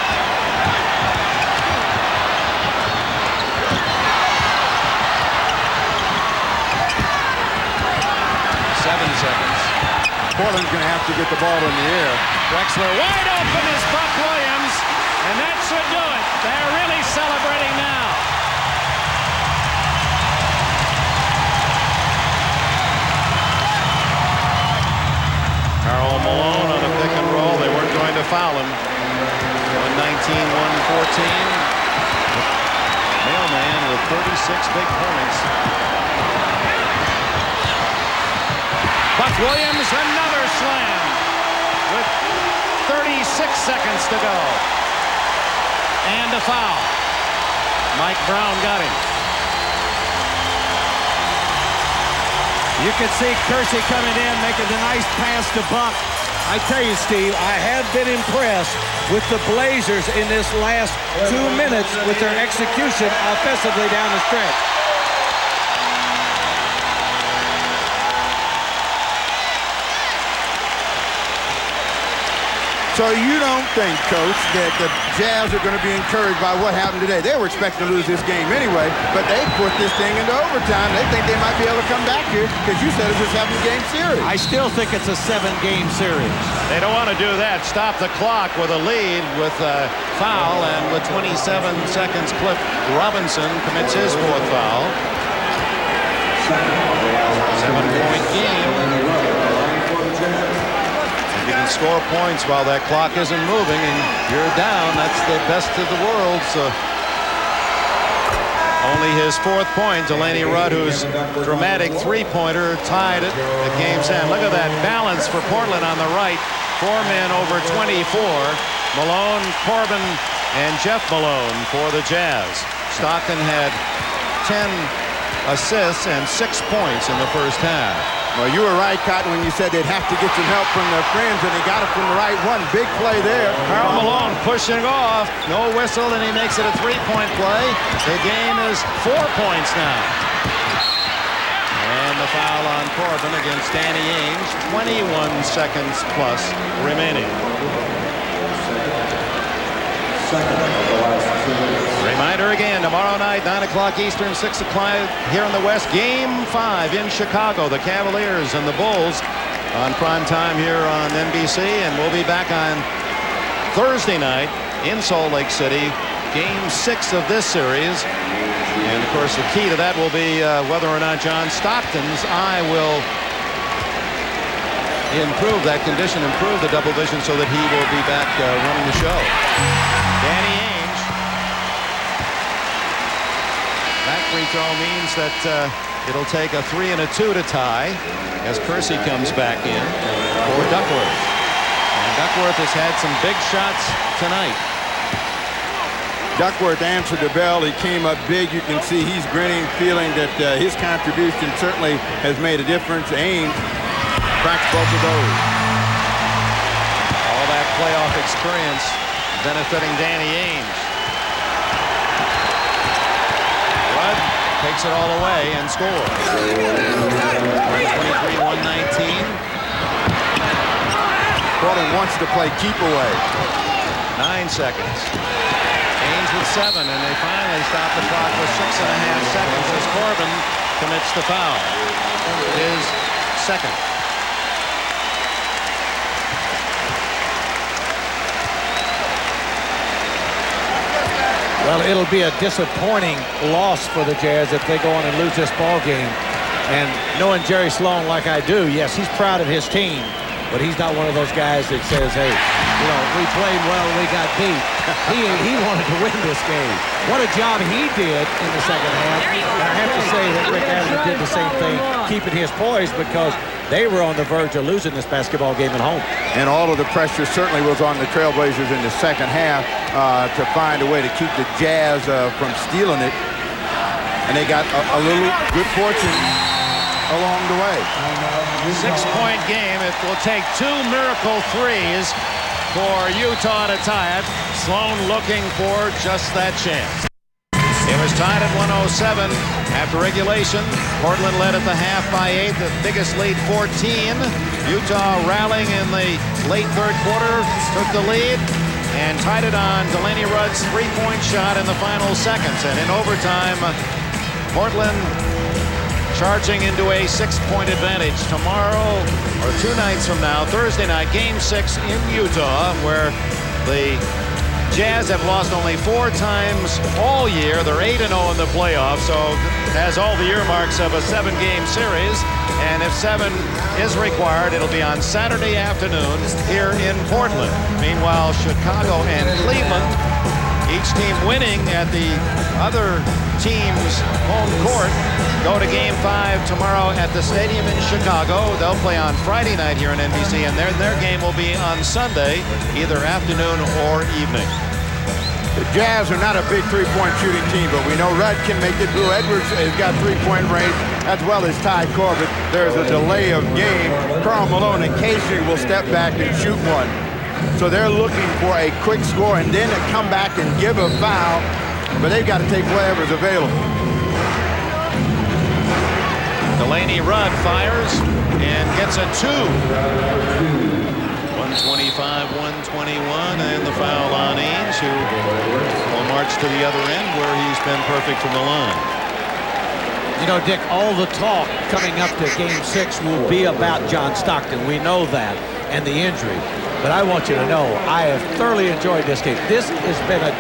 I: 7 seconds.
E: Portland's going to have to get the ball in the air.
I: Drexler wide open is Buck Williams, and that should do it. They're really celebrating now. Karl Malone on a pick and roll. They weren't going to foul him. 119, 114. Mailman with 36 big points. Buck Williams, another slam with 36 seconds to go. And a foul. Mike Brown got him.
B: You can see Kersey coming in, making a nice pass to Buck. I tell you, Steve, I have been impressed with the Blazers in this last 2 minutes with their execution offensively down the stretch.
E: So you don't think, Coach, that the Jazz are going to be encouraged by what happened today? They were expecting to lose this game anyway, but they put this thing into overtime. They think they might be able to come back here because you said it's a 7-game series.
B: I still think it's a 7-game series.
I: They don't want to do that. Stop the clock with a lead with a foul, and with 27 seconds, Cliff Robinson commits his 4th foul. 7-point game. You can score points while that clock isn't moving, and you're down. That's the best of the world. So only his 4th point. Delaney Rudd, whose dramatic 3-pointer tied it at game's end. Look at that balance for Portland on the right. 4 men over 24. Malone, Corbin, and Jeff Malone for the Jazz. Stockton had 10 assists and 6 points in the first half.
E: Well, you were right, Cotton, when you said they'd have to get some help from their friends, and they got it from the right one. Big play there.
I: Karl Malone pushing off. No whistle, and he makes it a 3-point play. The game is 4 points now. And the foul on Corbin against Danny Ainge. 21 seconds plus remaining. Reminder again, tomorrow night, 9 o'clock Eastern, 6 o'clock here in the West. Game 5 in Chicago. The Cavaliers and the Bulls on prime time here on NBC. And we'll be back on Thursday night in Salt Lake City. Game 6 of this series. And, of course, the key to that will be whether or not John Stockton's eye will improve that condition, improve the double vision so that he will be back running the show. Danny Ainge. That free throw means that it'll take a 3 and a 2 to tie as Kersey comes back in for Duckworth. And Duckworth has had some big shots tonight.
E: Duckworth answered the bell. He came up big. You can see he's grinning, feeling that his contribution certainly has made a difference. Ainge cracks both of those.
I: All that playoff experience benefiting Danny Ainge. Rudd takes it all away and scores. 123-119.
E: Portland wants to play keep away.
I: 9 seconds. Haynes with 7, and they finally stop the clock with 6.5 seconds as Corbin commits the foul. His second.
B: Well, it'll be a disappointing loss for the Jazz if they go on and lose this ball game. And knowing Jerry Sloan like I do, yes, he's proud of his team, but he's not one of those guys that says, hey, you know, we played well, we got beat. He wanted to win this game. What a job he did in the second half. And I have to say that Rick Adelman did the same thing, keeping his poise, because they were on the verge of losing this basketball game at home.
E: And all of the pressure certainly was on the Trailblazers in the second half to find a way to keep the Jazz from stealing it. And they got a little good fortune along the way.
I: 6-point game. It will take 2 miracle threes for Utah to tie it. Sloan looking for just that chance. It was tied at 107 after regulation. Portland led at the half by 8, the biggest lead 14. Utah rallying in the late third quarter, took the lead and tied it on Delaney Rudd's three-point shot in the final seconds. And in overtime, Portland charging into a 6-point advantage. Tomorrow, or 2 nights from now, Thursday night, Game 6 in Utah, where the Jazz have lost only 4 times all year. They're 8-0 in the playoffs, so it has all the earmarks of a 7-game series. And if 7 is required, it'll be on Saturday afternoon here in Portland. Meanwhile, Chicago and Cleveland, each team winning at the other team's home court, go to Game 5 tomorrow at the stadium in Chicago. They'll play on Friday night here on NBC, and their game will be on Sunday, either afternoon or evening.
E: The Jazz are not a big three-point shooting team, but we know Rudd can make it. Blue Edwards has got three-point range, as well as Ty Corbett. There's a delay of game. Karl Malone occasionally will step back and shoot one. So they're looking for a quick score and then come back and give a foul, but they've got to take whatever's available.
I: Delaney Rudd fires and gets a 2. 125-121, and the foul on Ainge, who will march to the other end where he's been perfect from the line.
B: You know, Dick, all the talk coming up to Game 6 will be about John Stockton. We know that, and the injury. But I want you to know, I have thoroughly enjoyed this game. This has been a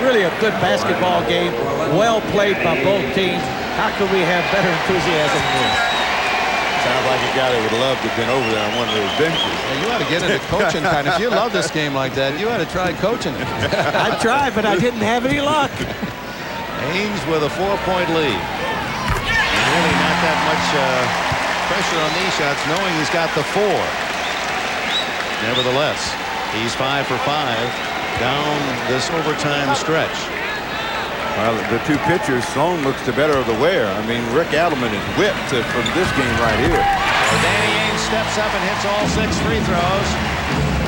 B: really good basketball game, well played by both teams. How could we have better enthusiasm than this?
E: Sounds like a guy that would love to have been over there on one of those benches.
I: Hey, you ought to get into coaching kind. If you love this game like that, you ought to try coaching.
B: I tried, but I didn't have any luck.
I: Ainge with a 4-point lead. Really not that much pressure on these shots, knowing he's got the 4. Nevertheless, he's 5 for 5 down this overtime stretch.
E: Well, the 2 pitchers, Sloan looks the better of the wear. I mean, Rick Adelman is whipped from this game right here.
I: Danny Ainge steps up and hits all 6 free throws.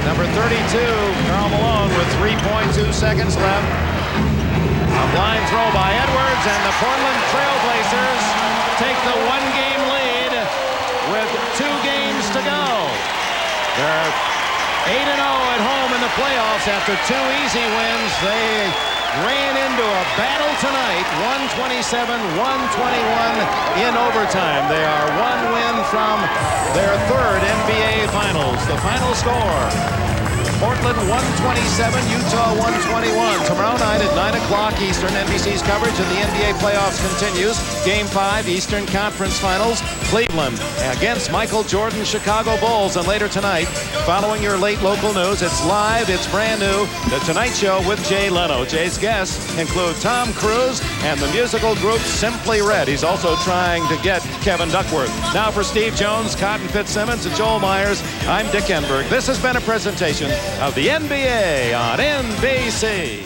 I: Number 32, Karl Malone, with 3.2 seconds left. A blind throw by Edwards, and the Portland Trailblazers take the 1-game lead with 2 games to go. They're 8-0 at home in the playoffs after 2 easy wins. They ran into a battle tonight, 127-121 in overtime. They are 1 win from their 3rd NBA Finals. The final score, Portland 127, Utah 121. Tomorrow night at 9 o'clock Eastern, NBC's coverage of the NBA playoffs continues. Game 5, Eastern Conference Finals. Cleveland against Michael Jordan's Chicago Bulls. And later tonight, following your late local news, it's live, it's brand new, The Tonight Show with Jay Leno. Jay's guests include Tom Cruise and the musical group Simply Red. He's also trying to get Kevin Duckworth. Now for Steve Jones, Cotton Fitzsimmons, and Joel Myers, I'm Dick Enberg. This has been a presentation of the NBA on NBC.